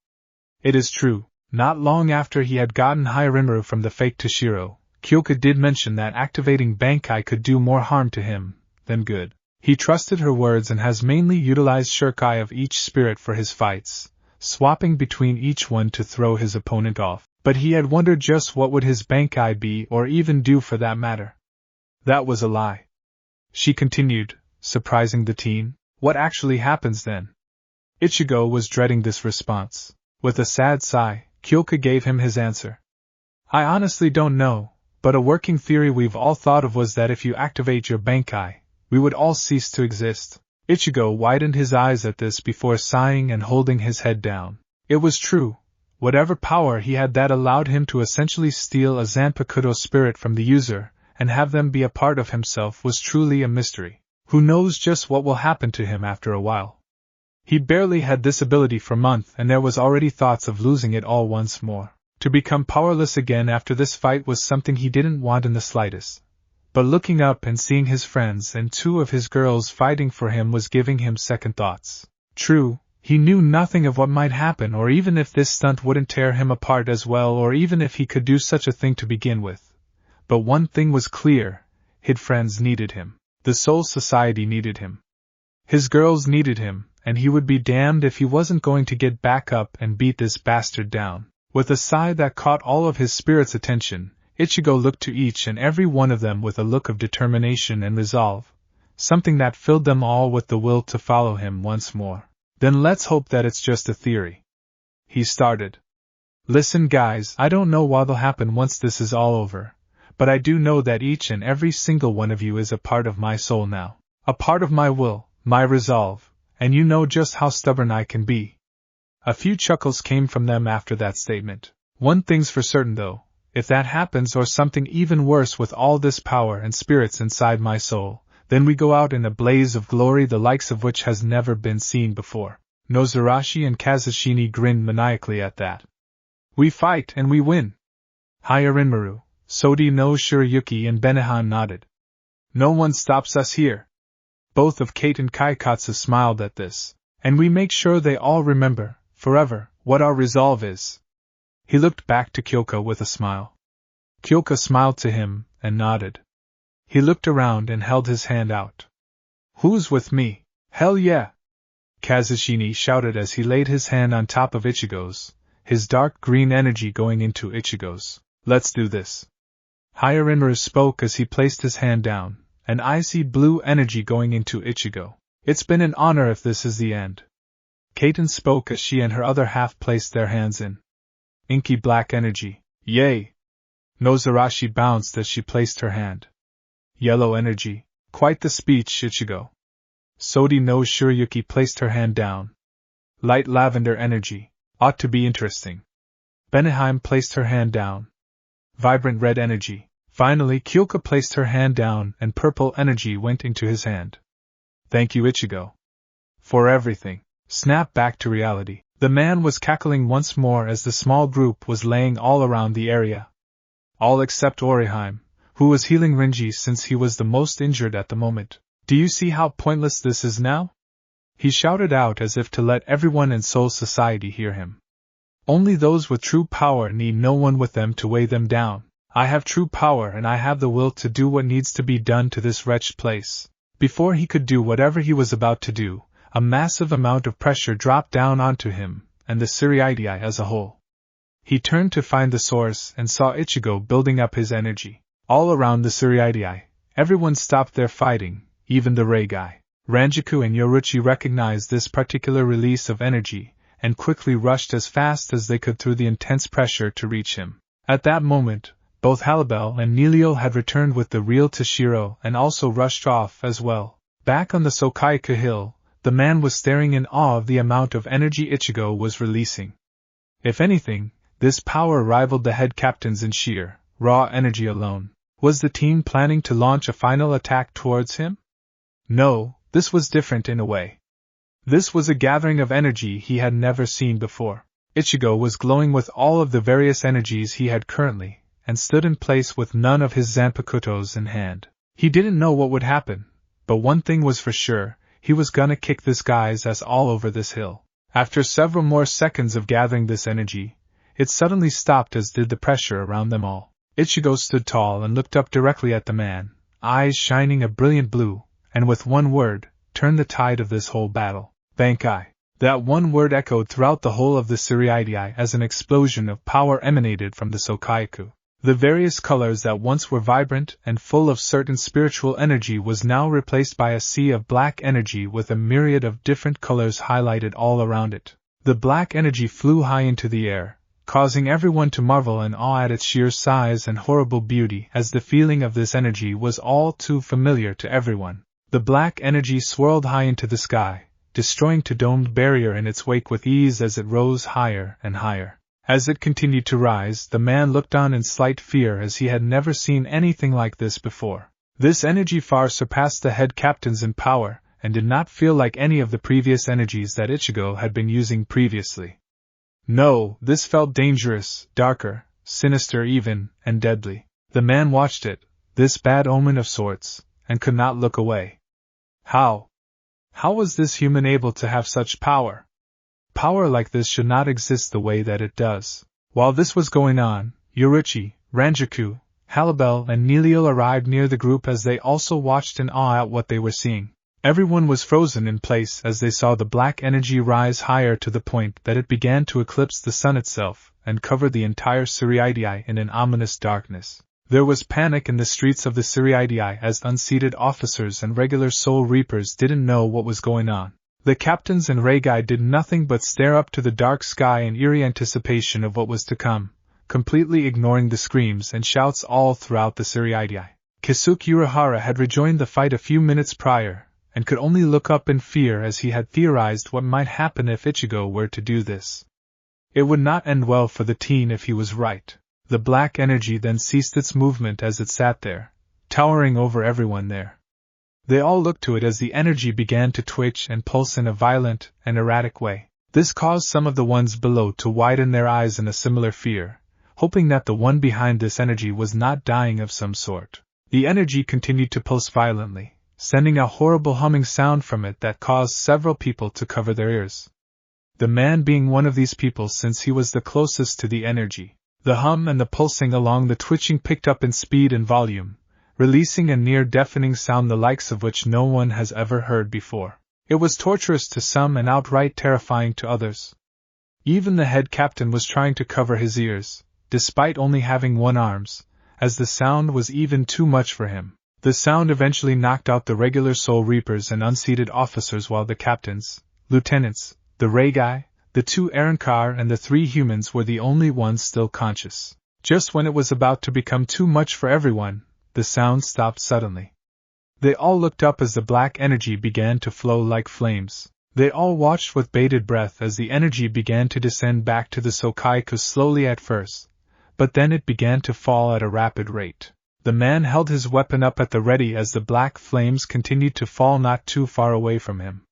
It is true, not long after he had gotten Hyorinmaru from the fake Toshiro, KYOKA did mention that activating bankai could do more harm to him than good. He trusted her words and has mainly utilized Shirkai of each spirit for his fights, swapping between each one to throw his opponent off. But he had wondered just what would his bankai be or even do for that matter. That was a lie. She continued, surprising the teen. What actually happens then? Ichigo was dreading this response. With a sad sigh, KYOKA gave him his answer. I honestly don't know, but a working theory we've all thought of was that if you activate your bankai, we would all cease to exist. Ichigo widened his eyes at this before sighing and holding his head down. It was true. Whatever power he had that allowed him to essentially steal a Zanpakyo spirit from the user and have them be a part of himself was truly a mystery. Who knows just what will happen to him after a while? He barely had this ability for a month and there was already thoughts of losing it all once more. To become powerless again after this fight was something he didn't want in the slightest. But looking up and seeing his friends and two of his girls fighting for him was giving him second thoughts. True, he knew nothing of what might happen or even if this stunt wouldn't tear him apart as well or even if he could do such a thing to begin with. But one thing was clear, his friends needed him. The Soul Society needed him. His girls needed him, and he would be damned if he wasn't going to get back up and beat this bastard down. With a sigh that caught all of his spirit's attention, Ichigo looked to each and every one of them with a look of determination and resolve, something that filled them all with the will to follow him once more. Then let's hope that it's just a theory. He started. Listen guys, I don't know what'll happen once this is all over, but I do know that each and every single one of you is a part of my soul now. A part of my will, my resolve, and you know just how stubborn I can be. A few chuckles came from them after that statement. One thing's for certain though, if that happens or something even worse with all this power and spirits inside my soul, then we go out in a blaze of glory the likes of which has never been seen before. Nozarashi and Kazushini grinned maniacally at that. We fight and we win. Hyorinmaru, Sodi no Shirayuki and Benehan nodded. No one stops us here. Both of Kate and Kaikatsu smiled at this, and we make sure they all remember, forever, what our resolve is. He looked back to KYOKA with a smile. KYOKA smiled to him, and nodded. He looked around and held his hand out. Who's with me? Hell yeah! Kazushini shouted as he laid his hand on top of Ichigo's, his dark green energy going into Ichigo's. Let's do this. Hyorinmaru spoke as he placed his hand down, an icy blue energy going into Ichigo. It's been an honor if this is the end. Kaiten spoke as she and her other half placed their hands in. Inky black energy. Yay! Nozarashi bounced as she placed her hand. Yellow energy. Quite the speech, Ichigo. Sodi no Shirayuki placed her hand down. Light lavender energy. Ought to be interesting. Beneheim placed her hand down. Vibrant red energy. Finally, KYOKA placed her hand down and purple energy went into his hand. Thank you, Ichigo. For everything. Snap back to reality. The man was cackling once more as the small group was laying all around the area. All except Oriheim, who was healing Renji since he was the most injured at the moment. Do you see how pointless this is now? He shouted out as if to let everyone in Soul Society hear him. Only those with true power need no one with them to weigh them down. I have true power and I have the will to do what needs to be done to this wretched place. Before he could do whatever he was about to do, a massive amount of pressure dropped down onto him, and the Suigetsu as a whole. He turned to find the source and saw Ichigo building up his energy. All around the Suigetsu, everyone stopped their fighting, even the Reigai. Ranjaku and Yoruichi recognized this particular release of energy, and quickly rushed as fast as they could through the intense pressure to reach him. At that moment, both Halibel and Nilio had returned with the real Toshiro and also rushed off as well. Back on the Sokaiku hill, the man was staring in awe of the amount of energy Ichigo was releasing. If anything, this power rivaled the head captains in sheer, raw energy alone. Was the team planning to launch a final attack towards him? No, this was different in a way. This was a gathering of energy he had never seen before. Ichigo was glowing with all of the various energies he had currently, and stood in place with none of his Zanpakutos in hand. He didn't know what would happen, but one thing was for sure, he was gonna kick this guy's ass all over this hill. After several more seconds of gathering this energy, it suddenly stopped, as did the pressure around them all. Ichigo stood tall and looked up directly at the man, eyes shining a brilliant blue, and with one word, turned the tide of this whole battle. Bankai. That one word echoed throughout the whole of the Suigetsu as an explosion of power emanated from the Sokaiku. The various colors that once were vibrant and full of certain spiritual energy was now replaced by a sea of black energy with a myriad of different colors highlighted all around it. The black energy flew high into the air, causing everyone to marvel in awe at its sheer size and horrible beauty, as the feeling of this energy was all too familiar to everyone. The black energy swirled high into the sky, destroying the domed barrier in its wake with ease as it rose higher and higher. As it continued to rise, the man looked on in slight fear, as he had never seen anything like this before. This energy far surpassed the head captains in power, and did not feel like any of the previous energies that Ichigo had been using previously. No, this felt dangerous, darker, sinister even, and deadly. The man watched it, this bad omen of sorts, and could not look away. How was this human able to have such power? Power like this should not exist the way that it does. While this was going on, Yoruichi, Ranjaku, Halibel and Nilio arrived near the group, as they also watched in awe at what they were seeing. Everyone was frozen in place as they saw the black energy rise higher to the point that it began to eclipse the sun itself, and cover the entire Suigetsu in an ominous darkness. There was panic in the streets of the Suigetsu as unseated officers and regular soul reapers didn't know what was going on. The captains and Reigai did nothing but stare up to the dark sky in eerie anticipation of what was to come, completely ignoring the screams and shouts all throughout the Suigetsu. Kisuke Urahara had rejoined the fight a few minutes prior, and could only look up in fear as he had theorized what might happen if Ichigo were to do this. It would not end well for the teen if he was right. The black energy then ceased its movement as it sat there, towering over everyone there. They all looked to it as the energy began to twitch and pulse in a violent and erratic way. This caused some of the ones below to widen their eyes in a similar fear, hoping that the one behind this energy was not dying of some sort. The energy continued to pulse violently, sending a horrible humming sound from it that caused several people to cover their ears. The man being one of these people, since he was the closest to the energy. The hum and the pulsing along the twitching picked up in speed and volume, releasing a near-deafening sound the likes of which no one has ever heard before. It was torturous to some and outright terrifying to others. Even the head captain was trying to cover his ears, despite only having one arm, as the sound was even too much for him. The sound eventually knocked out the regular soul reapers and unseated officers, while the captains, lieutenants, the Reigai, the 2 Arankar and the 3 humans were the only ones still conscious. Just when it was about to become too much for everyone, the sound stopped suddenly. They all looked up as the black energy began to flow like flames. They all watched with bated breath as the energy began to descend back to the Sokaiku slowly at first, but then it began to fall at a rapid rate. The man held his weapon up at the ready as the black flames continued to fall not too far away from him.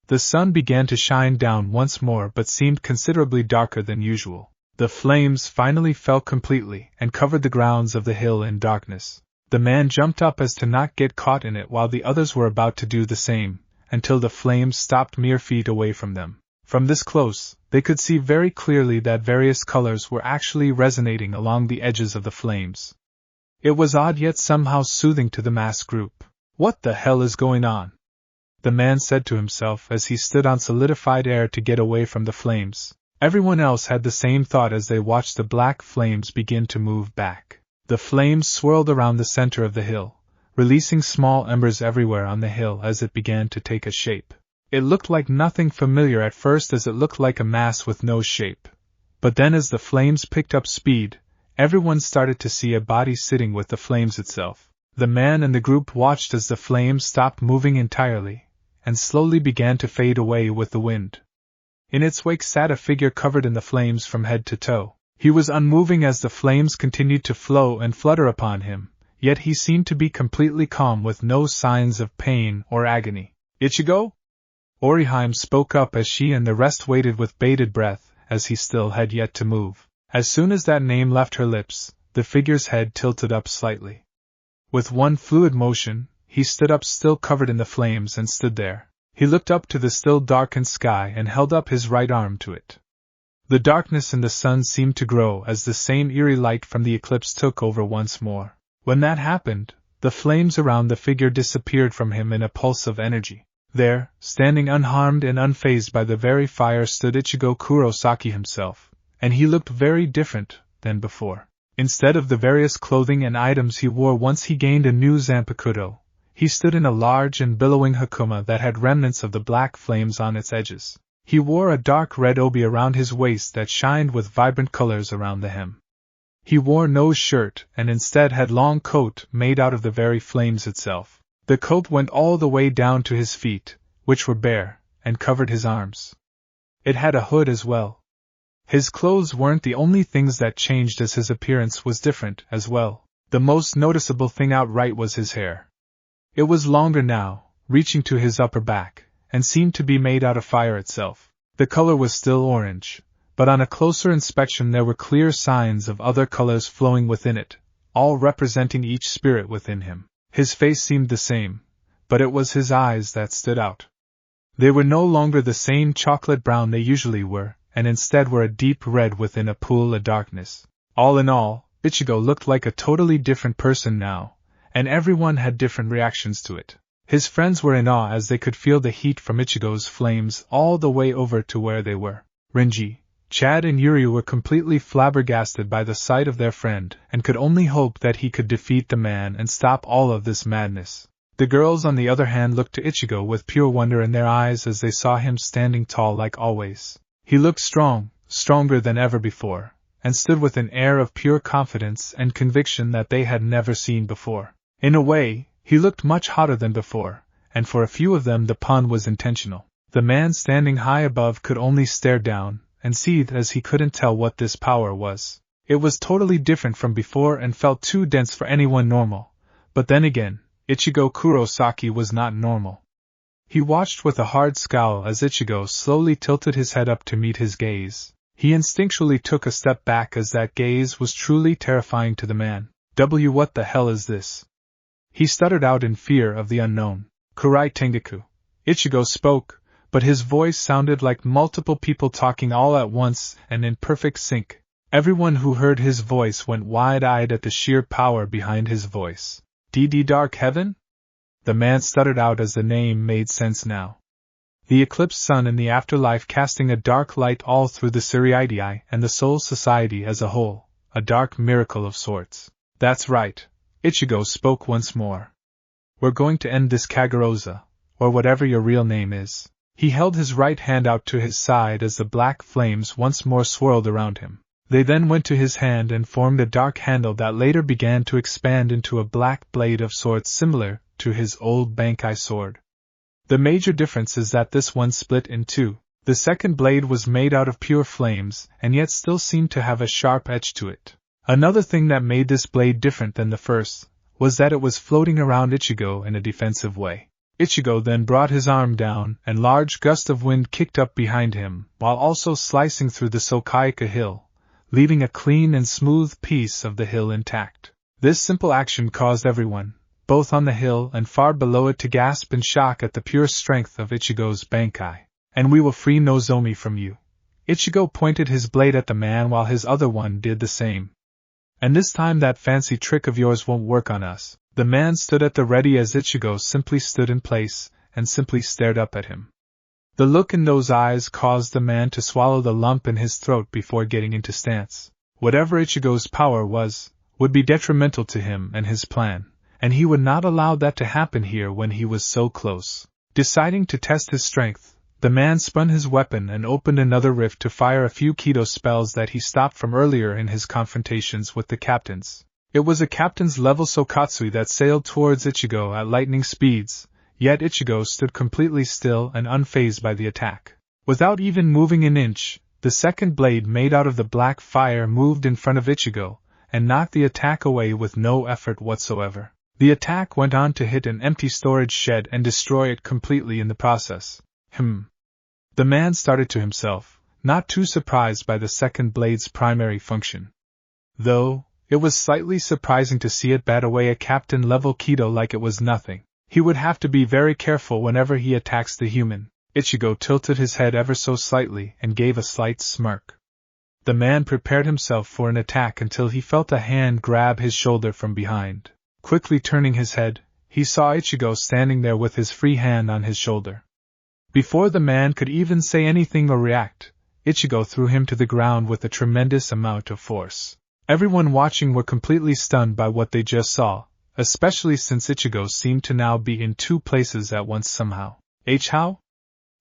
The sun began to shine down once more, but seemed considerably darker than usual. The flames finally fell completely and covered the grounds of the hill in darkness. The man jumped up as to not get caught in it while the others were about to do the same, until the flames stopped mere feet away from them. From this close, they could see very clearly that various colors were actually resonating along the edges of the flames. It was odd yet somehow soothing to the mass group. What the hell is going on? The man said to himself as he stood on solidified air to get away from the flames. Everyone else had the same thought as they watched the black flames begin to move back. The flames swirled around the center of the hill, releasing small embers everywhere on the hill as it began to take a shape. It looked like nothing familiar at first, as it looked like a mass with no shape. But then as the flames picked up speed, everyone started to see a body sitting with the flames itself. The man and the group watched as the flames stopped moving entirely, and slowly began to fade away with the wind. In its wake sat a figure covered in the flames from head to toe. He was unmoving as the flames continued to flow and flutter upon him, yet he seemed to be completely calm with no signs of pain or agony. Ichigo? Orihime spoke up as she and the rest waited with bated breath, as he still had yet to move. As soon as that name left her lips, the figure's head tilted up slightly. With one fluid motion, he stood up, still covered in the flames, and stood there. He looked up to the still darkened sky and held up his right arm to it. The darkness in the sun seemed to grow as the same eerie light from the eclipse took over once more. When that happened, the flames around the figure disappeared from him in a pulse of energy. There, standing unharmed and unfazed by the very fire, stood Ichigo Kurosaki himself, and he looked very different than before. Instead of the various clothing and items he wore once he gained a new Zanpakyo, he stood in a large and billowing hakama that had remnants of the black flames on its edges. He wore a dark red obi around his waist that shined with vibrant colors around the hem. He wore no shirt and instead had long coat made out of the very flames itself. The coat went all the way down to his feet, which were bare, and covered his arms. It had a hood as well. His clothes weren't the only things that changed, as his appearance was different as well. The most noticeable thing outright was his hair. It was longer now, reaching to his upper back, and seemed to be made out of fire itself. The color was still orange, but on a closer inspection there were clear signs of other colors flowing within it, all representing each spirit within him. His face seemed the same, but it was his eyes that stood out. They were no longer the same chocolate brown they usually were, and instead were a deep red within a pool of darkness. All in all, Ichigo looked like a totally different person now, and everyone had different reactions to it. His friends were in awe as they could feel the heat from Ichigo's flames all the way over to where they were. Renji, Chad and Yuri were completely flabbergasted by the sight of their friend and could only hope that he could defeat the man and stop all of this madness. The girls, on the other hand, looked to Ichigo with pure wonder in their eyes as they saw him standing tall like always. He looked strong, stronger than ever before, and stood with an air of pure confidence and conviction that they had never seen before. In a way, he looked much hotter than before, and for a few of them the pun was intentional. The man standing high above could only stare down and seethe as he couldn't tell what this power was. It was totally different from before and felt too dense for anyone normal. But then again, Ichigo Kurosaki was not normal. He watched with a hard scowl as Ichigo slowly tilted his head up to meet his gaze. He instinctually took a step back as that gaze was truly terrifying to the man. What the hell is this? He stuttered out in fear of the unknown. Kurai Tengaku. Ichigo spoke, but his voice sounded like multiple people talking all at once and in perfect sync. Everyone who heard his voice went wide-eyed at the sheer power behind his voice. DD Dark Heaven? The man stuttered out as the name made sense now. The eclipsed sun in the afterlife casting a dark light all through the Suriidii and the Soul Society as a whole, a dark miracle of sorts. That's right, Ichigo spoke once more. We're going to end this Kageroza, or whatever your real name is. He held his right hand out to his side as the black flames once more swirled around him. They then went to his hand and formed a dark handle that later began to expand into a black blade of sorts similar to his old bankai sword. The major difference is that this one split in two. The second blade was made out of pure flames and yet still seemed to have a sharp edge to it. Another thing that made this blade different than the first was that it was floating around Ichigo in a defensive way. Ichigo then brought his arm down and large gust of wind kicked up behind him while also slicing through the Sokaika hill, leaving a clean and smooth piece of the hill intact. This simple action caused everyone, both on the hill and far below it, to gasp in shock at the pure strength of Ichigo's bankai. And we will free Nozomi from you. Ichigo pointed his blade at the man while his other one did the same. And this time that fancy trick of yours won't work on us. The man stood at the ready as Ichigo simply stood in place and simply stared up at him. The look in those eyes caused the man to swallow the lump in his throat before getting into stance. Whatever Ichigo's power was, would be detrimental to him and his plan, and he would not allow that to happen here when he was so close. Deciding to test his strength, the man spun his weapon and opened another rift to fire a few Kido spells that he stopped from earlier in his confrontations with the captains. It was a captain's level Sokatsui that sailed towards Ichigo at lightning speeds, yet Ichigo stood completely still and unfazed by the attack. Without even moving an inch, the second blade made out of the black fire moved in front of Ichigo, and knocked the attack away with no effort whatsoever. The attack went on to hit an empty storage shed and destroy it completely in the process. The man started to himself, not too surprised by the second blade's primary function. Though, it was slightly surprising to see it bat away a captain-level Kido like it was nothing. He would have to be very careful whenever he attacks the human. Ichigo tilted his head ever so slightly and gave a slight smirk. The man prepared himself for an attack until he felt a hand grab his shoulder from behind. Quickly turning his head, he saw Ichigo standing there with his free hand on his shoulder. Before the man could even say anything or react, Ichigo threw him to the ground with a tremendous amount of force. Everyone watching were completely stunned by what they just saw, especially since Ichigo seemed to now be in two places at once somehow. How?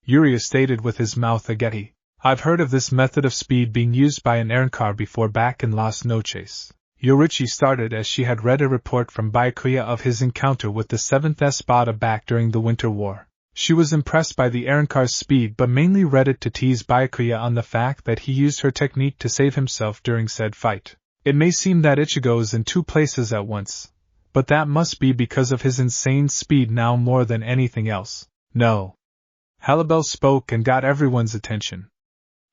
Urahara stated with his mouth agape. I've heard of this method of speed being used by an errand before back in Las Noches. Yoruichi started as she had read a report from Byakuya of his encounter with the 7th Espada back during the Winter War. She was impressed by the errand speed but mainly read it to tease Byakuya on the fact that he used her technique to save himself during said fight. It may seem that Ichigo is in two places at once, but that must be because of his insane speed now more than anything else. No. Halibel spoke and got everyone's attention.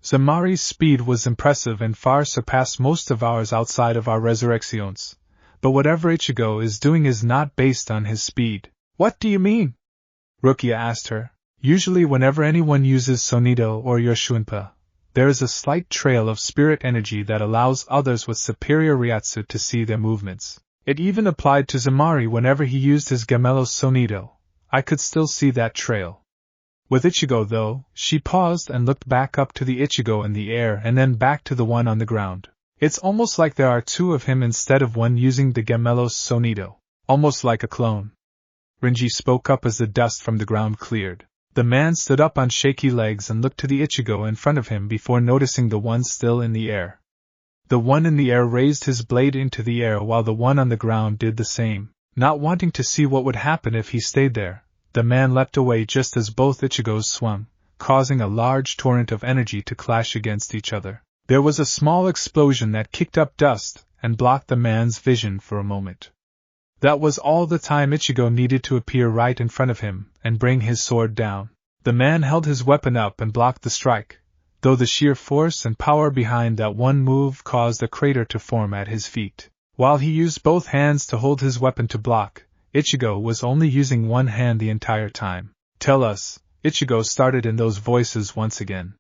Zamari's speed was impressive and far surpassed most of ours outside of our resurrections, but whatever Ichigo is doing is not based on his speed. What do you mean? Rukia asked her. Usually whenever anyone uses Sonido or Yoshuinpa, there is a slight trail of spirit energy that allows others with superior Ryatsu to see their movements. It even applied to Zamari whenever he used his Gamello's Sonido. I could still see that trail. With Ichigo though, she paused and looked back up to the Ichigo in the air and then back to the one on the ground. It's almost like there are two of him instead of one using the Gamello's Sonido. Almost like a clone. Renji spoke up as the dust from the ground cleared. The man stood up on shaky legs and looked to the Ichigo in front of him before noticing the one still in the air. The one in the air raised his blade into the air while the one on the ground did the same. Not wanting to see what would happen if he stayed there, the man leapt away just as both Ichigos swung, causing a large torrent of energy to clash against each other. There was a small explosion that kicked up dust and blocked the man's vision for a moment. That was all the time Ichigo needed to appear right in front of him and bring his sword down. The man held his weapon up and blocked the strike, though the sheer force and power behind that one move caused a crater to form at his feet. While he used both hands to hold his weapon to block, Ichigo was only using one hand the entire time. Tell us, Ichigo started in those voices once again.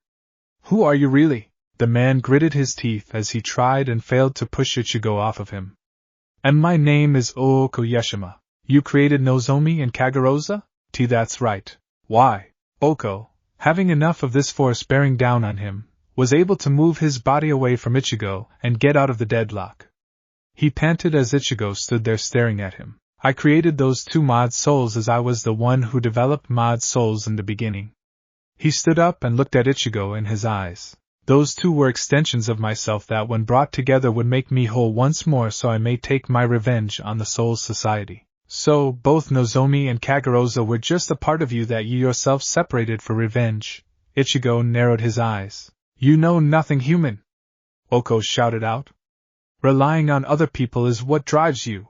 Who are you really? The man gritted his teeth as he tried and failed to push Ichigo off of him. And my name is Okoyeshima. You created Nozomi and Kageroza? That's right. Why? Oko, having enough of this force bearing down on him, was able to move his body away from Ichigo and get out of the deadlock. He panted as Ichigo stood there staring at him. I created those two mod souls as I was the one who developed mod souls in the beginning. He stood up and looked at Ichigo in his eyes. Those two were extensions of myself that when brought together would make me whole once more so I may take my revenge on the Soul Society. So, both Nozomi and Kageroza were just a part of you that you yourself separated for revenge. Ichigo narrowed his eyes. You know nothing human! Oko shouted out. Relying on other people is what drives you.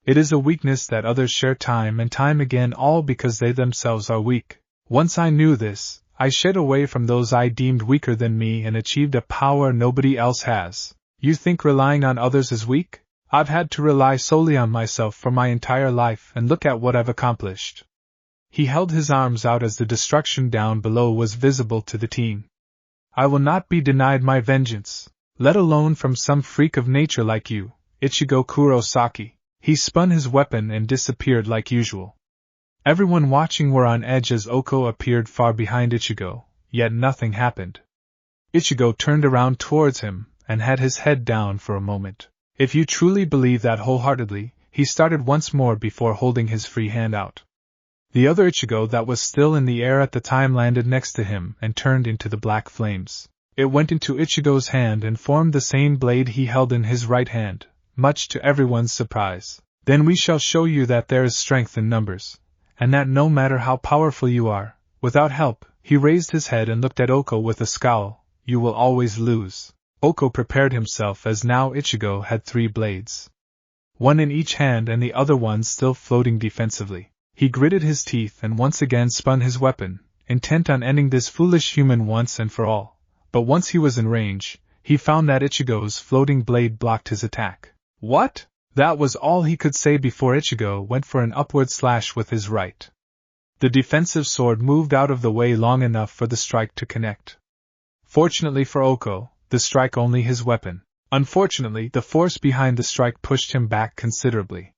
It is a weakness that others share time and time again all because they themselves are weak. Once I knew this, I shed away from those I deemed weaker than me and achieved a power nobody else has. You think relying on others is weak? I've had to rely solely on myself for my entire life, and look at what I've accomplished." He held his arms out as the destruction down below was visible to the teen. "I will not be denied my vengeance, let alone from some freak of nature like you, Ichigo Kurosaki." He spun his weapon and disappeared like usual. Everyone watching were on edge as Oko appeared far behind Ichigo, yet nothing happened. Ichigo turned around towards him, and had his head down for a moment. "If you truly believe that wholeheartedly," he started once more before holding his free hand out. The other Ichigo that was still in the air at the time landed next to him and turned into the black flames. It went into Ichigo's hand and formed the same blade he held in his right hand, much to everyone's surprise. "Then we shall show you that there is strength in numbers, and that no matter how powerful you are, without help," he raised his head and looked at Oko with a scowl, "you will always lose." Oko prepared himself as now Ichigo had 3 blades. One in each hand and the other one still floating defensively. He gritted his teeth and once again spun his weapon, intent on ending this foolish human once and for all. But once he was in range, he found that Ichigo's floating blade blocked his attack. "What?" That was all he could say before Ichigo went for an upward slash with his right. The defensive sword moved out of the way long enough for the strike to connect. Fortunately for Oko, the strike only his weapon. Unfortunately, the force behind the strike pushed him back considerably.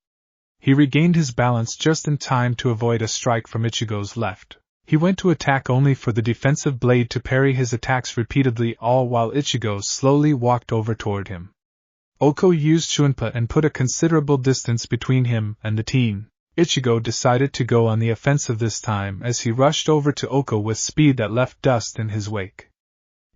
He regained his balance just in time to avoid a strike from Ichigo's left. He went to attack only for the defensive blade to parry his attacks repeatedly, all while Ichigo slowly walked over toward him. Oko used Shunpa and put a considerable distance between him and the teen. Ichigo decided to go on the offensive this time as he rushed over to Oko with speed that left dust in his wake.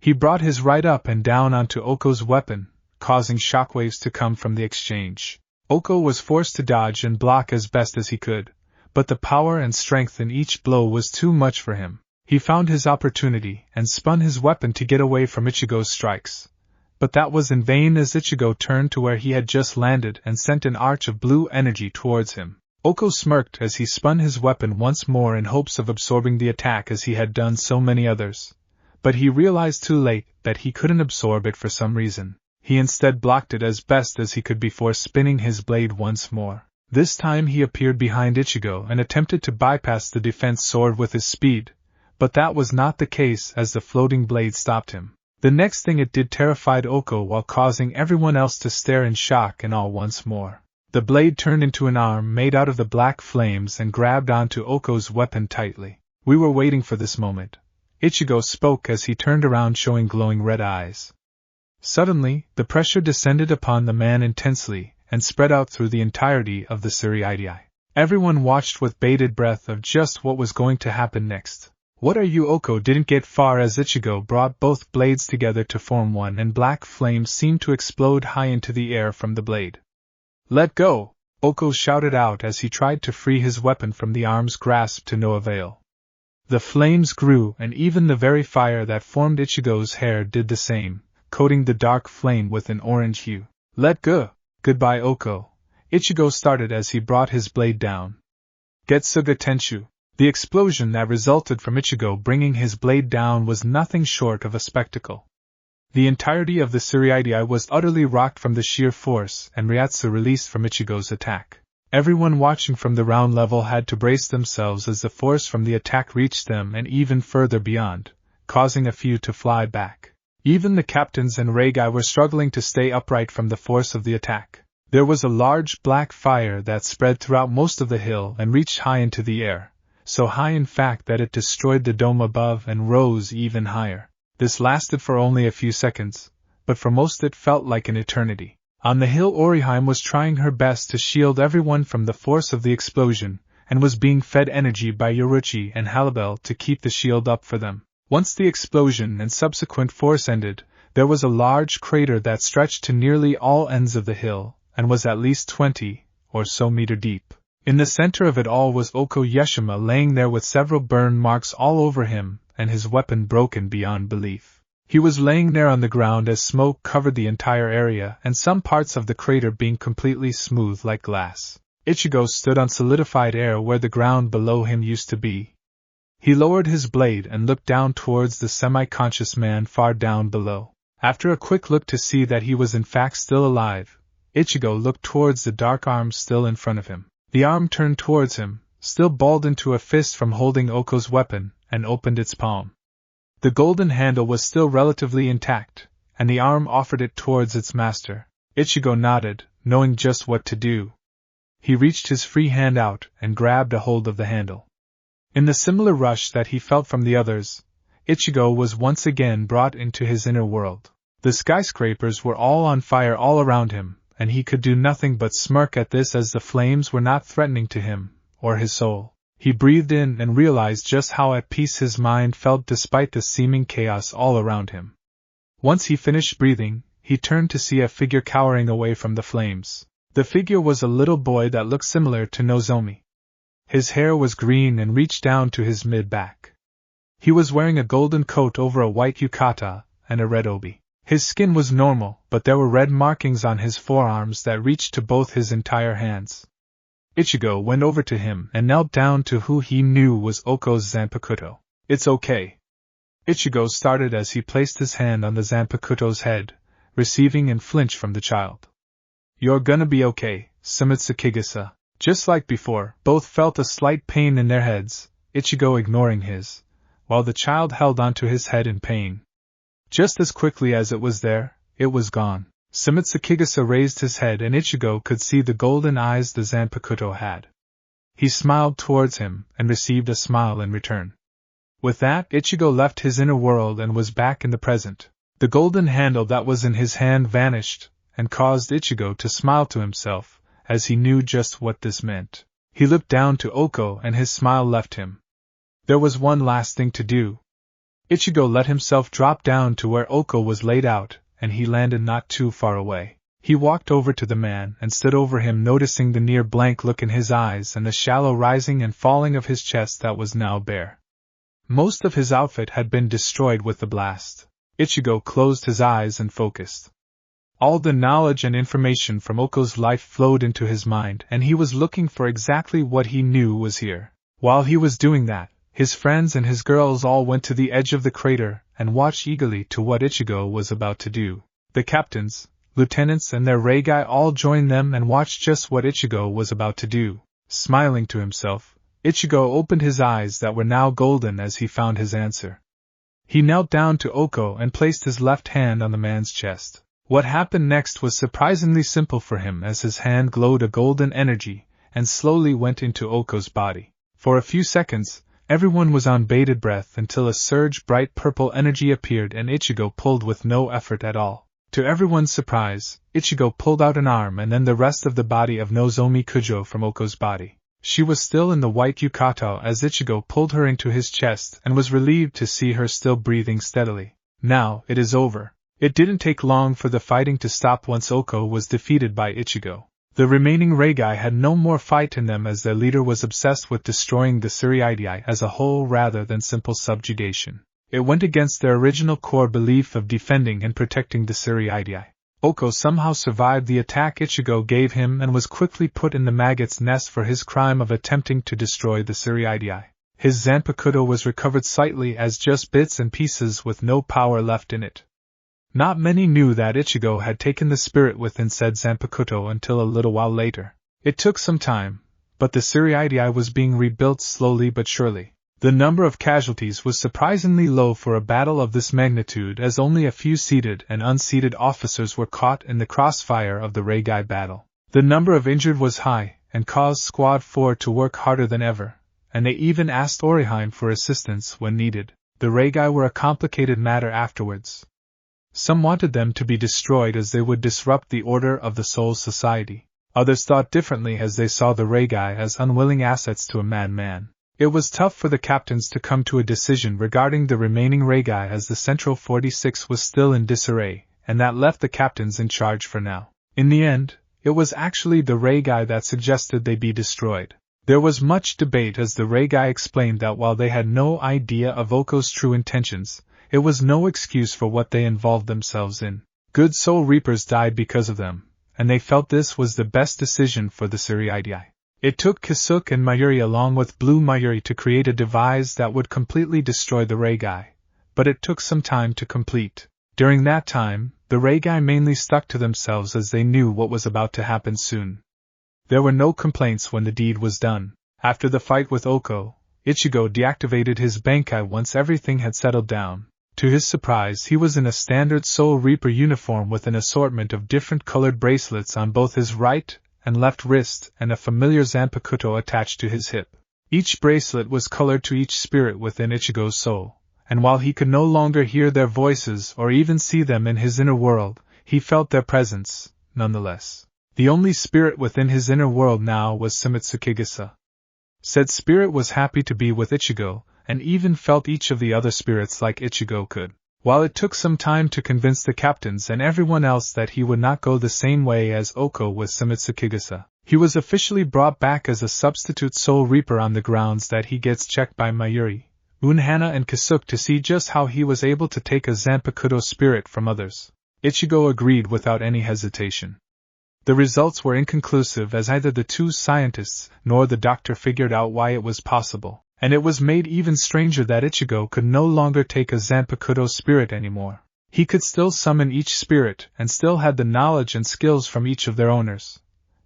He brought his right up and down onto Oko's weapon, causing shockwaves to come from the exchange. Oko was forced to dodge and block as best as he could, but the power and strength in each blow was too much for him. He found his opportunity and spun his weapon to get away from Ichigo's strikes. But that was in vain as Ichigo turned to where he had just landed and sent an arch of blue energy towards him. Oko smirked as he spun his weapon once more in hopes of absorbing the attack as he had done so many others. But he realized too late that he couldn't absorb it for some reason. He instead blocked it as best as he could before spinning his blade once more. This time he appeared behind Ichigo and attempted to bypass the defense sword with his speed, but that was not the case as the floating blade stopped him. The next thing it did terrified Oko while causing everyone else to stare in shock and awe once more. The blade turned into an arm made out of the black flames and grabbed onto Oko's weapon tightly. "We were waiting for this moment," Ichigo spoke as he turned around showing glowing red eyes. Suddenly, the pressure descended upon the man intensely and spread out through the entirety of the Suigetsu. Everyone watched with bated breath of just what was going to happen next. "What are you?" Oko didn't get far as Ichigo brought both blades together to form one and black flames seemed to explode high into the air from the blade. "Let go!" Oko shouted out as he tried to free his weapon from the arm's grasp to no avail. The flames grew and even the very fire that formed Ichigo's hair did the same, coating the dark flame with an orange hue. "Let go! Goodbye, Oko," Ichigo started as he brought his blade down. Getsuga Tenshu. The explosion that resulted from Ichigo bringing his blade down was nothing short of a spectacle. The entirety of the Suigetsu was utterly rocked from the sheer force and Ryatsu released from Ichigo's attack. Everyone watching from the round level had to brace themselves as the force from the attack reached them and even further beyond, causing a few to fly back. Even the captains and Reigai were struggling to stay upright from the force of the attack. There was a large black fire that spread throughout most of the hill and reached high into the air, so high in fact that it destroyed the dome above and rose even higher. This lasted for only a few seconds, but for most it felt like an eternity. On the hill Orihime was trying her best to shield everyone from the force of the explosion, and was being fed energy by Yoruichi and Halibel to keep the shield up for them. Once the explosion and subsequent force ended, there was a large crater that stretched to nearly all ends of the hill, and was at least 20 or so meter deep. In the center of it all was Oko Yeshima laying there with several burn marks all over him, and his weapon broken beyond belief. He was laying there on the ground as smoke covered the entire area and some parts of the crater being completely smooth like glass. Ichigo stood on solidified air where the ground below him used to be. He lowered his blade and looked down towards the semi-conscious man far down below. After a quick look to see that he was in fact still alive, Ichigo looked towards the dark arm still in front of him. The arm turned towards him, still balled into a fist from holding Oko's weapon, and opened its palm. The golden handle was still relatively intact, and the arm offered it towards its master. Ichigo nodded, knowing just what to do. He reached his free hand out and grabbed a hold of the handle. In the similar rush that he felt from the others, Ichigo was once again brought into his inner world. The skyscrapers were all on fire all around him, and he could do nothing but smirk at this as the flames were not threatening to him, or his soul. He breathed in and realized just how at peace his mind felt despite the seeming chaos all around him. Once he finished breathing, he turned to see a figure cowering away from the flames. The figure was a little boy that looked similar to Nozomi. His hair was green and reached down to his mid-back. He was wearing a golden coat over a white yukata and a red obi. His skin was normal, but there were red markings on his forearms that reached to both his entire hands. Ichigo went over to him and knelt down to who he knew was Oko's Zanpakyo. "It's okay." Ichigo started as he placed his hand on the Zanpakyo's head, receiving and flinch from the child. "You're gonna be okay, Sumitsu-kigasa." Just like before, both felt a slight pain in their heads, Ichigo ignoring his, while the child held onto his head in pain. Just as quickly as it was there, it was gone. Sumitsu-kigasa raised his head and Ichigo could see the golden eyes the Zanpakyo had. He smiled towards him and received a smile in return. With that, Ichigo left his inner world and was back in the present. The golden handle that was in his hand vanished, and caused Ichigo to smile to himself, as he knew just what this meant. He looked down to Oko and his smile left him. There was one last thing to do. Ichigo let himself drop down to where Oko was laid out, and he landed not too far away. He walked over to the man and stood over him, noticing the near blank look in his eyes and the shallow rising and falling of his chest that was now bare. Most of his outfit had been destroyed with the blast. Ichigo closed his eyes and focused. All the knowledge and information from Oko's life flowed into his mind, and he was looking for exactly what he knew was here. While he was doing that, his friends and his girls all went to the edge of the crater and watched eagerly to what Ichigo was about to do. The captains, lieutenants and their Reigai all joined them and watched just what Ichigo was about to do. Smiling to himself, Ichigo opened his eyes that were now golden as he found his answer. He knelt down to Oko and placed his left hand on the man's chest. What happened next was surprisingly simple for him, as his hand glowed a golden energy and slowly went into Oko's body. For a few seconds, everyone was on bated breath until a surge bright purple energy appeared and Ichigo pulled with no effort at all. To everyone's surprise, Ichigo pulled out an arm and then the rest of the body of Nozomi Kujo from Oko's body. She was still in the white yukata as Ichigo pulled her into his chest and was relieved to see her still breathing steadily. Now, it is over. It didn't take long for the fighting to stop once Oko was defeated by Ichigo. The remaining Reigai had no more fight in them as their leader was obsessed with destroying the Tsuruidai as a whole rather than simple subjugation. It went against their original core belief of defending and protecting the Tsuruidai. Oko somehow survived the attack Ichigo gave him and was quickly put in the maggot's nest for his crime of attempting to destroy the Tsuruidai. His Zanpakyo was recovered slightly as just bits and pieces with no power left in it. Not many knew that Ichigo had taken the spirit within said Zanpakyo until a little while later. It took some time, but the Tsuruidai was being rebuilt slowly but surely. The number of casualties was surprisingly low for a battle of this magnitude, as only a few seated and unseated officers were caught in the crossfire of the Reigai battle. The number of injured was high, and caused Squad 4 to work harder than ever, and they even asked Orihime for assistance when needed. The Reigai were a complicated matter afterwards. Some wanted them to be destroyed as they would disrupt the order of the Soul Society. Others thought differently as they saw the Reigai as unwilling assets to a madman. It was tough for the captains to come to a decision regarding the remaining Reigai as the Central 46 was still in disarray, and that left the captains in charge for now. In the end, it was actually the Reigai that suggested they be destroyed. There was much debate as the Reigai explained that while they had no idea of Oko's true intentions, it was no excuse for what they involved themselves in. Good Soul Reapers died because of them, and they felt this was the best decision for the Tsuruidai. It took Kisuke and Mayuri along with Blue Mayuri to create a device that would completely destroy the Reigai, but it took some time to complete. During that time, The Reigai mainly stuck to themselves as they knew what was about to happen soon. There were no complaints when the deed was done. After the fight with Oko, Ichigo deactivated his bankai once everything had settled down. To his surprise, he was in a standard Soul Reaper uniform with an assortment of different colored bracelets on both his right and left wrist and a familiar Zanpakyo attached to his hip. Each bracelet was colored to each spirit within Ichigo's soul, and while he could no longer hear their voices or even see them in his inner world, he felt their presence, nonetheless. The only spirit within his inner world now was Shimizu. Said spirit was happy to be with Ichigo, and even felt each of the other spirits like Ichigo could. While it took some time to convince the captains and everyone else that he would not go the same way as Oko with Shimizu, he was officially brought back as a substitute Soul Reaper on the grounds that he gets checked by Mayuri, Unohana and Kisuke to see just how he was able to take a Zanpakyo spirit from others. Ichigo agreed without any hesitation. The results were inconclusive as neither the two scientists nor the doctor figured out why it was possible, and it was made even stranger that Ichigo could no longer take a Zanpakyo spirit anymore. He could still summon each spirit and still had the knowledge and skills from each of their owners,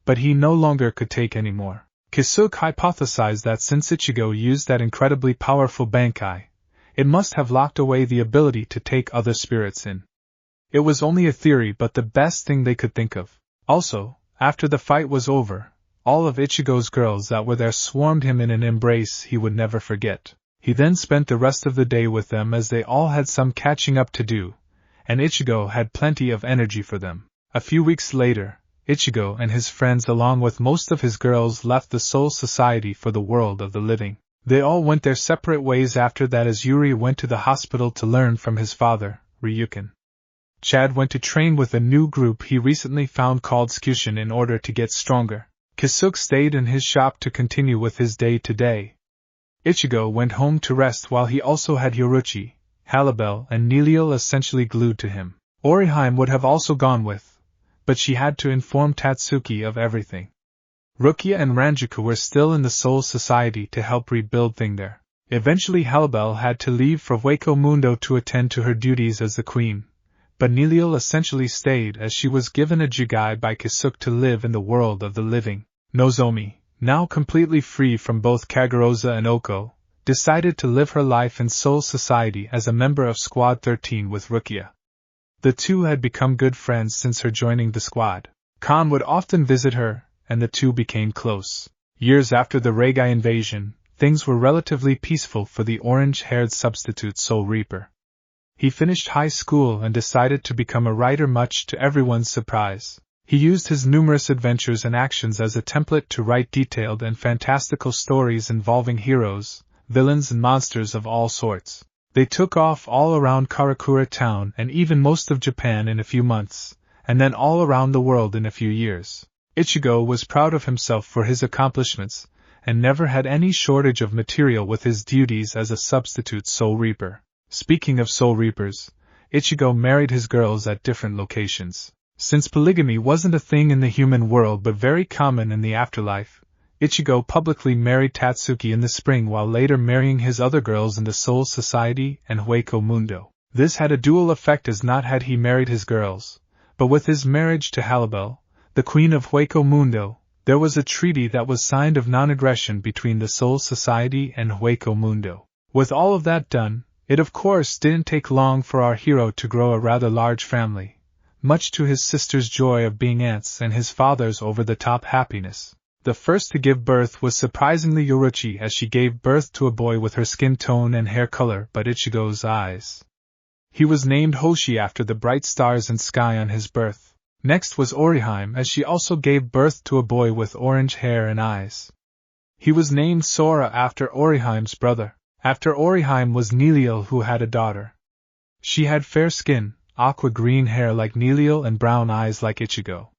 but he no longer could take any more. Kisuke hypothesized that since Ichigo used that incredibly powerful bankai, it must have locked away the ability to take other spirits in. It was only a theory, but the best thing they could think of. Also, after the fight was over, all of Ichigo's girls that were there swarmed him in an embrace he would never forget. He then spent the rest of the day with them as they all had some catching up to do, and Ichigo had plenty of energy for them. A few weeks later, Ichigo and his friends along with most of his girls left the Soul Society for the world of the living. They all went their separate ways after that as Yuri went to the hospital to learn from his father, Ryukin. Chad went to train with a new group he recently found called Skushin in order to get stronger. Kisuke stayed in his shop to continue with his day-to-day. Ichigo went home to rest while he also had Yoruichi, Halibel and Nilil essentially glued to him. Orihime would have also gone with, but she had to inform Tatsuki of everything. Rukia and Ranjuku were still in the Soul Society to help rebuild things there. Eventually Halibel had to leave for Hueco Mundo to attend to her duties as the queen, but Nilil essentially stayed as she was given a jugai by Kisuke to live in the world of the living. Nozomi, now completely free from both Kageroza and Oko, decided to live her life in Soul Society as a member of Squad 13 with Rukia. The two had become good friends since her joining the squad. Khan would often visit her, and the two became close. Years after the Reigai invasion, things were relatively peaceful for the orange-haired substitute Soul Reaper. He finished high school and decided to become a writer much to everyone's surprise. He used his numerous adventures and actions as a template to write detailed and fantastical stories involving heroes, villains and monsters of all sorts. They took off all around Karakura town and even most of Japan in a few months, and then all around the world in a few years. Ichigo was proud of himself for his accomplishments, and never had any shortage of material with his duties as a substitute Soul Reaper. Speaking of Soul Reapers, Ichigo married his girls at different locations. Since polygamy wasn't a thing in the human world but very common in the afterlife, Ichigo publicly married Tatsuki in the spring while later marrying his other girls in the Soul Society and Hueco Mundo. This had a dual effect as not had he married his girls, but with his marriage to Halibel, the queen of Hueco Mundo, there was a treaty that was signed of non-aggression between the Soul Society and Hueco Mundo. With all of that done, it of course didn't take long for our hero to grow a rather large family, much to his sister's joy of being aunts and his father's over-the-top happiness. The first to give birth was surprisingly Yoruichi, as she gave birth to a boy with her skin tone and hair color but Ichigo's eyes. He was named Hoshi after the bright stars and sky on his birth. Next was Orihime, as she also gave birth to a boy with orange hair and eyes. He was named Sora after Orihime's brother. After Orihime was Nilil, who had a daughter. She had fair skin, aqua-green hair like Nilil and brown eyes like Ichigo.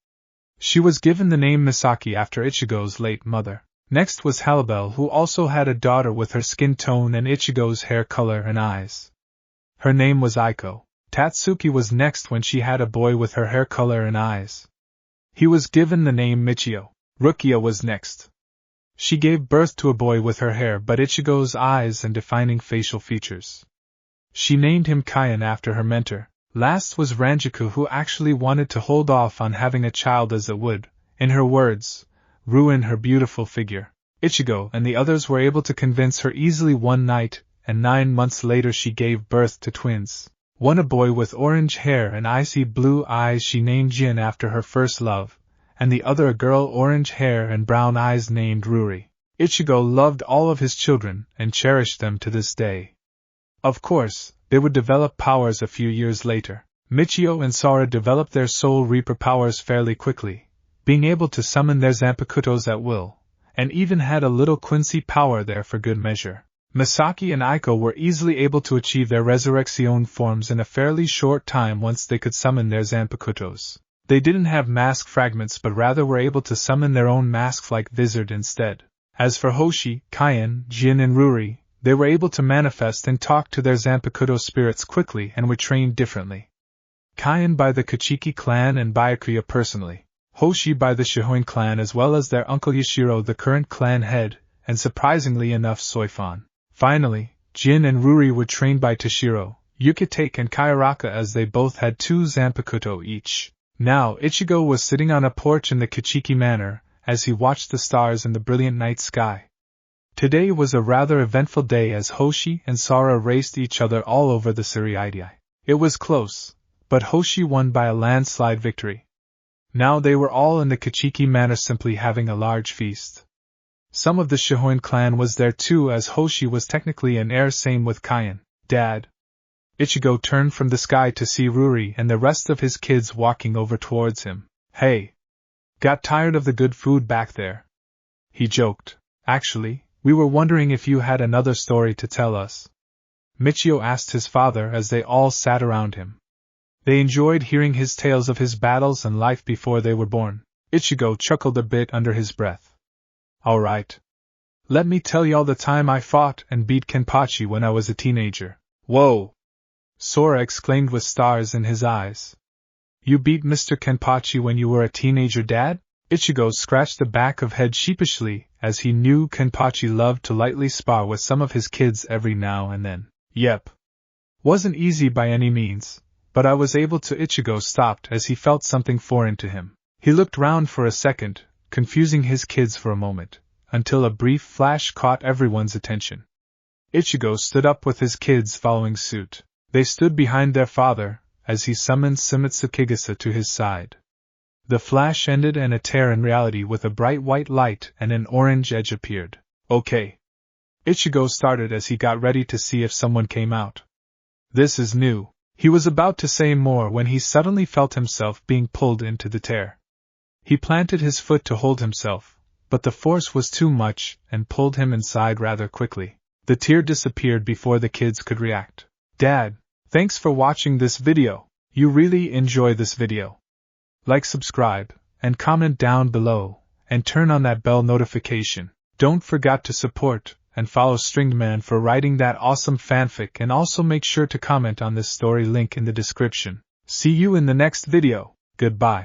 She was given the name Misaki after Ichigo's late mother. Next was Halibel, who also had a daughter with her skin tone and Ichigo's hair color and eyes. Her name was Aiko. Tatsuki was next when she had a boy with her hair color and eyes. He was given the name Michio. Rukia was next. She gave birth to a boy with her hair but Ichigo's eyes and defining facial features. She named him Kaien after her mentor. Last was Ranjaku, who actually wanted to hold off on having a child as it would, in her words, ruin her beautiful figure. Ichigo and the others were able to convince her easily one night, and 9 months later she gave birth to twins. One a boy with orange hair and icy blue eyes she named Jin after her first love, and the other a girl orange hair and brown eyes named Ruri. Ichigo loved all of his children and cherished them to this day. Of course, they would develop powers a few years later. Michio and Sora developed their Soul Reaper powers fairly quickly, being able to summon their Zanpakutos at will, and even had a little Quincy power there for good measure. Misaki and Aiko were easily able to achieve their Resurrection forms in a fairly short time once they could summon their Zanpakutos. They didn't have mask fragments but rather were able to summon their own masks-like Vizard instead. As for Hoshi, Kaien, Jin and Ruri, they were able to manifest and talk to their Zanpakuto spirits quickly and were trained differently. Kaien by the Kachiki clan and Byakuya personally. Hoshi by the Shihoin clan as well as their uncle Yashiro, the current clan head, and surprisingly enough Soifan. Finally, Jin and Ruri were trained by Toshiro, Yukitake and Kyoraka as they both had 2 Zanpakuto each. Now Ichigo was sitting on a porch in the Kachiki manor, as he watched the stars in the brilliant night sky. Today was a rather eventful day as Hoshi and Sora raced each other all over the Suriidai. It was close, but Hoshi won by a landslide victory. Now they were all in the Kachiki manor simply having a large feast. Some of the Shihoin clan was there too as Hoshi was technically an heir, same with Kaien. Dad. Ichigo turned from the sky to see Ruri and the rest of his kids walking over towards him. Hey. Got tired of the good food back there? He joked. Actually, we were wondering if you had another story to tell us. Michio asked his father as they all sat around him. They enjoyed hearing his tales of his battles and life before they were born. Ichigo chuckled a bit under his breath. Alright. Let me tell y'all the time I fought and beat Kenpachi when I was a teenager. Whoa! Sora exclaimed with stars in his eyes. You beat Mr. Kenpachi when you were a teenager, Dad? Ichigo scratched the back of head sheepishly, as he knew Kenpachi loved to lightly spar with some of his kids every now and then. Yep. Wasn't easy by any means, but I was able to. Ichigo stopped as he felt something foreign to him. He looked round for a second, confusing his kids for a moment, until a brief flash caught everyone's attention. Ichigo stood up with his kids following suit. They stood behind their father, as he summoned Sumitsu Kigasa to his side. The flash ended and a tear in reality with a bright white light and an orange edge appeared. Okay. Ichigo started as he got ready to see if someone came out. This is new. He was about to say more when he suddenly felt himself being pulled into the tear. He planted his foot to hold himself, but the force was too much and pulled him inside rather quickly. The tear disappeared before the kids could react. Dad, thanks for watching this video. You really enjoy this video. Like, subscribe, and comment down below, and turn on that bell notification. Don't forget to support and follow Stringed Man for writing that awesome fanfic, and also make sure to comment on this story, link in the description. See you in the next video. Goodbye.